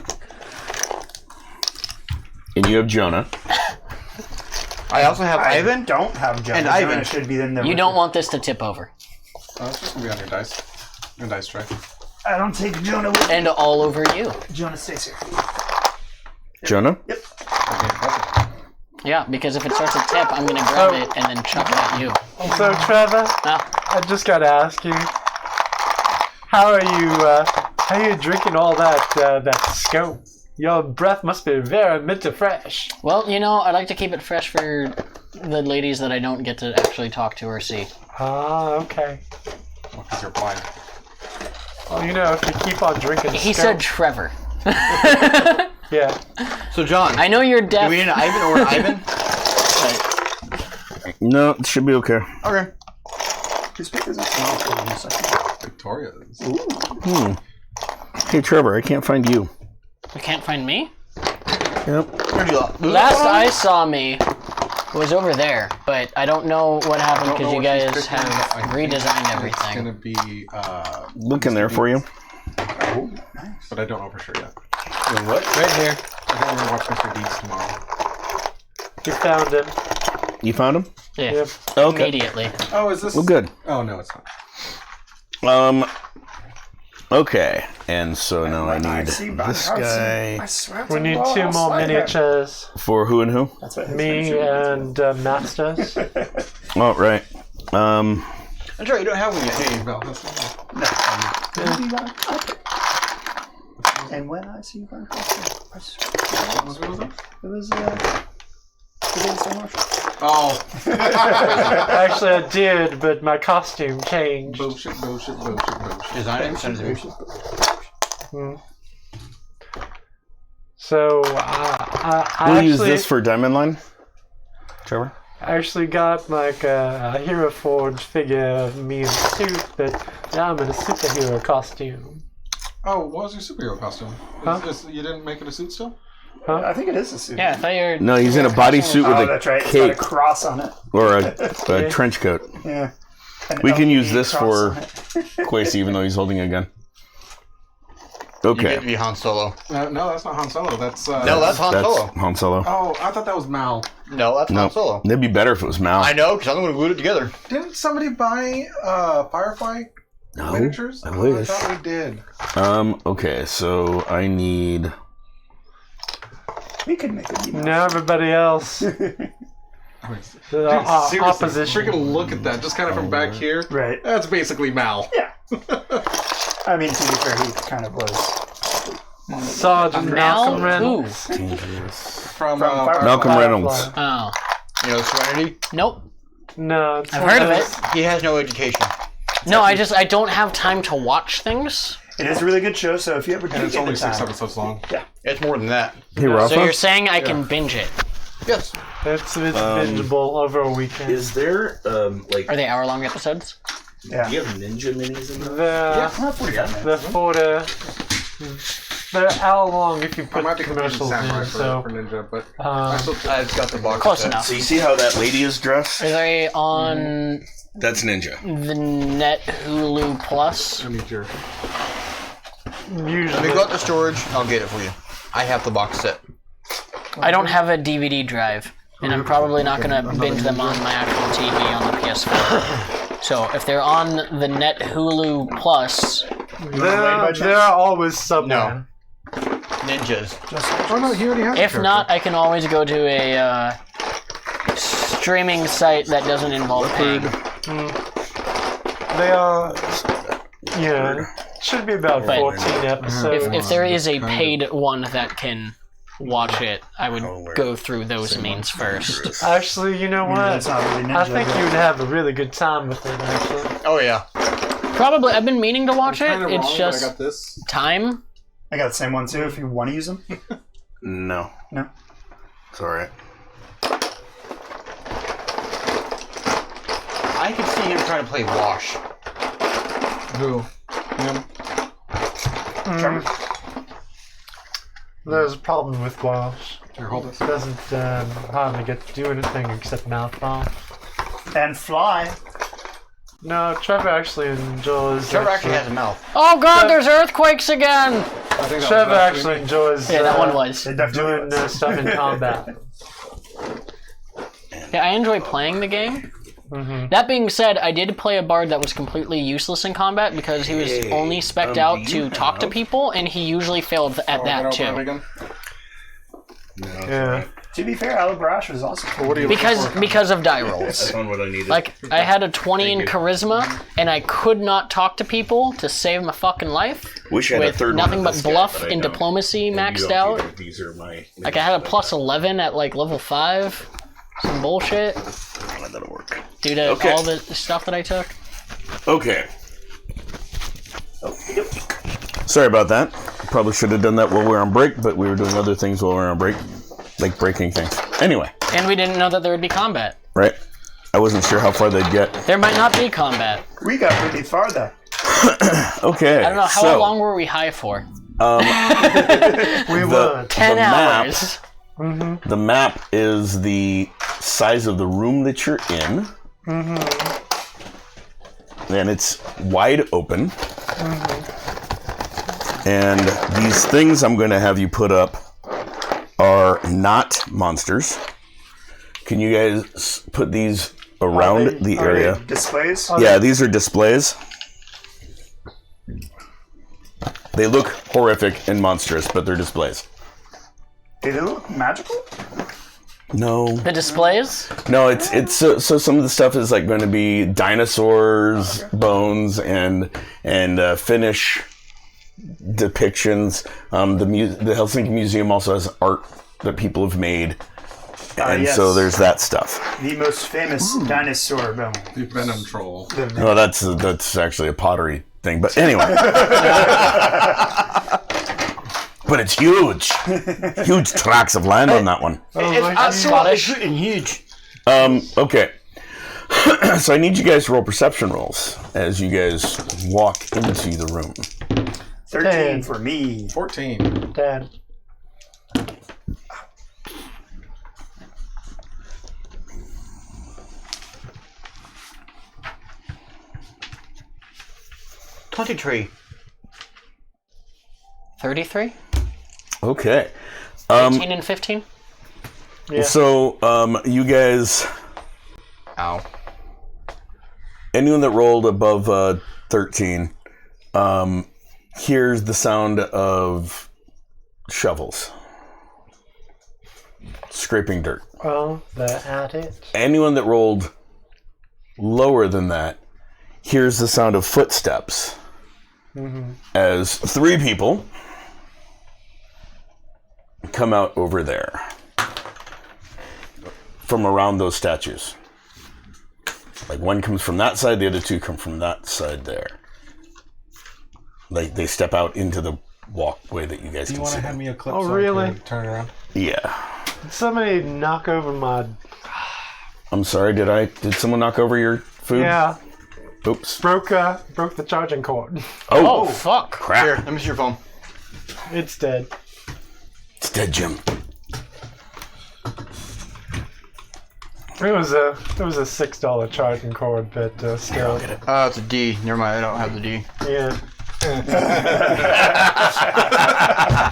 And you have Jonah. I also have Ivan. Don't have Jonah. And Ivan. Jonah should be in there. You with don't it. want this to tip over. Oh, it's just gonna be on your dice. Your dice tray. I don't take Jonah with me. And all over you. Jonah stays here. Jonah? Okay, perfect. Yeah, because if it starts to tip, I'm gonna grab it and then chuck it at you. So, Trevor, Ah, I just gotta ask you, how are you drinking all that scope? Your breath must be very minty fresh. well, you know, I like to keep it fresh for the ladies that I don't get to actually talk to or see. Ah, okay. Because you're blind. Well, you know, if you keep on drinking He scope, said Trevor. yeah. So, John, I know you're do deaf. we need an Ivan or an Ivan? but No, it should be okay. Okay. Whose pick is it? Oh, hold on a second. Victoria's. Hey, Trevor, I can't find you. you can't find me? Yep. Last I saw me was over there, but I don't know what happened because you guys have redesigned It's everything. gonna be, Looking there for you. Oh, nice. but I don't know for sure yet. What? Right here. I think we're gonna watch Mr. Deeds tomorrow. You found him. You found him? Yeah. Yep. Okay. Immediately. Oh, is this? Well, good. Oh no, it's not. Okay. And so now I need see, this I see. guy. I swear We to need God, 2 I'll more slide him. miniatures. For who and who? That's what his Me picture is. and Masters. Oh, right. That's right, you don't have one yet. Hey, Val, that's not And when I see you back, I swear what was it? it was it didn't say much. Oh, Actually, I did, but my costume changed. bullshit. Design it and send it to me. So I We'll actually, use this for Diamond Line. Trevor? I actually got like a Hero Forge figure of me in a suit, but now I'm in a superhero costume. Oh, what was your superhero costume? Huh? You didn't make it a suit still? I think it is a suit. Yeah, I thought you were. No, he's in a bodysuit Oh, with that's a right. It's got a cape cross on it. or a trench coat. Yeah. An We can use LED this cross for on it. Quasi, even though he's holding a gun. You get to Okay. be Han Solo. No, that's not Han Solo. That's No, that's Han That's Solo. Han Solo. Oh, I thought that was Mal. No, that's No, Han Solo. it'd be better if it was Mal. I know, because I'm the one who glued it together. Didn't somebody buy Firefly No, miniatures? I Oh, wish. I thought we did. Okay, so I need. We could make it. Now everybody else, I mean, the seriously, opposition. freaking look at that, just kind of from back here. Right. That's basically Mal. Yeah. I mean, to be fair, he kind of was. Sergeant Malcolm Mal? Who? Reynolds. From Firefly. Malcolm Firefly. Reynolds. Oh. You know Serenity? Nope. No, it's I've heard of it. He has no education. No, I don't have time to watch things. It is a really good show, so if you ever do And it's get only the 6 time, episodes long. It's more than that. Hey, Rafa. So you're saying I can binge it? Yes. It's bingeable over a weekend. Is there like? Are they hour-long episodes? yeah. Do you have ninja minis in there? Not 45 minutes. The 4 they're hour long if you I put might be commissioning commercials Samurai in. So for Ninja, but I've got the box. Close set. enough. So you see how that lady is dressed? Are they on That's Ninja. the Net Hulu Plus? I need your. Let usually me go out to storage. I'll get it for you. I have the box set. I don't have a DVD drive, and I'm probably not going to binge them on my actual TV on the PS4. So if they're on the Net Hulu Plus, they're always somewhere. Ninjas. Oh no, he already has. if not, I can always go to a streaming site that doesn't involve paying. They are. Yeah, should be about But 14 episodes. If there is a paid one that can watch it, I would go through those means first. Actually, you know what? It's not really Ninja. I think you'd have a really good time with it. Actually, Oh yeah. Probably, I've been meaning to watch it. Kinda It's wrong, but just I got this. time. I got the same one too if you want to use them. No. No. It's alright. I could see him trying to play Wash. Who? Him? there's a problem with Wash. Here, hold this. Doesn't hardly get to do anything except mouth off. And Fly. No, Trevor actually enjoys. Trevor actually has a mouth. Oh god, there's earthquakes again! I think that Trevor was actually enjoys. Yeah, that one was. It definitely doing was. stuff in combat. Yeah, I enjoy playing the game. That being said, I did play a bard that was completely useless in combat because he was only spec'd out do to you talk to have- people, and he usually failed at that Get over too. again? Yeah. To be fair, Alabrash was also cool. What are you Because of die rolls. Found what I needed. Like, I had a 20 in charisma, and I could not talk to people to save my fucking life. Wish I had a With third one nothing of but this guy, bluff but I and don't. diplomacy And you maxed don't out. either. These are my. Like, I had a plus 11 at, like, level 5. Some bullshit. That'll work. Due to Okay. all the stuff that I took. Okay. Sorry about that. Probably should have done that while we were on break, but we were doing other things while we were on break, like breaking things. Anyway, And we didn't know that there would be combat. right? I wasn't sure how far they'd get. There might not be combat. We got pretty far though. Okay. I don't know, how long were we high for? We would. 10 map- hours. The map is the size of the room that you're in. And it's wide open. And these things I'm going to have you put up are not monsters. Can you guys put these around the Are area? they displays. Yeah, these are displays. They look horrific and monstrous, but they're displays. Do they look magical? No. The displays? No, it's so some of the stuff is like going to be dinosaurs, bones, and Finnish depictions. The Helsinki Museum also has art that people have made, and yes. so there's that stuff. The most famous dinosaur bone. The Venom Troll. No, that's actually a pottery thing, but anyway. But it's huge, huge tracts of land on that one. Absolutely huge. Okay. So I need you guys to roll perception rolls as you guys walk into the room. 13 for me. 14. Dad. $23. 33? Okay. 18 and 15? Yeah. So you guys, Ow. anyone that rolled above 13, hears the sound of shovels scraping dirt. Well, they're at it. Anyone that rolled lower than that hears the sound of footsteps as 3 people come out over there. from around those statues. Like one comes from that side, the other two come from that side there. Like they step out into the walkway that you guys Do you can want see. to hand me a clip? Oh, so I really? can turn it around. Yeah. Somebody knock over my... I'm sorry, did someone knock over your food? Yeah. Oops. Broke the charging cord. Oh, fuck. Crap. Here, let me see your phone. It's dead. It's dead, Jim. It was a $6 charging cord, but still. It's a D. Never mind, I don't have the D. Yeah.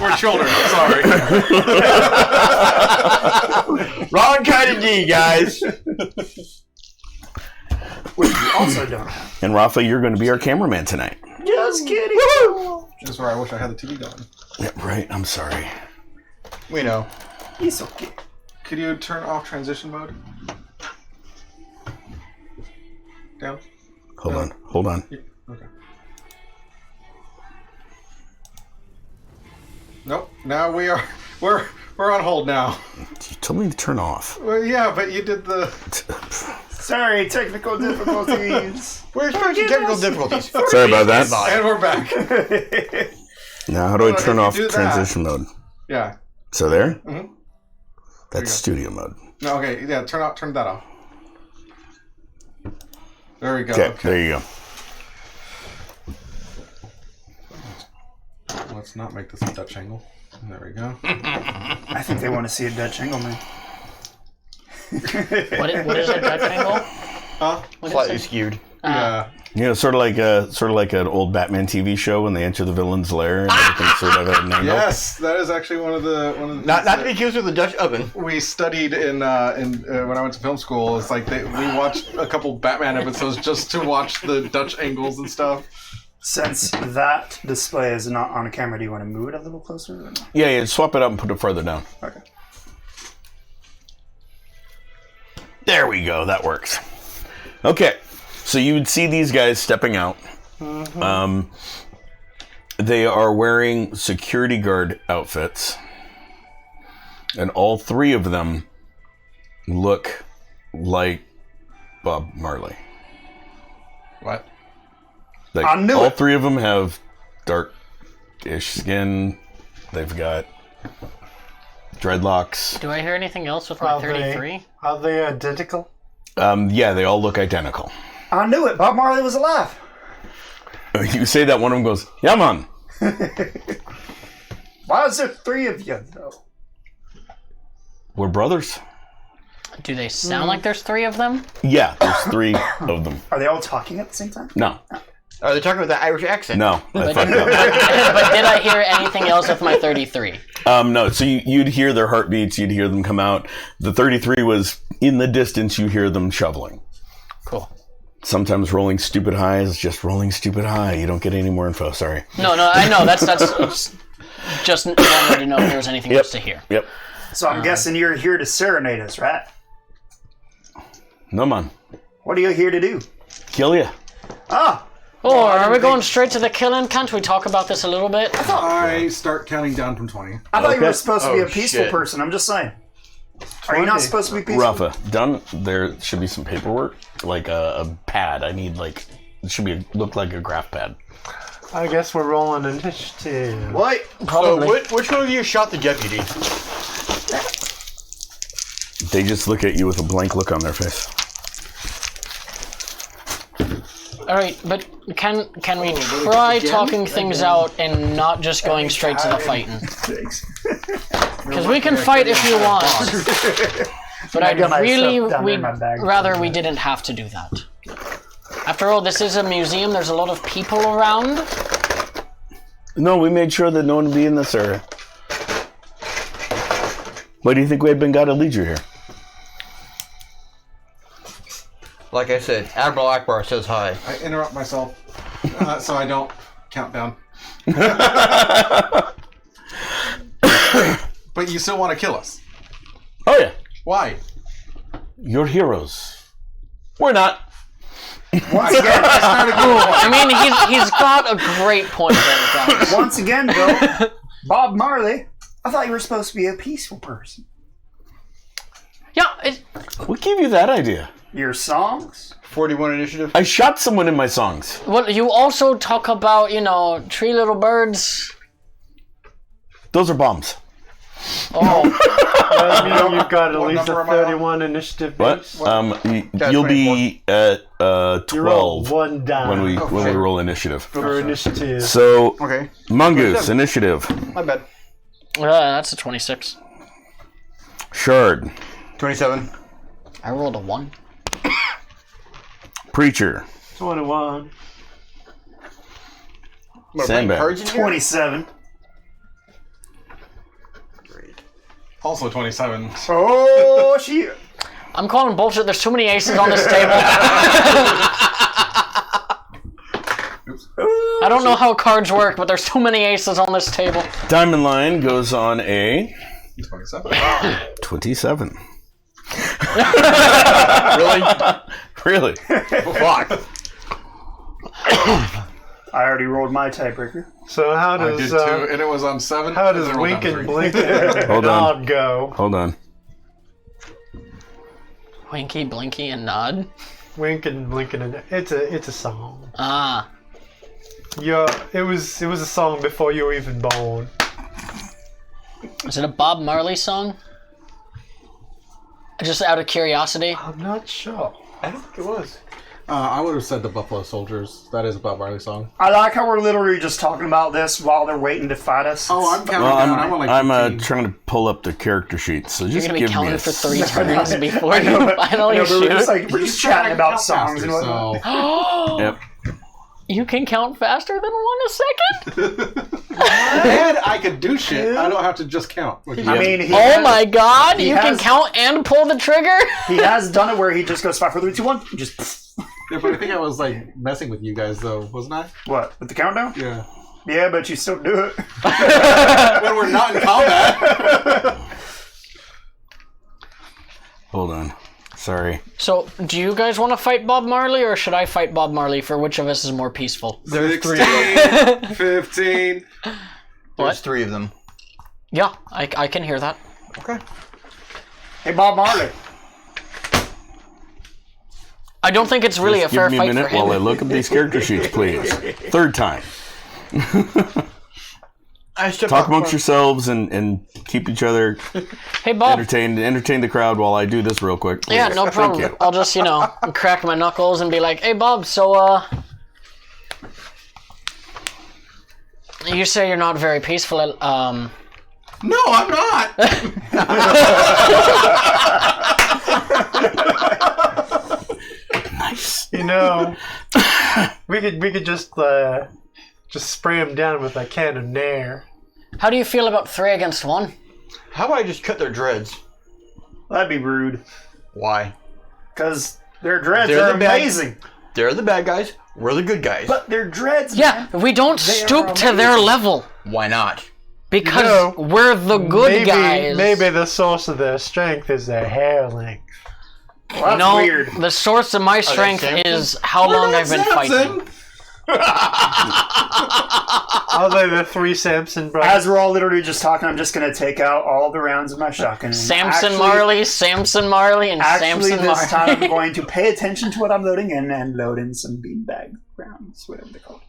We're children. Sorry. Wrong kind of D, guys. Which we also don't have. And Rafa, you're going to be our cameraman tonight. Just kidding. That's where I wish I had the TV going. Yeah, right. I'm sorry. We know. He's okay. Could you turn off transition mode? Down. Hold on. Okay. Nope. Now we're on hold now. You told me to turn off. Well, yeah, but you did the. Sorry, technical difficulties. We're experiencing technical difficulties. Sorry about that. And we're back. Now, how do I turn you off do that- transition mode? Yeah. So there? Mhm. That's studio mode. No. Okay. Yeah. Turn that off. There we go. Okay, there you go. Let's not make this a Dutch angle. There we go. I think they want to see a Dutch angle, man. What is a Dutch angle? Huh? What is Slightly it? skewed. Yeah. You know, sort of like an old Batman TV show when they enter the villain's lair and everything's sort of at an angle. Yes, that is actually one of the Not to be accused of the Dutch oven. we studied in when I went to film school. It's like we watched a couple Batman episodes just to watch the Dutch angles and stuff. Since that display is not on a camera, do you want to move it a little closer? Or no? Yeah, swap it up and put it further down. Okay. There we go. That works. Okay. So you would see these guys stepping out. They are wearing security guard outfits. And all three of them look like Bob Marley. What? Like, I knew all it. three of them have dark-ish skin. They've got dreadlocks. Do I hear anything else with my 33? Are they identical? Yeah, they all look identical. I knew it. Bob Marley was alive. You say that, one of them goes, "Yeah, man." Why is there three of you, though? We're brothers. Do they sound like there's three of them? Yeah, there's three of them. Are they all talking at the same time? No, Are they talking with that Irish accent? no, I fucked up. But did I hear anything else with my 33? No. So you'd hear their heartbeats. You'd hear them come out. The 33 was in the distance. You hear them shoveling. Cool. Sometimes rolling stupid high is just rolling stupid high. You don't get any more info. Sorry. No, I know. That's just wanted to know if there was anything else to hear. Yep. So I'm guessing you're here to serenade us, right? No, man. What are you here to do? Kill you. Ah, Or are we going straight to the killing? Can't we talk about this a little bit? I start counting down from 20. I thought you Okay. were supposed to be Oh, a peaceful shit. person. I'm just saying. Are you not 20. supposed to be peaceful? Rafa, down there should be some paperwork, like a pad. I need it should be look like a graph pad. I guess we're rolling initiative. What? Probably. So, which one of you shot the deputy? They just look at you with a blank look on their face. All right, but can we try talking things out and not just going straight to the fighting? Because we can fight if you want, but I'd got my really stuff down there we'd in my bag. rather we didn't have to do that. After all, this is a museum. There's a lot of people around. No, we made sure that no one would be in this area. Why do you think we had been got to lead you here? Like I said, Admiral Akbar says hi. I interrupt myself so I don't count down. But you still want to kill us. Oh yeah, Why? you're heroes. We're not. Once again, I mean, he's got a great point there, guys. once again, though, Bob Marley, I thought you were supposed to be a peaceful person. Yeah. What gave you that idea? Your songs? 41 initiative. I shot someone in my songs. Well, you also talk about, three little birds. Those are bombs. Oh, You've got at What least a number am I on? 31 initiative What? base. You'll be at You roll 12 one die when we roll initiative. for initiative. So, Okay. Mongoose, initiative. My bad. that's a 26. Shard, 27. I rolled a 1. Preacher, 21. Sandbag, Cards in here? 27. Also 27. Oh, she. I'm calling bullshit. There's too many aces on this table. I don't know how cards work, but there's too many aces on this table. Diamond Lion goes on a 27. 27. Really? Really? Fuck. I already rolled my tiebreaker. So how I does did too, and it was on 7. how does and then I rolled Wink down and 3. Blink and Hold on. Nod go? Hold on. Winky, Blinky, and Nod. Wink and Blink and it's a song. Ah. It was a song before you were even born. Is it a Bob Marley song? Just out of curiosity. I'm not sure. I don't think it was. I would have said the Buffalo Soldiers. That is a Bob Marley song. I like how we're literally just talking about this while they're waiting to fight us. Oh, I'm counting Well, down. I'm on like 15. I'm trying to pull up the character sheet, so You're just gonna be give me counting a for 3 turns before you finally No, but we're just shoot. like we're just chatting about songs and whatnot. Yep. You can count faster than 1 a second? And I could do shit. I don't have to just count. I mean, he Oh has, my god, you can has- count and pull the trigger? he has done it where he just goes 5, 4, 3, 2, 1. Just Yeah, but I think I was like messing with you guys though, wasn't I? what with the countdown? Yeah. Yeah, but you still do it. When we're not in combat. Hold on. Sorry. So, do you guys want to fight Bob Marley, or should I fight Bob Marley for which of us is more peaceful? 16, 15. There's 3 of them. Yeah, I can hear that. Okay. Hey, Bob Marley. I don't think it's really Just a fair give me a fight for minute him. while I look at these character sheets, please. Third time. I stepped Talk out amongst front. yourselves and keep each other Hey, Bob. entertain the crowd while I do this real quick. Yeah, please. no Thank problem. you. I'll just, crack my knuckles and be like, hey, Bob, so, you say you're not very peaceful, No, I'm not. Nice. We could just spray him down with a can of Nair. how do you feel about 3 against 1? How about I just cut their dreads? That'd be rude. Why? Because their dreads They're are the bad- amazing. They're the bad guys. We're the good guys. But their dreads, Yeah, man. we don't stoop to their level Why not? because we're the good guys. Maybe the source of their strength is their hair length. Well, that's No, weird. the source of my strength Samson? is how long I've been fighting. Are they the 3 Samson brothers? As we're all literally just talking, I'm just going to take out all the rounds of my shotgun. and Samson actually- Marley, and Actually, Samson this time I'm Marley. going to pay attention to what I'm loading in and load in some beanbag rounds, whatever they're called.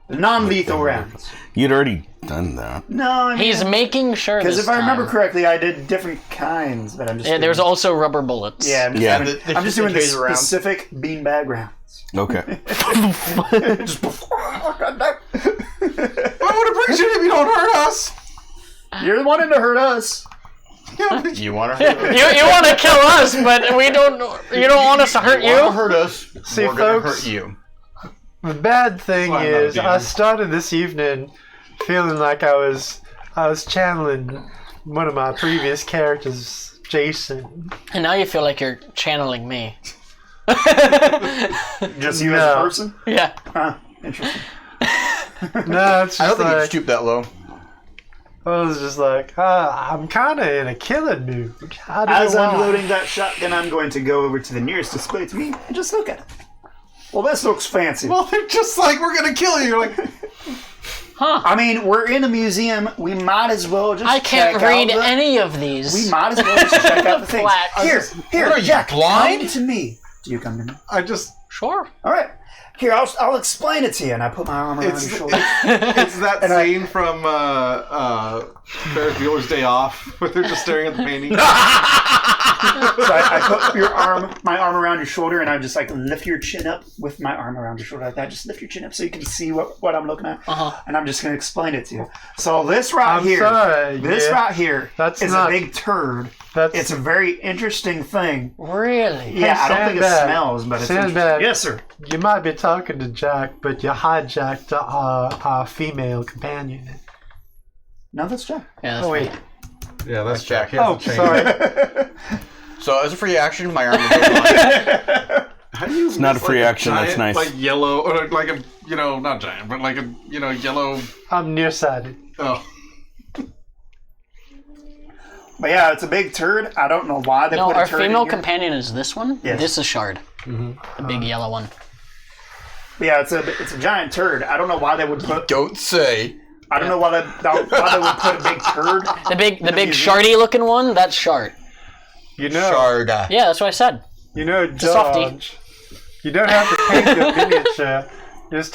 The non-lethal rounds. You'd already done that. No, I mean, He's making sure. because This if I remember time. correctly, I did different kinds, but I'm just Yeah, there's doing, also rubber bullets. yeah, I'm just Yeah. doing, The- I'm just doing the taser rounds. specific beanbag rounds. Okay. Just I would appreciate it if you don't hurt us. You're wanting to hurt us. You want to hurt us? You want to kill us, but we don't. You don't want us to hurt You want to you. hurt us? See, we're gonna folks, hurt you. The bad thing That's why I'm not a is, I DM. started this evening feeling like I was channeling one of my previous characters, Jason. And now you feel like you're channeling me. Just you as No. a person? Yeah. Huh. Interesting. No, it's I don't just think you'd like stoop that low. I was just like, I'm kind of in a killing mood. How do As I? I'm loading that shotgun, I'm going to go over to the nearest display to me and just look at it. Well, this looks fancy. Well, they're just like, we're gonna kill you. You're like, I mean, we're in a museum. We might as well just I can't check read out the, any of these. We might as well just check out the things. Plaques. Here, What are you, Jack, blind? come to me. Do you come to me? I just Sure. All right. Here, I'll explain it to you. And I put my arm around your shoulder. it's that scene from Ferris Bueller's Day Off where they're just staring at the painting. So I put my arm around your shoulder, and I just like lift your chin up with my arm around your shoulder like that. Just lift your chin up so you can see what I'm looking at. And I'm just going to explain it to you. So this right I'm here, sorry, this yeah. right here That's is not- a big turd. It's a very interesting thing. Really? Yeah, I don't think it Sandbag. smells, but it's Sandbag. interesting. Yes, sir. You might be talking to Jack, but you hijacked our female companion. No, that's Jack. Yeah, that's Oh, wait. Yeah, that's Jack. He has Oh, a chain. sorry. So as a free action, my arm is blind. How do you? It's not a free action, that's Giant, nice. Like yellow, or like a not giant, but like a yellow. I'm nearsighted. Oh, But yeah, it's a big turd. I don't know why they No, put a our turd in female here. companion is this one. Yes. This is Shard. The big yellow one. But yeah, it's a giant turd. I don't know why they would put. Don't say. I don't know why they would put a big turd. The big shardy looking one, that's Shard. You know, Sharda. Yeah, that's what I said. you know, softie. George. You don't have to paint your miniature. You just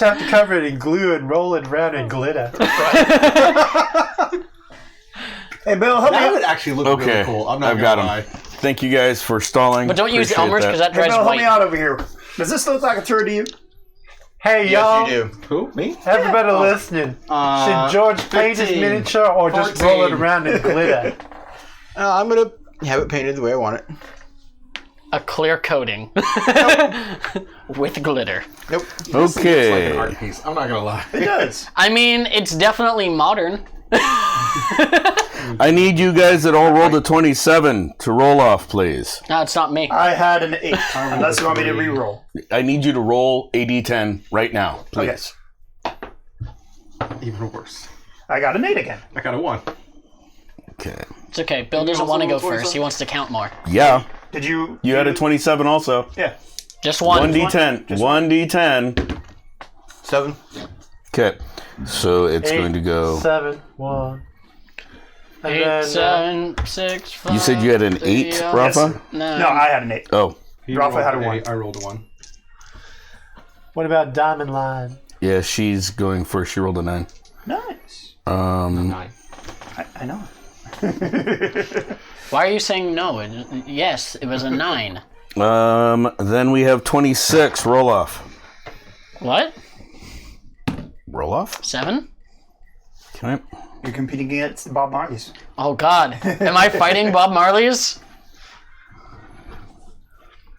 have to cover it in glue and roll it around in glitter. Hey, Bill, help me that out. would actually look Okay, really cool. I'm not I've got gonna him. lie. Thank you guys for stalling. But don't use Appreciate Elmer's because that Hey, drives Bill, help me white. out over here. Does this look like a turd to you? Hey, y'all. Yes, you do. Who? Me? Everybody listening. Should George paint his 15, miniature or just roll it 14. around in glitter? I'm gonna have it painted the way I want it. A clear coating. With glitter. Nope. It's like an Okay. art piece. I'm not gonna lie. It does. I mean, it's definitely modern. I need you guys that all rolled a 27 to roll off, please. No, it's not me. I had an 8. Unless you want me to re-roll. I need you to roll a d10 right now, please. Even worse. I got an 8 again. I got a 1. Okay. It's okay. Bill doesn't also want to go roll for first. yourself? He wants to count more. Yeah. Did you? You had a 27 also. Yeah. Just one. 1d10. 1d10. 7. Okay. So it's 8, going to go. 7, 1. And 8, then, 7, 6, 5. You said you had an 8, Yes. Rafa? No. No, I had an 8. Oh. Rafa had a 1. I rolled a 1. what about Diamond Line? Yeah, she's going first. She rolled a 9. Nice. 9. I know. Why are you saying no? Yes, it was a 9. Then we have 26. Roll off. What? Roll off? 7? Okay. You're competing against Bob Marley's. Oh God. Am I fighting Bob Marley's?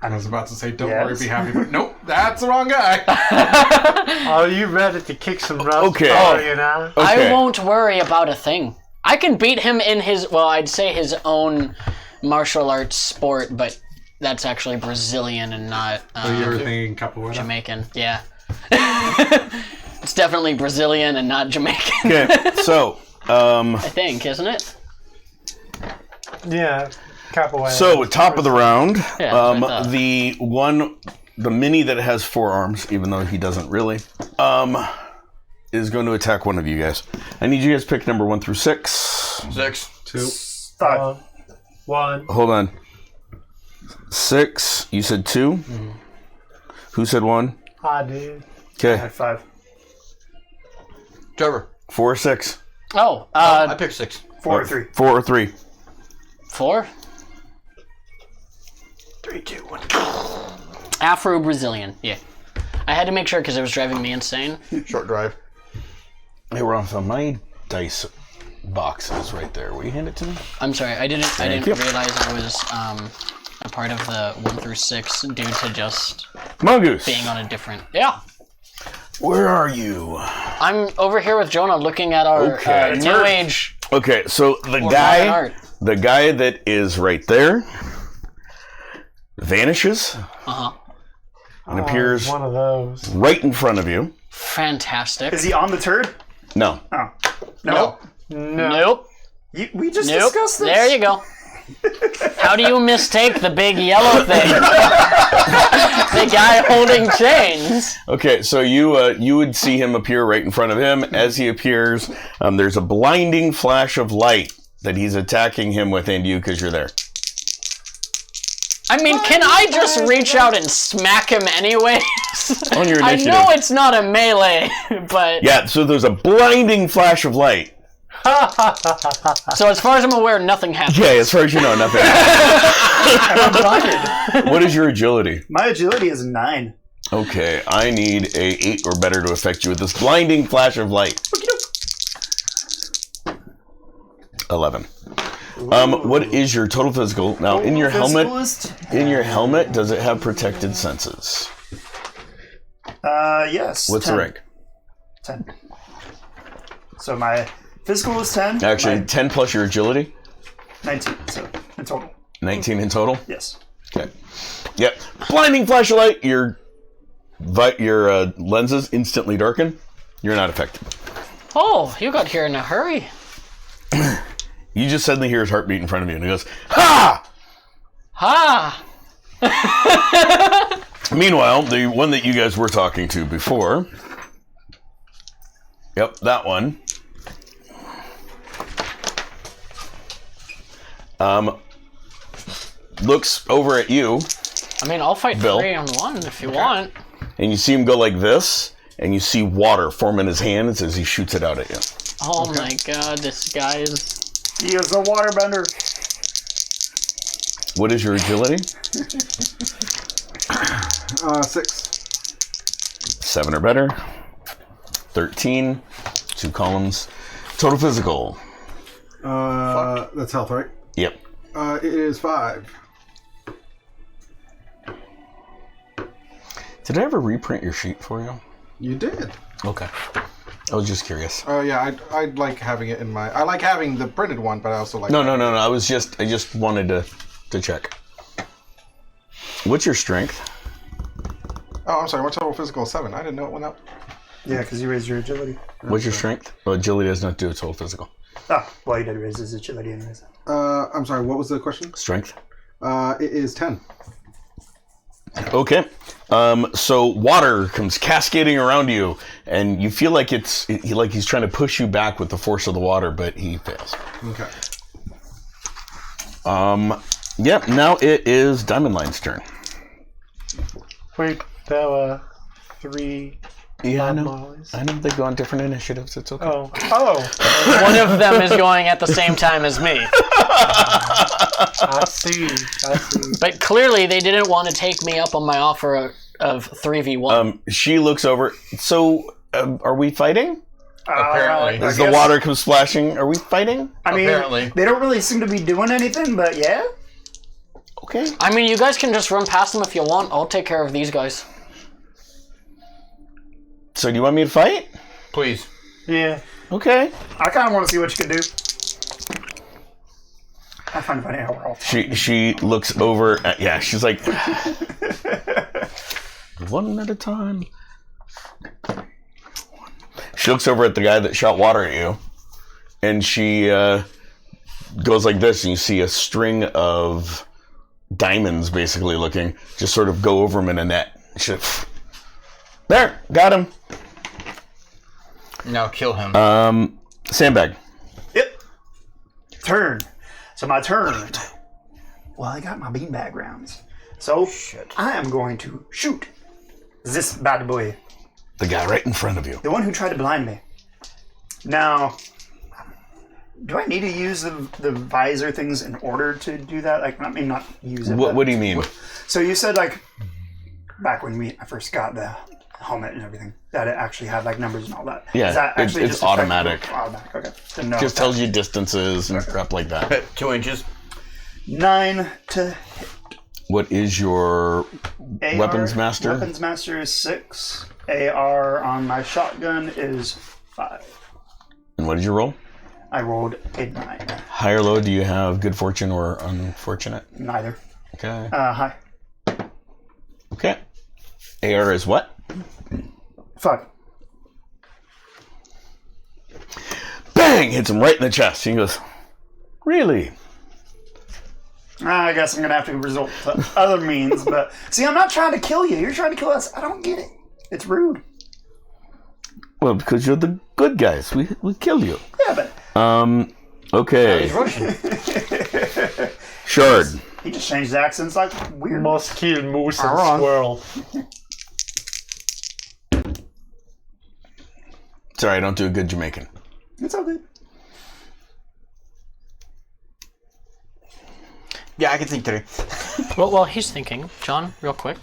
I was about to say, don't Yes. worry, be happy, but nope, that's the wrong guy. Are you ready to kick some rust? Okay. Oh, you know? Okay. I won't worry about a thing. I can beat him in his, well, I'd say his own martial arts sport, but that's actually Brazilian and not You were thinking capoeira? Jamaican. Yeah. It's definitely Brazilian and not Jamaican, Okay. So, I think, isn't it? Yeah. Capoeira. so top of the round, Yeah, that's what I thought. the mini that has 4 arms, even though he doesn't really, is going to attack one of you guys. I need you guys to pick number 1 through 6. 6. 2. 5. 1. Hold on. 6. You said 2. Who said 1? I did. Okay. 5. Trevor. 4 or 6. Oh, I picked 6. 4 or 3. 4 or 3. 4? 3, 2, 1. Afro-Brazilian, yeah. I had to make sure because it was driving me insane. Short drive. Hey, Rafa, my dice box is right there. Will you hand it to me? I'm sorry, I didn't you. realize I was a part of the 1 through 6 due to just Mongoose. being on a different. Yeah, Where are you? I'm over here with Jonah looking at our Okay. new age Okay, so the modern guy art. that is right there vanishes Uh-huh. and appears One of those. right in front of you. Fantastic. Is he on the turd? No. Oh. No. No. Nope. We just Nope. discussed this. There you go. How do you mistake the big yellow thing? The guy holding chains. Okay, so you would see him appear right in front of him. As he appears, there's a blinding flash of light that he's attacking him with, and you because you're there. I mean, can I just reach out and smack him anyways? On your I initiative. know it's not a melee, but... Yeah, so there's a blinding flash of light. So as far as I'm aware, nothing happened. Yeah, as far as you know, nothing. I'm blinded. What is your agility? My agility is 9. Okay, I need a 8 or better to affect you with this blinding flash of light. 11. What is your total physical? Now, in your helmet, does it have protected senses? Yes. What's 10. the rank? 10. So my physical is 10. Actually, my 10 plus your agility? 19. So in total. 19 in total? Yes. Okay. Yep. Blinding flash of light. Your lenses instantly darken. You're not affected. Oh, you got here in a hurry. You just suddenly hear his heartbeat in front of you, and he goes, "Ha!" Ha! Meanwhile, the one that you guys were talking to before, yep, that one, looks over at you, I mean, I'll fight Bill. 3-on-1 if you want. and you see him go like this, and you see water form in his hands as he shoots it out at you. Oh my god, this guy is... He is a waterbender. What is your agility? 6. 7 or better. 13. 2 columns. Total physical. That's health, right? Yep. It is 5. Did I ever reprint your sheet for you? You did. Okay. I was just curious. Oh yeah, I like having it in my. I like having the printed one, but I also like. No. I just wanted to check. What's your strength? Oh, I'm sorry. My total physical is 7. I didn't know it went up. Yeah, because you raised your agility. What's your strength? Well, agility does not do its whole physical. Ah, well, you did raise his agility anyways. I'm sorry. What was the question? Strength. It is 10. Okay. So water comes cascading around you, and you feel like he's trying to push you back with the force of the water, but he fails. Okay. Yep. Now it is Diamond Line's turn. Wait, there were 3 Yeah, I know. Mollies. I know they go on different initiatives. It's okay. Oh. One of them is going at the same time as me. I see. But clearly they didn't want to take me up on my offer of 3v1. She looks over. So, are we fighting? Apparently. As the water comes splashing, are we fighting? I mean, Apparently. they don't really seem to be doing anything, but yeah. Okay. I mean, you guys can just run past them if you want. I'll take care of these guys. So, do you want me to fight? Please. Yeah. Okay. I kind of want to see what you can do. I find it funny how we're all. She looks over at, yeah, she's like, one at a time. She looks over at the guy that shot water at you, and she goes like this, and you see a string of diamonds, basically looking, just sort of go over him in a net. She, there, got him. Now kill him. Sandbag. Yep. Turn. So my turn. Well, I got my beanbag rounds. So I am going to shoot this bad boy. The guy right in front of you. The one who tried to blind me. Now, do I need to use the visor things in order to do that? Like, I mean, not use it. What do you mean? So you said, like, back when I first got the helmet and everything, that it actually had, like, numbers and all that. Yeah, Is that actually it's just automatic. Automatic, okay. Didn't know Just if tells you distances and crap like that. 2 inches. 9 to What is your AR, weapons master? Weapons master is 6. AR on my shotgun is 5. And what did you roll? I rolled a 9. High or low? Do you have good fortune or unfortunate? Neither. Okay. High. Okay. AR is what? 5. Bang! Hits him right in the chest. He goes, really? I guess I'm gonna have to resort to other means. But see, I'm not trying to kill you. You're trying to kill us. I don't get it. It's rude. Well, because you're the good guys. We kill you. Yeah, but Okay. He's Russian. Shard. he just changed the accents like weird. Must kill moose and Wrong. squirrel. Sorry, I don't do a good Jamaican. It's all good. Yeah, I can think today. Well, while he's thinking, John, real quick.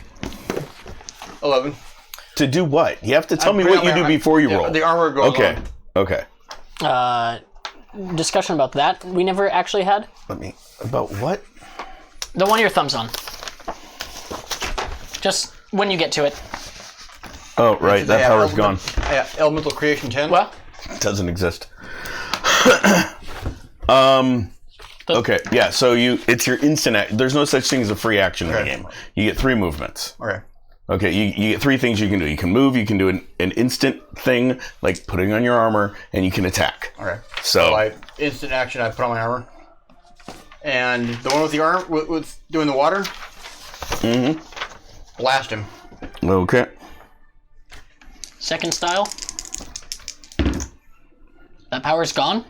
11. To do what? You have to tell me Bring what out you my- do before you yeah, roll. The armor goes Okay. on. Okay. Discussion about that we never actually had. Let me. About what? The one your thumb's on. Just when you get to it. Oh, right. That Yeah, power's gone. Yeah, Elemental Creation 10. Well, Doesn't exist. Okay. Yeah. So it's your instant. There's no such thing as a free action in the Okay. game. You get 3 movements. Okay. Okay. You get 3 things you can do. You can move. You can do an instant thing like putting on your armor, and you can attack. Okay. So I instant action, I put on my armor. And the one with the arm, with doing the water, blast him. okay. second style. That power's gone?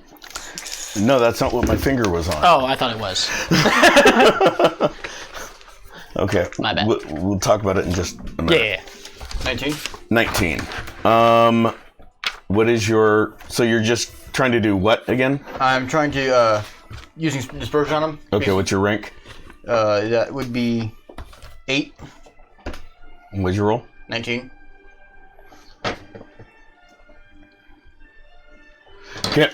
No, that's not what my finger was on. Oh, I thought it was. Okay. My bad. We'll talk about it in just a minute. Yeah. 19. 19. What is your... So you're just trying to do what again? I'm trying to, using dispersion on him. Okay, what's your rank? That would be 8, What's your roll? 19. Okay.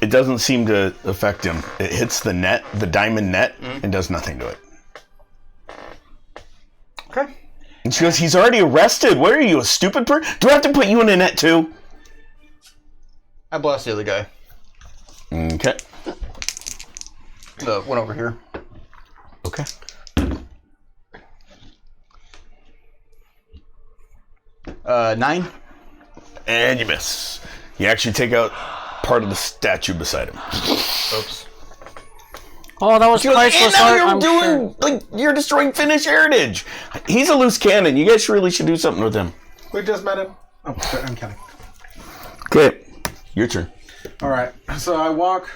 It doesn't seem to affect him. It hits the net, the diamond net, and does nothing to it. Okay. And she goes, he's already arrested. What are you, a stupid person? Do I have to put you in a net too? I blast the other guy. Okay. The one over here. Okay. Nine. And you miss. You actually take out part of the statue beside him. Oops. Oh, that was And priceless now art, you're I'm doing, sure. like, you're destroying Finnish heritage. He's a loose cannon. You guys really should do something with him. We just met him. Oh, I'm kidding. Okay. Your turn. All right. So I walk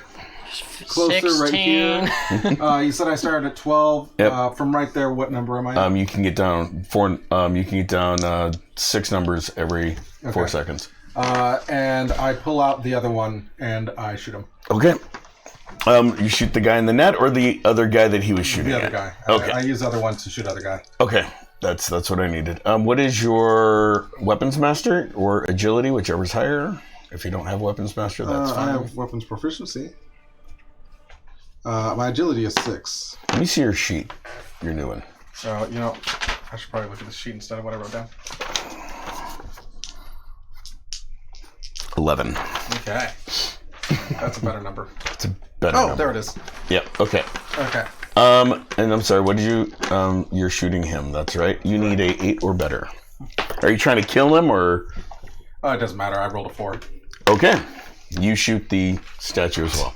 closer right here. 16. You said I started at 12. Yep. From right there, what number am I at? You can get down 4. You can get down 6 numbers every 4 seconds. And I pull out the other one and I shoot him. Okay. You shoot the guy in the net or the other guy that he was shooting The other at? guy. Okay. I use the other one to shoot other guy. Okay. That's what I needed. What is your weapons master or agility, whichever's higher? If you don't have weapons master, that's I fine. have weapons proficiency. My agility is 6. Let me see your sheet. Your new one. So, I should probably look at the sheet instead of what I wrote down. 11. Okay. That's a better number. It's a better Oh, number. there it is. Yep. Okay. Okay. And I'm sorry. What did you? You're shooting him. That's right. You need a 8 or better. Are you trying to kill him or? It doesn't matter. I rolled a 4. Okay. You shoot the statue as well.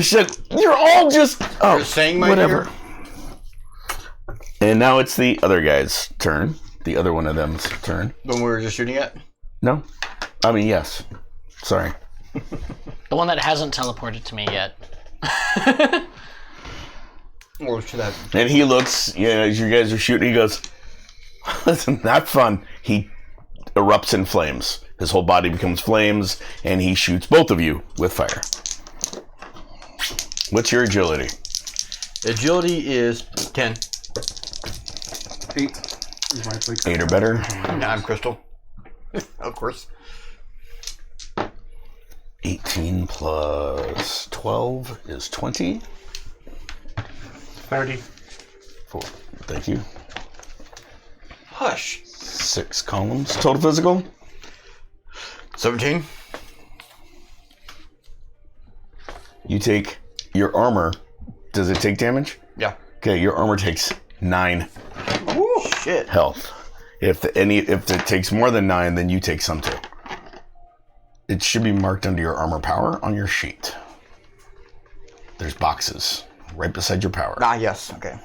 She's like, you're all just. Oh, You're saying my whatever. fear? And now it's the other guy's turn. The other one of them's turn. The one we were just shooting at? No. I mean, yes. Sorry. The one that hasn't teleported to me yet. Or to that. And he looks, as you guys are shooting, he goes, isn't that fun? He erupts in flames. His whole body becomes flames, and he shoots both of you with fire. What's your agility? Agility is 10. 8 is my plate. 8 or better. Now I'm Crystal. Of course. 18 plus 12 is 20. 30. 4. Thank you. Hush. 6 columns. Total physical? 17. You take your armor. Does it take damage? Yeah. Okay, your armor takes 9 Ooh, shit. health. If it takes more than 9, then you take some too. It should be marked under your armor power on your sheet. There's boxes right beside your power. Ah, yes. Okay.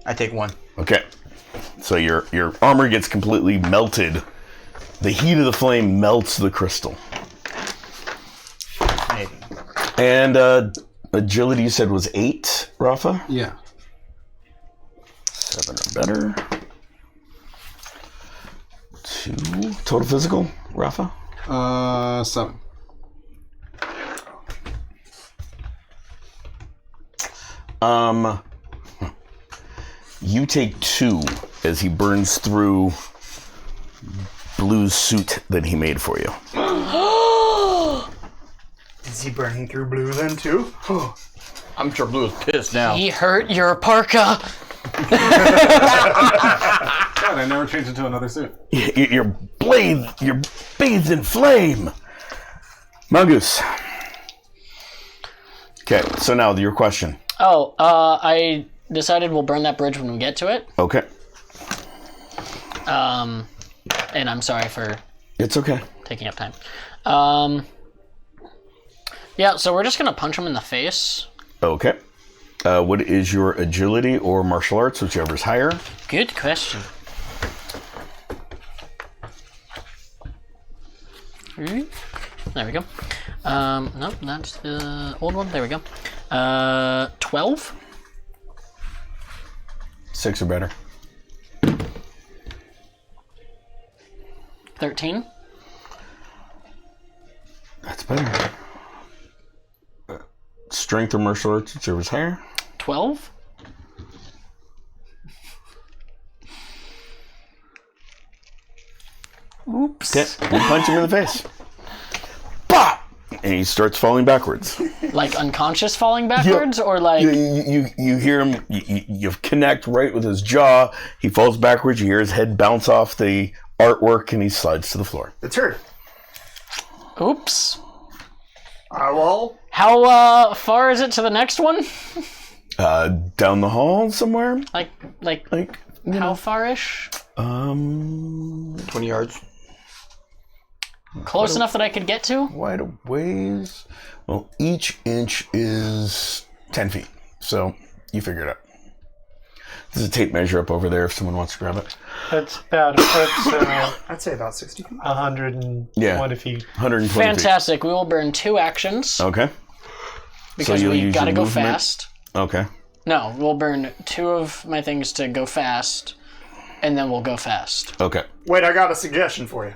I take one. Okay. So your armor gets completely melted. The heat of the flame melts the crystal. Maybe. And agility you said was 8, Rafa? Yeah. 7 or better. 2. Total physical, Rafa? 7. You take 2 as he burns through Blue's suit that he made for you. Is he burning through blue then too? I'm sure Blue is pissed now. He hurt your parka. God, I never changed into another suit. You're bathed in flame. Mongoose. Okay, so now your question. Oh, I decided we'll burn that bridge when we get to it. Okay. And I'm sorry for It's okay. taking up time. Yeah, so we're just gonna punch him in the face. Okay. What is your agility or martial arts, whichever's higher? Good question. There we go. Nope, that's the old one. There we go. 12? 6 or better. 13? That's better. Strength or martial arts, whichever's higher. 12? Oops. Okay. You punch him in the face. Bah! And he starts falling backwards. Like unconscious falling backwards, or like You hear him, you connect right with his jaw. He falls backwards. You hear his head bounce off the artwork and he slides to the floor. It's her. oops. Well, Uh, How far is it to the next one? Down the hall somewhere? Like Like, how far-ish? 20 yards. Close enough that I could get to? wide a ways. Well, each inch is 10 feet. So you figure it out. There's a tape measure up over there if someone wants to grab it. That's about I'd say about 60 feet. 120 feet. 120 Fantastic. We will burn 2 actions feet. Okay. because you'll we use gotta your go movement? fast. Okay. No, we'll burn 2 of my things to go fast, and then we'll go fast. Okay. Wait, I got a suggestion for you.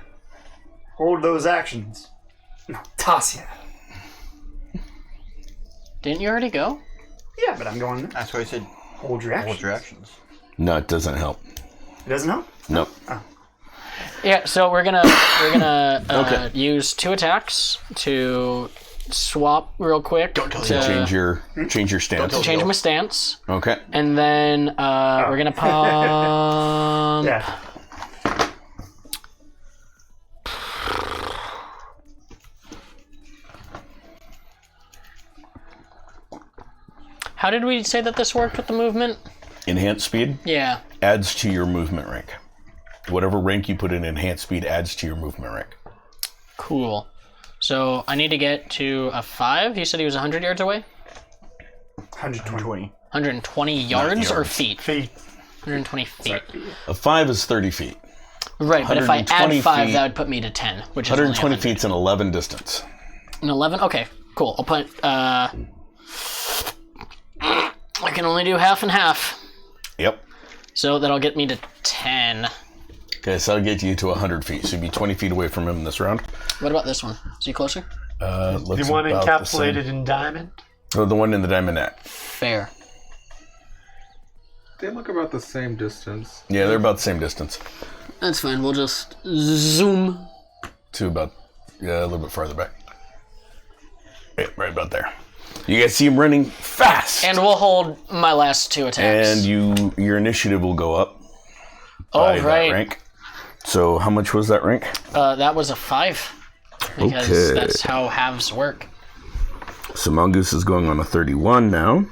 Hold those actions. No, toss ya. Didn't you already go? Yeah, but I'm going there. That's why I said Hold your actions. hold your actions. No, it doesn't help. It doesn't help? No. Yeah. So we're gonna Okay. use 2 attacks to swap real quick to Change your stance. change my stance, Okay. and then we're gonna pump. Yeah. How did we say that this worked with the movement? Enhanced speed Yeah. adds to your movement rank. Whatever rank you put in enhanced speed adds to your movement rank. Cool. So I need to get to a 5. You said he was 100 yards away? 120. 120 yards or yards. feet? Feet. 120 feet. A 5 is 30 feet. Right, but if I add 120 5, feet- that would put me to 10, which is 120 only 100. feet's an 11 distance. An 11? Okay, cool. I'll put, I can only do half and half. Yep. So that'll get me to 10. Okay, so that'll get you to 100 feet. So you'd be 20 feet away from him this round. What about this one? Is he closer? Looks The one about the same. encapsulated in diamond. Oh, the one in the diamond net. Fair. They look about the same distance. Yeah, they're about the same distance. That's fine. We'll just zoom. To about, yeah, a little bit farther back. Yeah, right about there. You guys see him running fast. And we'll hold my last 2 attacks. And your initiative will go up by oh, right. that rank. So how much was that rank? That was a 5. Because Okay. that's how halves work. So Mongoose is going on a 31 now.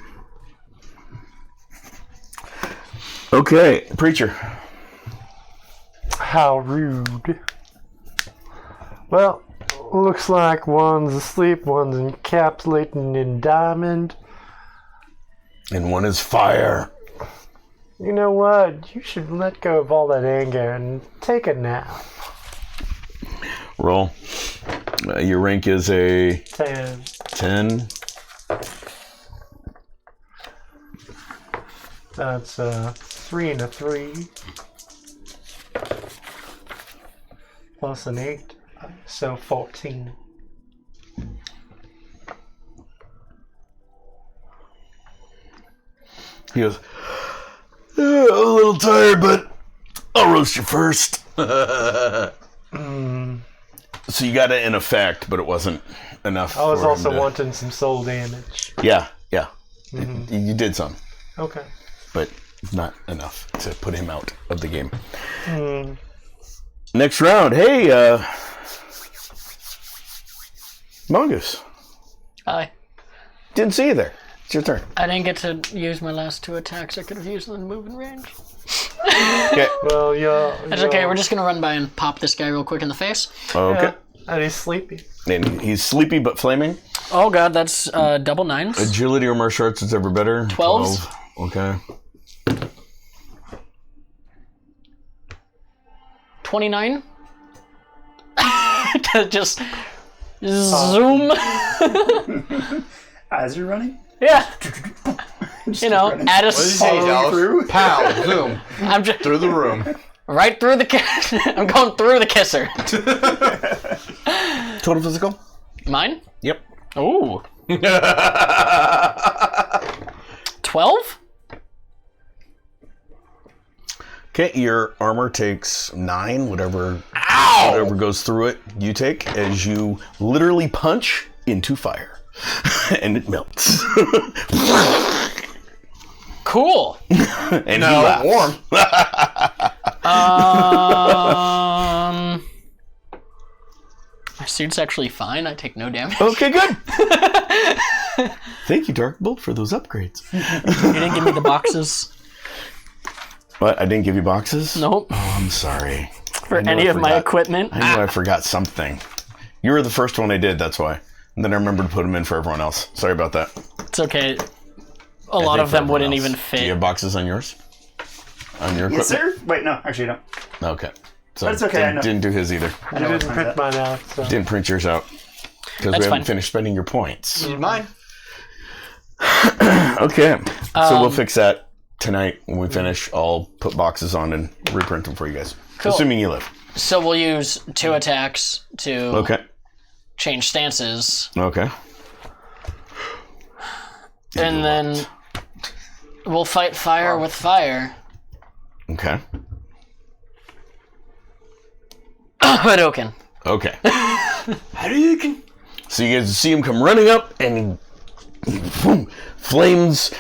Okay, Preacher. How rude. Well, Looks like one's asleep, one's encapsulating in diamond. And one is fire. You know what? You should let go of all that anger and take a nap. Roll. Your rank is a 10. 10. That's 3 and a 3. Plus an 8. So 14. He goes, a little tired, but I'll roast you first. So you got it in effect, but it wasn't enough. I was for him also to- wanting some soul damage. Yeah. You did some, Okay. but not enough to put him out of the game. Next round. Hey, Mongoose. Hi. Didn't see you there. It's your turn. I didn't get to use my last 2 attacks. I could have used them in moving range. Okay. Well, yeah. That's okay. We're just gonna run by and pop this guy real quick in the face. Okay. And he's sleepy. And he's sleepy but flaming. Oh god, that's double 9s. Agility or martial arts is ever better. 12s. 12. Okay. 29. Just zoom. As you're running? Yeah. You know, add a What did you say, Dallas? through? Pow, zoom, I'm just through the room. right through the I'm going through the kisser. Total physical? Mine? Yep. Ooh. 12? Okay, your armor takes 9, whatever goes through it, you take as you literally punch into fire. And it melts. Cool. And he laughs. Warm. My suit's actually fine. I take no damage. Okay, good. Thank you, Darkbolt, for those upgrades. You didn't give me the boxes. What? I didn't give you boxes? Nope. Oh, I'm sorry. For I knew any I of my forgot. equipment. I knew I forgot something. You were the first one I did, that's why. And then I remembered to put them in for everyone else. Sorry about that. It's okay. A lot of them wouldn't even Do you fit. have boxes on yours? On your Yes, equipment? sir? Wait, no, actually, I don't. Okay. So But it's okay, I know. Didn't do his either. I You know didn't what print time's mine out, so. Didn't print yours out. Because we That's haven't fine. finished spending your points. Need mine? Okay. So we'll fix that tonight when we finish. I'll put boxes on and reprint them for you guys. Cool. Assuming you live. So we'll use 2 attacks to Okay. change stances. Okay. And then we'll fight fire with fire. Okay. Hadouken. Okay. So you guys see him come running up and boom, flames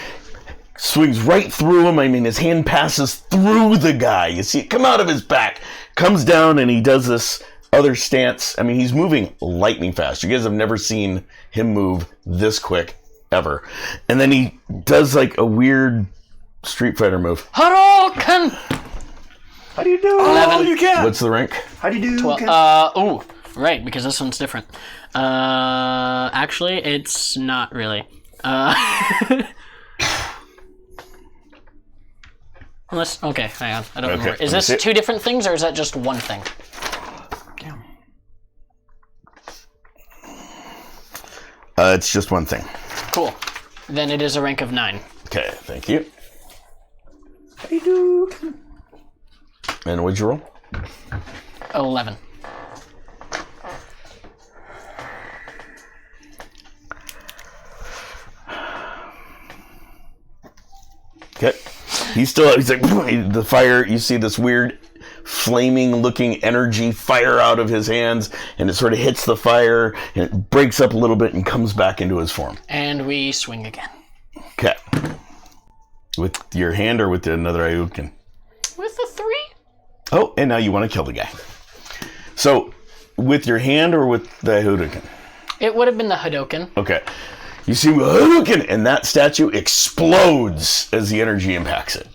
swings right through him. I mean, his hand passes through the guy. You see it come out of his back, comes down, and he does this other stance. I mean, he's moving lightning fast. You guys have never seen him move this quick ever. And then he does like a weird Street Fighter move. Hadouken! How do you do? 11. You can. What's the rank? How do you do? Well, Ken? ooh, right, because this one's different. Actually, it's not really. Unless, okay, hang on, I don't Okay, remember. let Is me this see it. 2 different things, or is that just one thing? It's just one thing. Cool. Then it is a rank of 9. Okay, thank you. How do you do? And what'd you roll? 11. Okay. He's like, the fire, you see this weird flaming looking energy fire out of his hands, and it sort of hits the fire, and it breaks up a little bit and comes back into his form. And we swing again. Okay. With your hand or with another Ayukin? With the 3? Oh, and now you want to kill the guy. So, with your hand or with the Ayukin? It would have been the Hadouken. Okay. You see Hadouken, and that statue explodes as the energy impacts it.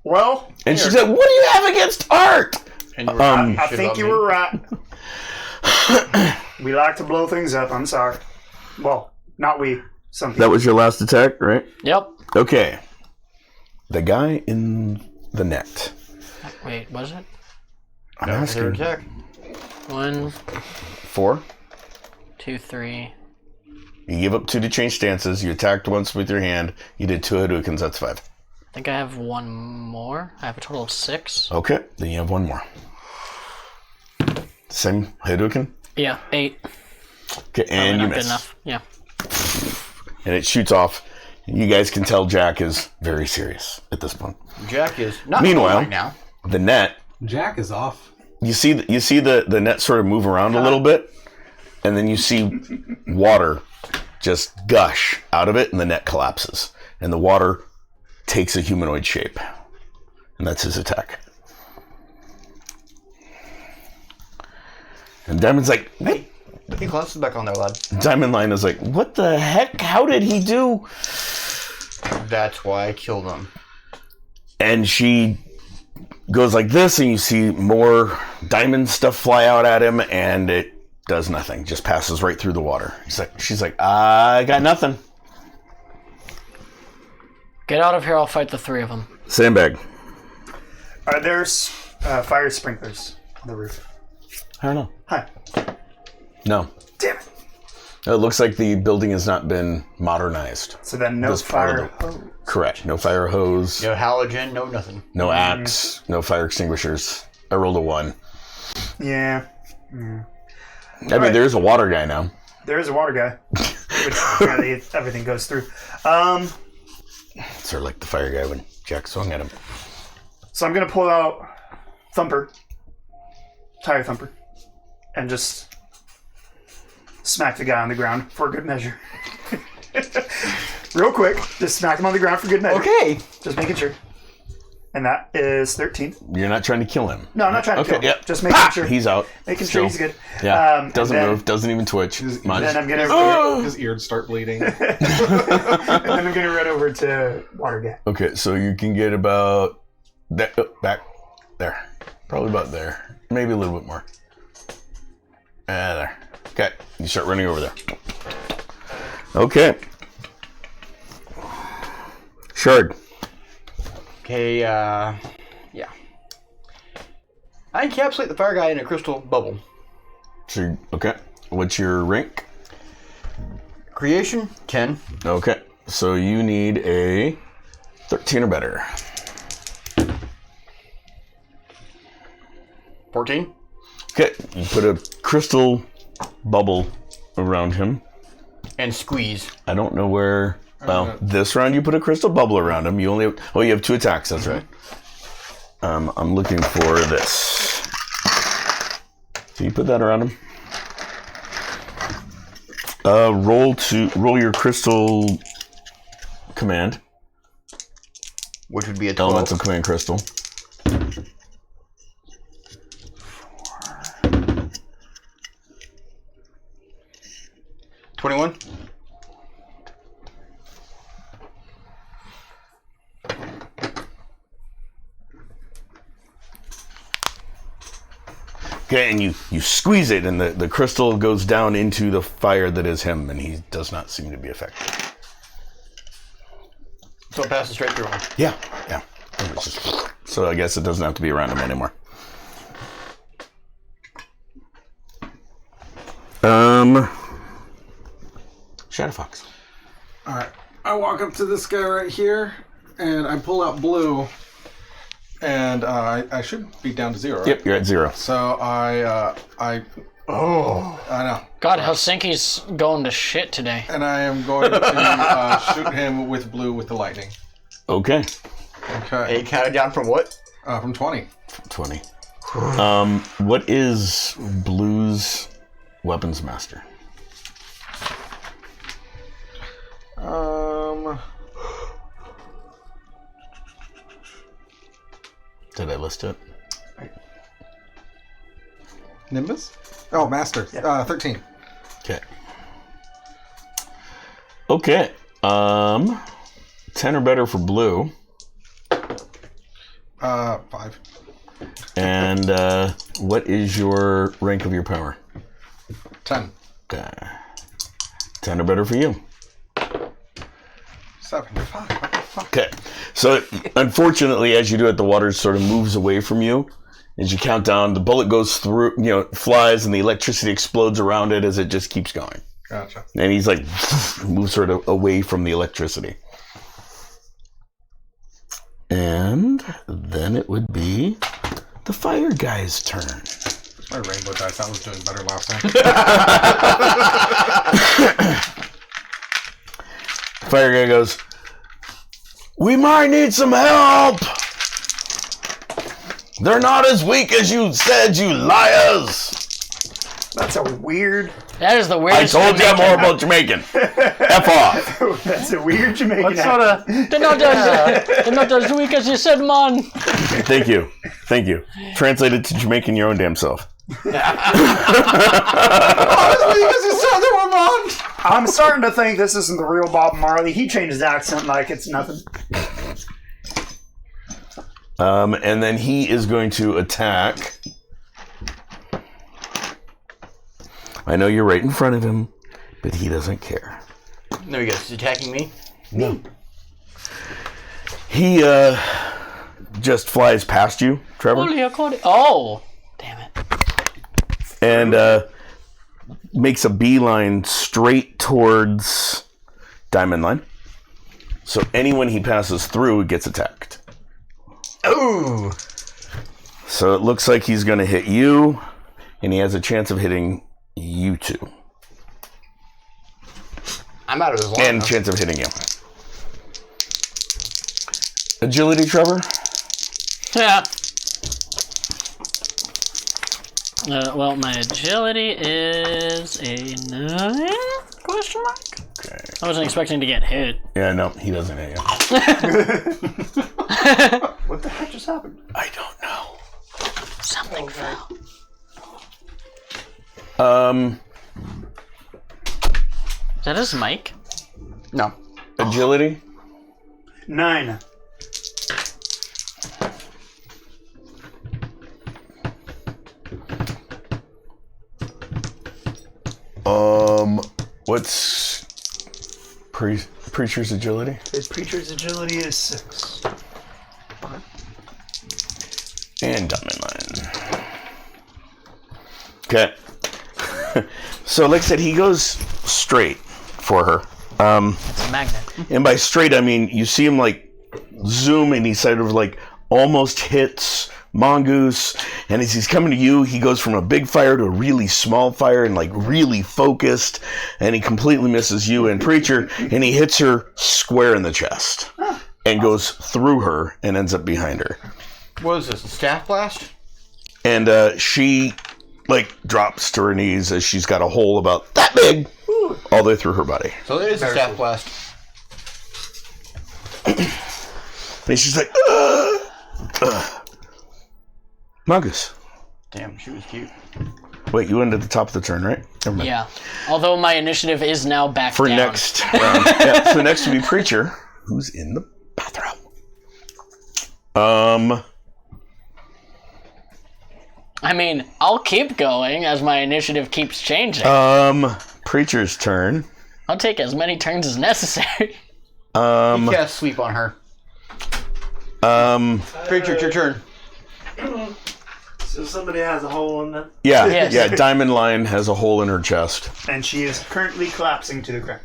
Well, And she said, "What do you have against art?" And we're I think you were right. We like to blow things up. I'm sorry. Well, not we. Some people. That was your last attack, right? Yep. Okay. The guy in the net. Wait, was it? I'm Third asking. attack. 1, 4. 2, 3. You give up 2 to change stances. You attacked once with your hand. You did 2 Hadoukens. That's 5. I think I have one more. I have a total of 6. Okay. Then you have 1 more. Same Hadouken. Yeah, 8. Okay, and you Not good miss. enough. Yeah. And it shoots off. You guys can tell Jack is very serious at this point. Jack is not Meanwhile- right now. The net. Jack is off. You see the net sort of move around a little bit, and then you see water just gush out of it, and the net collapses, and the water takes a humanoid shape, and that's his attack. And Diamond's like, what? He glances back on there, lad. Diamond Line is like, what the heck? How did he do? That's why I killed him. And she goes like this, and you see more diamond stuff fly out at him, and it does nothing. Just passes right through the water. She's like, I got nothing. Get out of here, I'll fight the 3 of them. Sandbag. There's fire sprinklers on the roof. I don't know. Hi. No. Damn it. It looks like the building has not been modernized. So then no This part fire of hose. Correct. No fire hose, No halogen, no nothing. no axe, no fire extinguishers. I rolled a 1. Yeah. I mean, there's a water guy now. There is a water guy. Which apparently everything goes through. Sort of like the fire guy when Jack swung at him. So I'm going to pull out Thumper. Tire Thumper. And just smack the guy on the ground for good measure. Real quick. Just smack him on the ground for good measure. Okay. Just making sure. And that is 13. You're not trying to kill him. No, I'm not trying to kill him. Yep. Just making sure. He's out. Making Still. sure he's good. Yeah. And Doesn't then- move. Doesn't even twitch. Much. Then I'm gonna His ears start bleeding. and then I'm gonna run over to Water Guy. Okay, so you can get about that back there, probably about there, maybe a little bit more. There. Okay, you start running over there. Okay. Shard. Okay, yeah. I encapsulate the fire guy in a crystal bubble. So okay, what's your rank? Creation, 10. Okay, so you need a 13 or better. 14. Okay, you put a crystal bubble around him. And squeeze. I don't know where. Well, this round you put a crystal bubble around him. You only have, you have 2 attacks. That's right. I'm looking for this. So you put that around him. Roll your crystal command. Which would be a 12. Elemental command crystal. 21. Okay, and you squeeze it, and the crystal goes down into the fire that is him, and he does not seem to be affected. So it passes straight through him. Yeah. It's just- so I guess it doesn't have to be around him anymore. Shadow Fox. All right. I walk up to this guy right here, and I pull out blue, and I should be down to 0. Right? Yep, you're at 0. So I know. God, Helsinki's going to shit today. And I am going to shoot him with blue with the lightning. Okay. Okay. A counted down from what? From 20. 20. What is Blue's weapons master? Did I list it? Nimbus? Oh, master. 13. Okay. Okay. 10 or better for Blue. 5. And what is your rank of your power? 10. 10 or better for you. 7. Fuck. What the fuck? Okay. So, unfortunately, as you do it, the water sort of moves away from you. As you count down, the bullet goes through, flies, and the electricity explodes around it as it just keeps going. Gotcha. And he's like, moves sort of away from the electricity. And then it would be the fire guy's turn. My rainbow dice, that was doing better last time. Fire guy goes, we might need some help. They're not as weak as you said, you liars. That's a weird. That is the I weirdest. told you I'm horrible Jamaican. F off. That's a weird Jamaican. What sort of? They're not as weak as you said, man. Thank you. Translated to Jamaican your own damn self. I'm starting to think this isn't the real Bob Marley. He changed his accent like it's nothing. And then he is going to attack. I know you're right in front of him, but he doesn't care. There he goes. He's attacking me. No. He just flies past you, Trevor, Oh, damn it. and makes a beeline straight towards Diamond Line. So anyone he passes through gets attacked. Ooh. So it looks like he's going to hit you, and he has a chance of hitting you two. I'm out of his line. And though. chance of hitting you. Agility, Trevor? Yeah. Well, my agility is a 9? Question mark? Okay. I wasn't expecting to get hit. Yeah, no, he doesn't hit you. What the heck just happened? I don't know. Something fell. Is that his mic? No. Agility? 9. What's Preacher's agility? His preacher's agility is 6. And Diamond Line. Okay. So, like I said, he goes straight for her. It's a magnet. And by straight, I mean, you see him, like, zoom, and he sort of, like, almost hits Mongoose. And as he's coming to you, he goes from a big fire to a really small fire and, like, really focused. And he completely misses you and Preacher, and he hits her square in the chest. And goes through her and ends up behind her. What is this? A staff blast? And she, like, drops to her knees as she's got a hole about that big all the way through her body. So it is a staff blast. And she's like, Mongoose. Damn, she was cute. Wait, you went at the top of the turn, right? Never mind. Yeah. Although my initiative is now back For down. next round. Yeah, so next will be Preacher, who's in the bathroom. I mean, I'll keep going as my initiative keeps changing. Preacher's turn. I'll take as many turns as necessary. You can't sleep on her. Preacher, it's your turn. So somebody has a hole in them. Yeah, Yes. yeah, Diamond Line has a hole in her chest. And she is currently collapsing to the ground.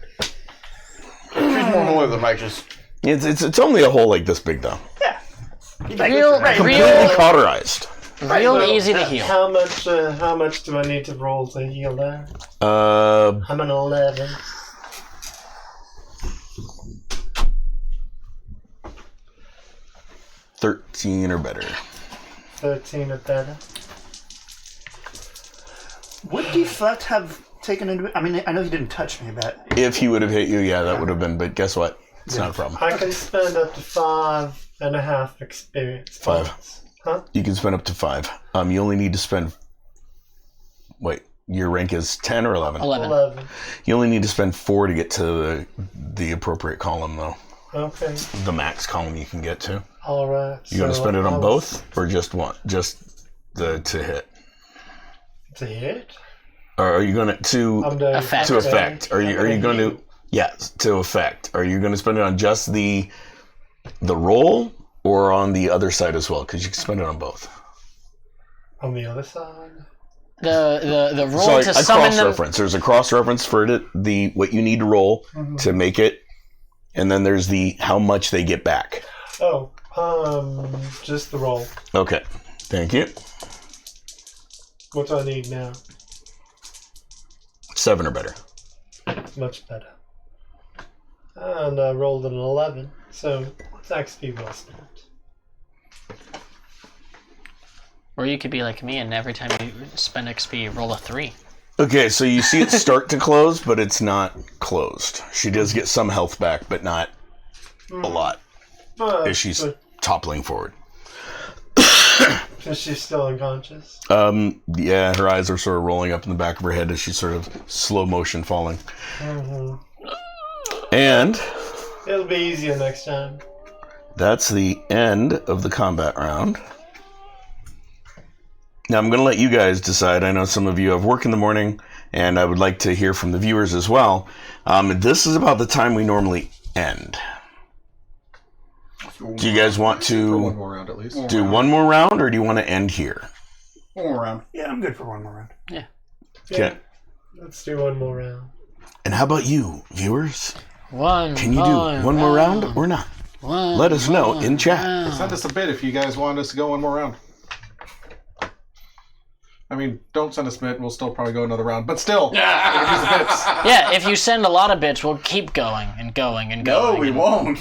She's more loyal than righteous. It's only a hole like this big, though. Yeah. Real Completely cauterized. easy to heal. How much do I need to roll to heal that? I'm an 11. $13 or better. 13 or better. Would deflect have taken into... I mean, I know he didn't touch me, but... If he would have hit you, yeah, that would have been. But guess what? It's not a problem. I can spend up to 5.5 experience 5. points. Huh? You can spend up to 5. You only need to spend. Wait, your rank is 10 or 11? 11. You only need to spend 4 to get to the appropriate column, though. Okay. The max column you can get to. All right. You going to spend it on both or just one? Just to hit? To hit? Or are you going to Effect. to effect? Are you going to yes to effect? Are you going to spend it on just the roll or on the other side as well? Because you can spend it on both. On the other side? The roll So to a summon cross them. reference. There's a cross reference for the what you need to roll to make it, and then there's the how much they get back. Oh, just the roll. Okay, thank you. What do I need now? 7 or better. Much better. And I rolled an 11, so it's XP well spent. Or you could be like me, and every time you spend XP, you roll a 3. Okay, so you see it start to close, but it's not closed. She does get some health back, but not a lot as she's toppling forward. Is she still unconscious? Yeah, her eyes are sort of rolling up in the back of her head as she's sort of slow motion falling. And It'll be easier next time. that's the end of the combat round. Now I'm going to let you guys decide. I know some of you have work in the morning, and I would like to hear from the viewers as well. This is about the time we normally end. Do you guys want For one to more round at least. do one more round, or do you want to end here? One more round. Yeah, I'm good for one more round. Okay. Let's do one more round. And how about you, viewers? One. Can you do one more round or not? One. Let us know in chat. Send us a bit if you guys want us to go one more round. I mean, don't send us a bit, and we'll still probably go another round. But still, use the bits. Yeah, if you send a lot of bits, we'll keep going and going and going. No, we won't.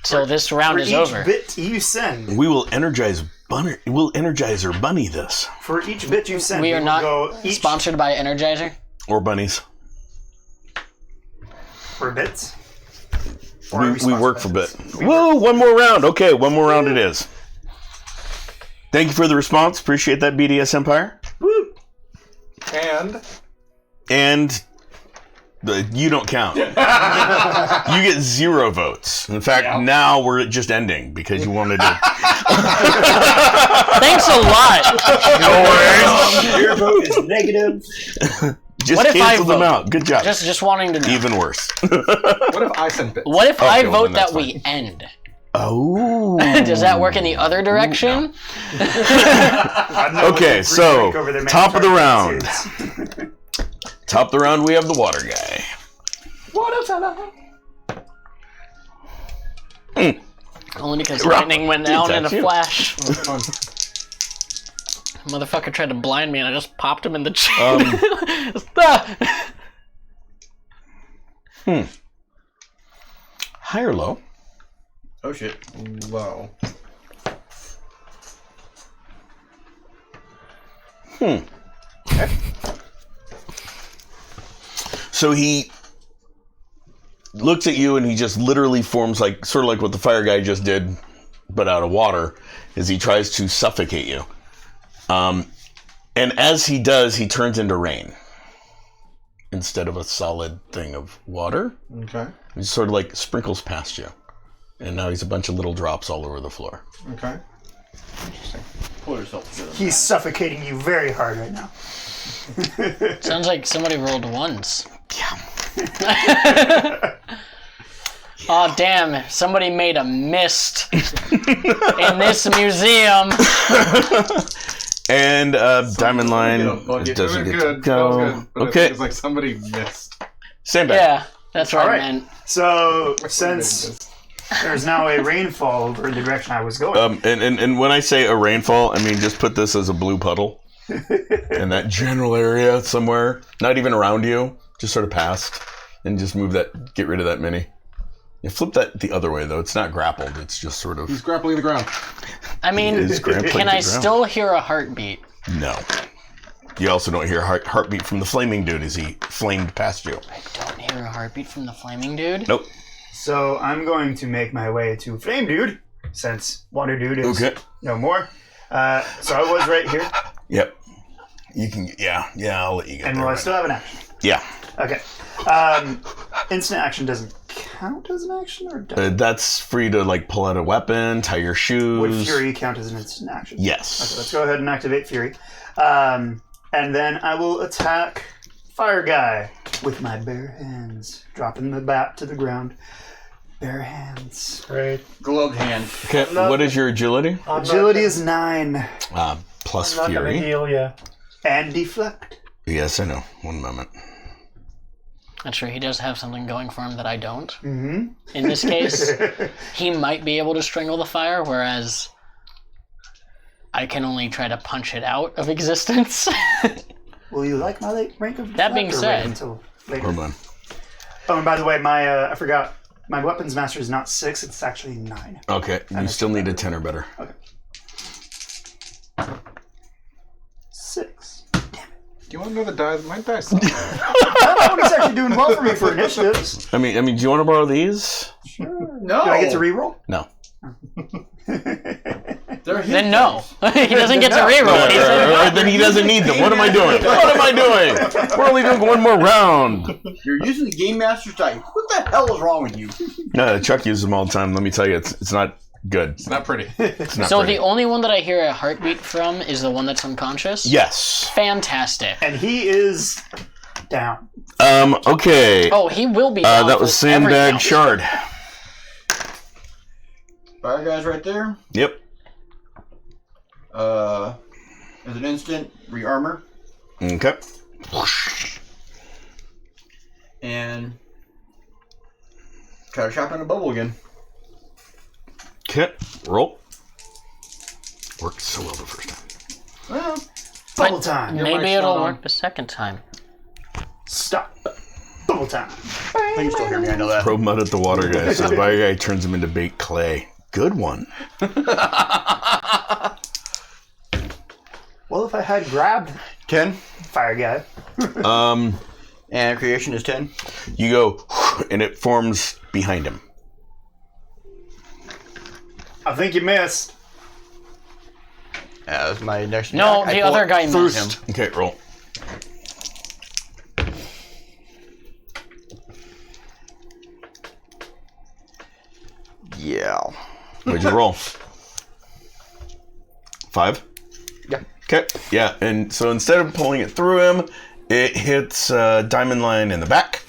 Till this round For is each over. bit you send, We will energize Bunny. We'll Energizer Bunny this, for each bit you send, We are will not go each sponsored by Energizer. or bunnies. for bits. Or are We sponsored work by for bits? bit. Whoa! One more round. Okay, one more round it is. Thank you for the response. Appreciate that, BDS Empire. Woo! And you don't count. You get 0 votes. In fact, now we're just ending because you wanted to. Thanks a lot. Your vote is negative. Just What if I cancel them vote? out. Good job. Just wanting to know. Even worse. What if I send bits? What if I well, vote then that's that we end? Oh. Does that work in the other direction? I know what Okay, the so, freak over their top of the round. is. Top of the round, we have the water guy. Only because Rock. lightning went down in a That's you. flash. Motherfucker tried to blind me and I just popped him in the chin. Ah! High or low? Oh shit. Low. So he looks at you and he just literally forms like sort of like what the fire guy just did, but out of water, is he tries to suffocate you. And as he does, he turns into rain instead of a solid thing of water. Okay. He sort of like sprinkles past you, and now he's a bunch of little drops all over the floor. Okay. Pull yourself together. He's suffocating you very hard right now. Sounds like somebody rolled ones. Yeah. Oh damn! Somebody made a mist in this museum. And Diamond Line It doesn't was get good. to That was go. good. But Okay, It's like somebody missed. sandbag. Yeah, that's what All I right. meant. So, since there's now a rainfall over in the direction I was going, And when I say a rainfall, I mean just put this as a blue puddle in that general area somewhere, not even around you, just sort of past, and just move that, get rid of that mini. You flip that the other way though. It's not grappled. It's just sort of He's grappling the ground. I mean, It is grappling can to I the ground. still hear a heartbeat? no. You also don't hear heartbeat from the flaming dude as he flamed past you. I don't hear a heartbeat from the flaming dude. Nope. so I'm going to make my way to Flame Dude, since Water Dude is Okay. no more. So I was right here, Yep. You can. Yeah. I'll let you get and there. will I right still have an action? now. Yeah. Okay. Instant action doesn't count. count as an action, or does That's free to like pull out a weapon, tie your shoes. would Fury count as an instant action? Yes. Okay, let's go ahead and activate Fury. And then I will attack Fire Guy with my bare hands, dropping the bat to the ground. Bare hands. Great. Gloved hand. Okay. What is your agility? Agility is 9. Plus Not gonna fury. heal ya. And deflect. Yes, I know. One moment. I'm sure he does have something going for him that I don't. Mm-hmm. In this case, he might be able to strangle the fire, whereas I can only try to punch it out of existence. Will you like my late rank of That being deflect, or wait said- until later? Hold on. Oh, and by the way, my I forgot. My weapons master is not 6; it's actually 9. Okay. You still need a 10 or better. 6. Do you want to know the die? My dice. That one is actually doing well for me for initiatives. I mean, do you want to borrow these? No. Do I get to reroll? No. They're his Then no. dice. He doesn't get to reroll. Or then he doesn't need them. What am I doing? What am I doing? We're only doing one more round. You're using the Game Master's dice. What the hell is wrong with you? Chuck uses them all the time. Let me tell you, it's not good. It's not pretty. It's not So pretty. the only one that I hear a heartbeat from is the one that's unconscious? Yes. Fantastic. And he is down. Okay. Oh, he will be down That for was everything Sandbag else. Shard. Fire Guy's right there. Yep. As an instant, rearmor. Okay. And try to shotgun a bubble again. Okay. Roll. Worked so well the first time. Well, Bubble time. Maybe mic's it'll not on. work the second time. Stop. Bubble time. I think you still hear me. I know that. Throw mud at the water guy. So the fire guy turns him into baked clay. Good one. Well, if I had grabbed 10. Fire Guy. And creation is 10. You go, and it forms behind him. I think you missed. That's my next No, attack. I the pull other it guy through missed. him. Okay, roll. Yeah. What'd you roll? 5? Yeah. Okay. Yeah, and so instead of pulling it through him, it hits Diamond Line in the back.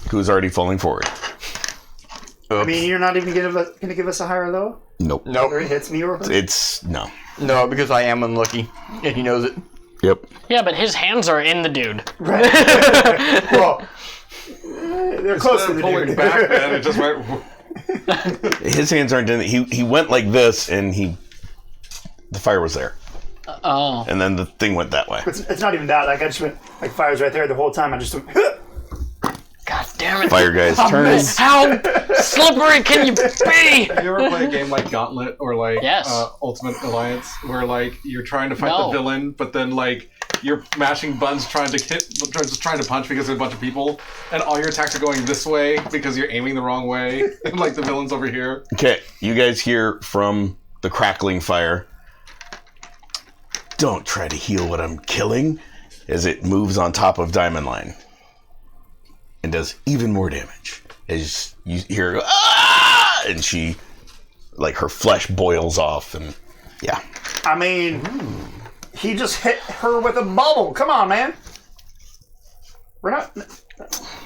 Who's already falling forward. I mean, you're not even going to give us a high or low? Nope. Whether it hits me or her? It's no. No, because I am unlucky. And he knows it. Yep. Yeah, but his hands are in the dude. Well, they're close to the Pulling dude. back, man. It just went. His hands aren't in it. He went like this, and the fire was there, Oh. and then the thing went that way. It's not even that. Like, I just went, like, fire's right there the whole time. I just went, God damn it. Fire guy's turn. How slippery can you be? Have you ever played a game like Gauntlet or like Yes. Ultimate Alliance, where like you're trying to fight No. the villain, but then like you're mashing buttons trying to just trying to punch because there's a bunch of people, and all your attacks are going this way because you're aiming the wrong way, and like the villain's over here. Okay, you guys hear from the crackling fire. Don't try to heal what I'm killing, as it moves on top of Diamond Line and does even more damage. As you hear, ah! And she, like, her flesh boils off, and yeah. I mean, he just hit her with a bubble. Come on, man. We're not.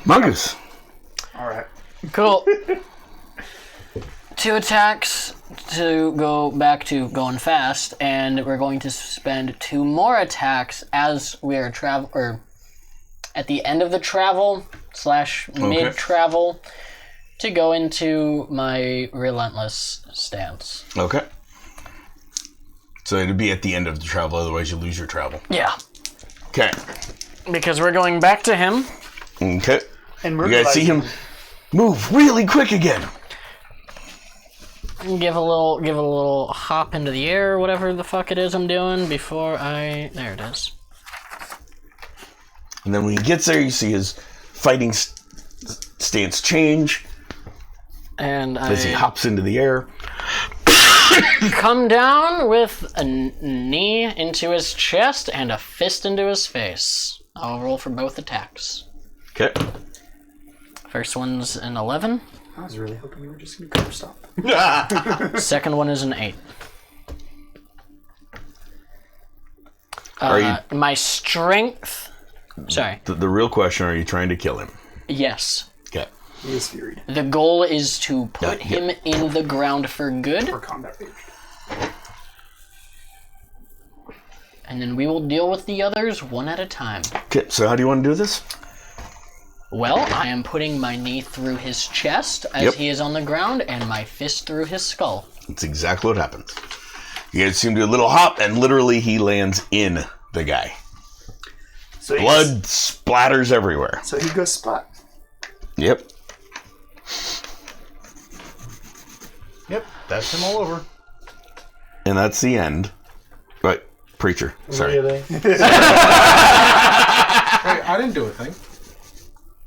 Mongoose. All right. Cool. 2 attacks to go back to going fast, and we're going to spend 2 more attacks as we are at the end of the travel / mid travel to go into my relentless stance. Okay. So it'd be at the end of the travel, otherwise you lose your travel. Yeah, Okay. because we're going back to him. Okay. And You guys see him move really quick again. Give a little hop into the air, whatever the fuck it is I'm doing before I. There it is. And then when he gets there, you see his fighting stance change And as he I hops into the air. come down with a knee into his chest and a fist into his face. I'll roll for both attacks. Okay. First one's an 11. I was really hoping you were just going to cover stop. Second one is an 8. Are you My strength. Sorry. the real question? Are you trying to kill him? Yes. Okay. He is furied. The goal is to put Yeah, him in the ground for good, For combat rage. and then we will deal with the others one at a time. Okay. So how do you want to do this? Well, I am putting my knee through his chest as Yep. he is on the ground, and my fist through his skull. That's exactly what happens. You guys seem to do a little hop, and literally he lands in the guy. So he Blood splatters everywhere. So he goes splat. Yep. Yep, that's him all over. And that's the end. Right, preacher. Sorry. Really? Wait, I didn't do a thing.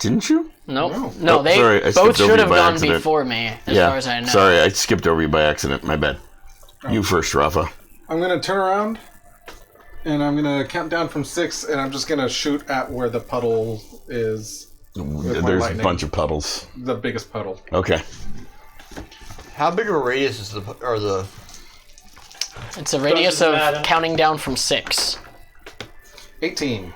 Didn't you? No, No. no, Oh, they sorry, I both skipped over should have you by gone accident. before me, as far as I know. Sorry, I skipped over you by accident. My bad. You first, Rafa. I'm gonna turn around, and I'm gonna count down from 6, and I'm just gonna shoot at where the puddle is. my There's a lightning. bunch of puddles. The biggest puddle. Okay. How big of a radius is the It's a radius Doesn't of matter. counting down from 6. 18.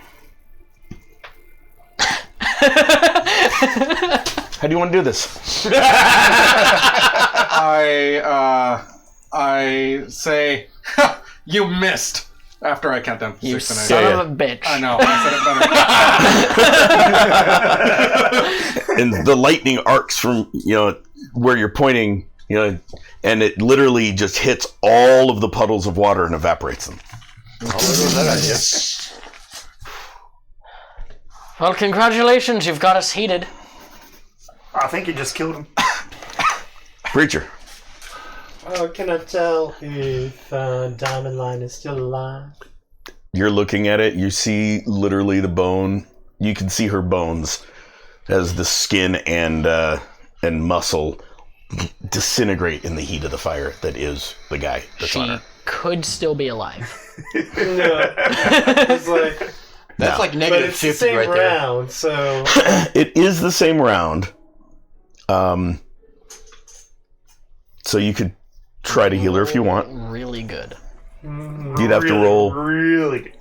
How do you want to do this? I say, "Ha, you missed!" After I count down from You 6, and son Yeah, of a bitch. I know, I said it better. And the lightning arcs from, where you're pointing, and it literally just hits all of the puddles of water and evaporates them. Well, congratulations, you've got us heated. I think he just killed him. Preacher. Oh, can I tell if Diamond Line is still alive? You're looking at it. You see literally the bone. You can see her bones as the skin and muscle disintegrate in the heat of the fire that is the guy that's on She her. could still be alive. No. It's like, That's No. like but negative it's the 50 same right there. round, so It is the same round. So you could try to heal her if you want. Really good. You'd have to roll Really good.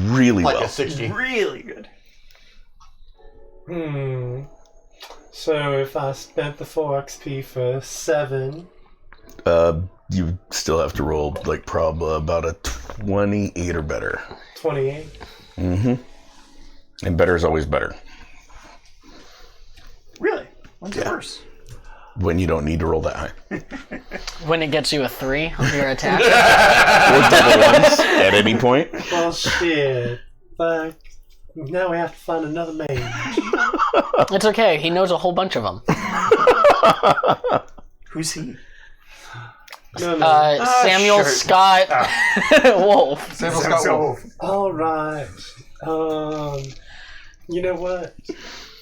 really Like well. a 60. Really good. So if I spent the 4 XP for 7, You still have to roll like probably about a 28 or better. 28. And better is always better Really? When's it worse? when you don't need to roll that high. When it gets you a 3 on your attack. Or double ones at any point. Well, shit. But now we have to find another mage. It's okay, he knows a whole bunch of them. Who's he? No. Samuel sure. Scott Wolf. Samuel Scott Wolf. All right. You know what?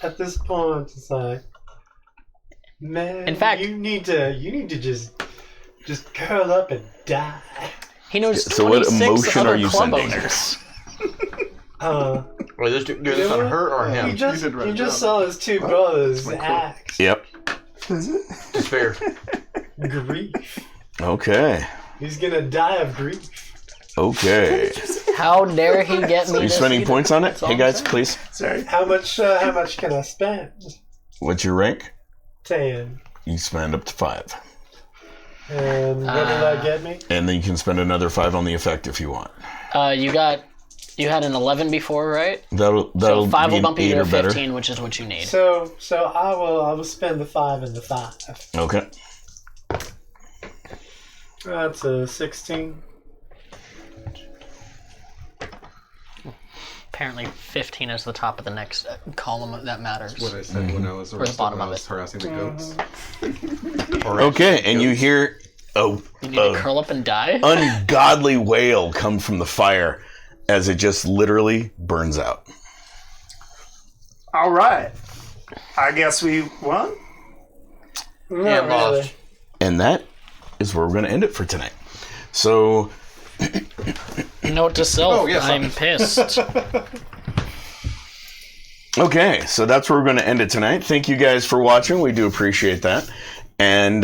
At this point, it's like, man. In fact- you need to just curl up and die. He knows So what 26 emotion other are you club sending? owners. Wait, do this on her or him? You just did right job. saw his two brothers axe. Yep. Despair. Grief. Okay. He's gonna die of grief. Okay. How dare he get me Are you this spending heated? points on it? That's all Hey I'm guys, saying. please. Sorry. How much can I spend? What's your rank? 10. You spend up to 5. And what did that get me? And then you can spend another 5 on the effect if you want. You had an 11 before, right? That'll So 5 be will an bump you 8 to or better. 15, which is what you need. So I will spend the 5 and the 5. Okay. That's a 16. Apparently 15 is the top of the next column that matters. What I said when I was the bottom of it. harassing the goats. Okay, and you hear You need to curl up and die? ungodly wail come from the fire as it just literally burns out. All right. I guess we won. Yeah, Not lost. really. And that is where we're going to end it for tonight. So, Note to self, Oh, yes, I'm pissed. Okay, so that's where we're going to end it tonight. Thank you guys for watching. We do appreciate that. And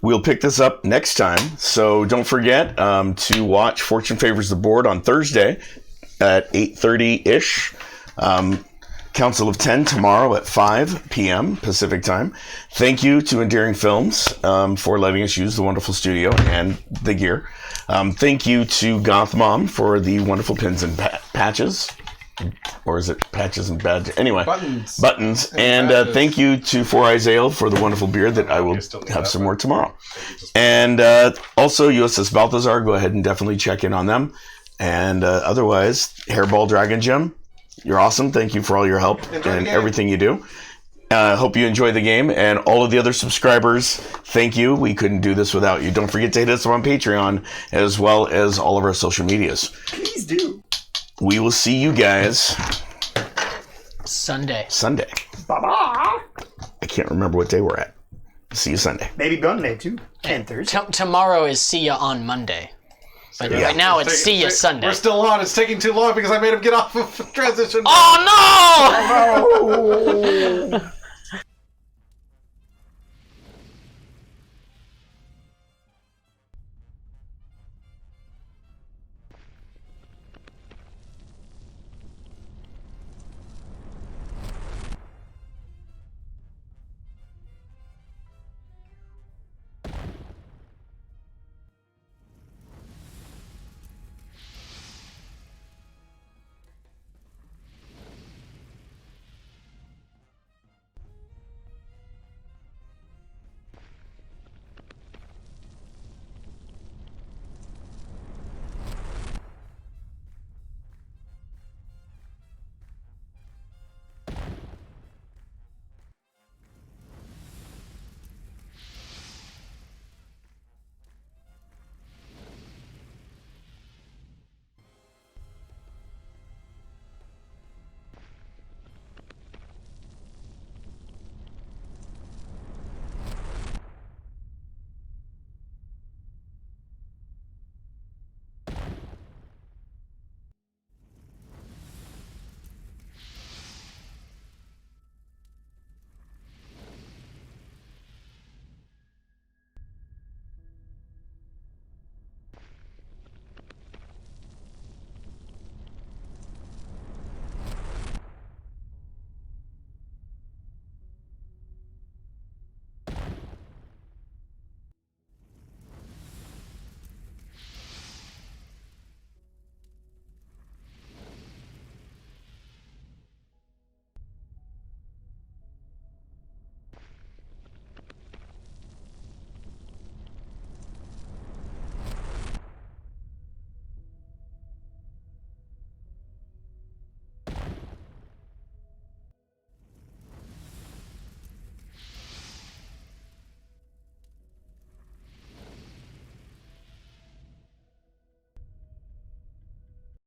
we'll pick this up next time. So don't forget to watch Fortune Favors the Board on Thursday at 8:30-ish. Council of 10 tomorrow at 5 p.m. Pacific time. Thank you to Endearing Films for letting us use the wonderful studio and the gear. Thank you to Goth Mom for the wonderful pins and patches. Or is it patches and badges? Anyway, buttons. And thank you to Four Eyes Ale for the wonderful beer that I will have some more tomorrow. And also USS Balthazar, go ahead and definitely check in on them. And otherwise, Hairball Dragon Gem, you're awesome. Thank you for all your help and everything you do. Hope you enjoy the game. And all of the other subscribers, thank you. We couldn't do this without you. Don't forget to hit us up on Patreon as well as all of our social medias. Please do. We will see you guys Sunday. Bye-bye. I can't remember what day we're at. See you Sunday. Maybe Monday, too. And Thursday. Tomorrow is see ya on Monday. But right now it's see ya Sunday. We're still on. It's taking too long because I made him get off of transition. Oh no!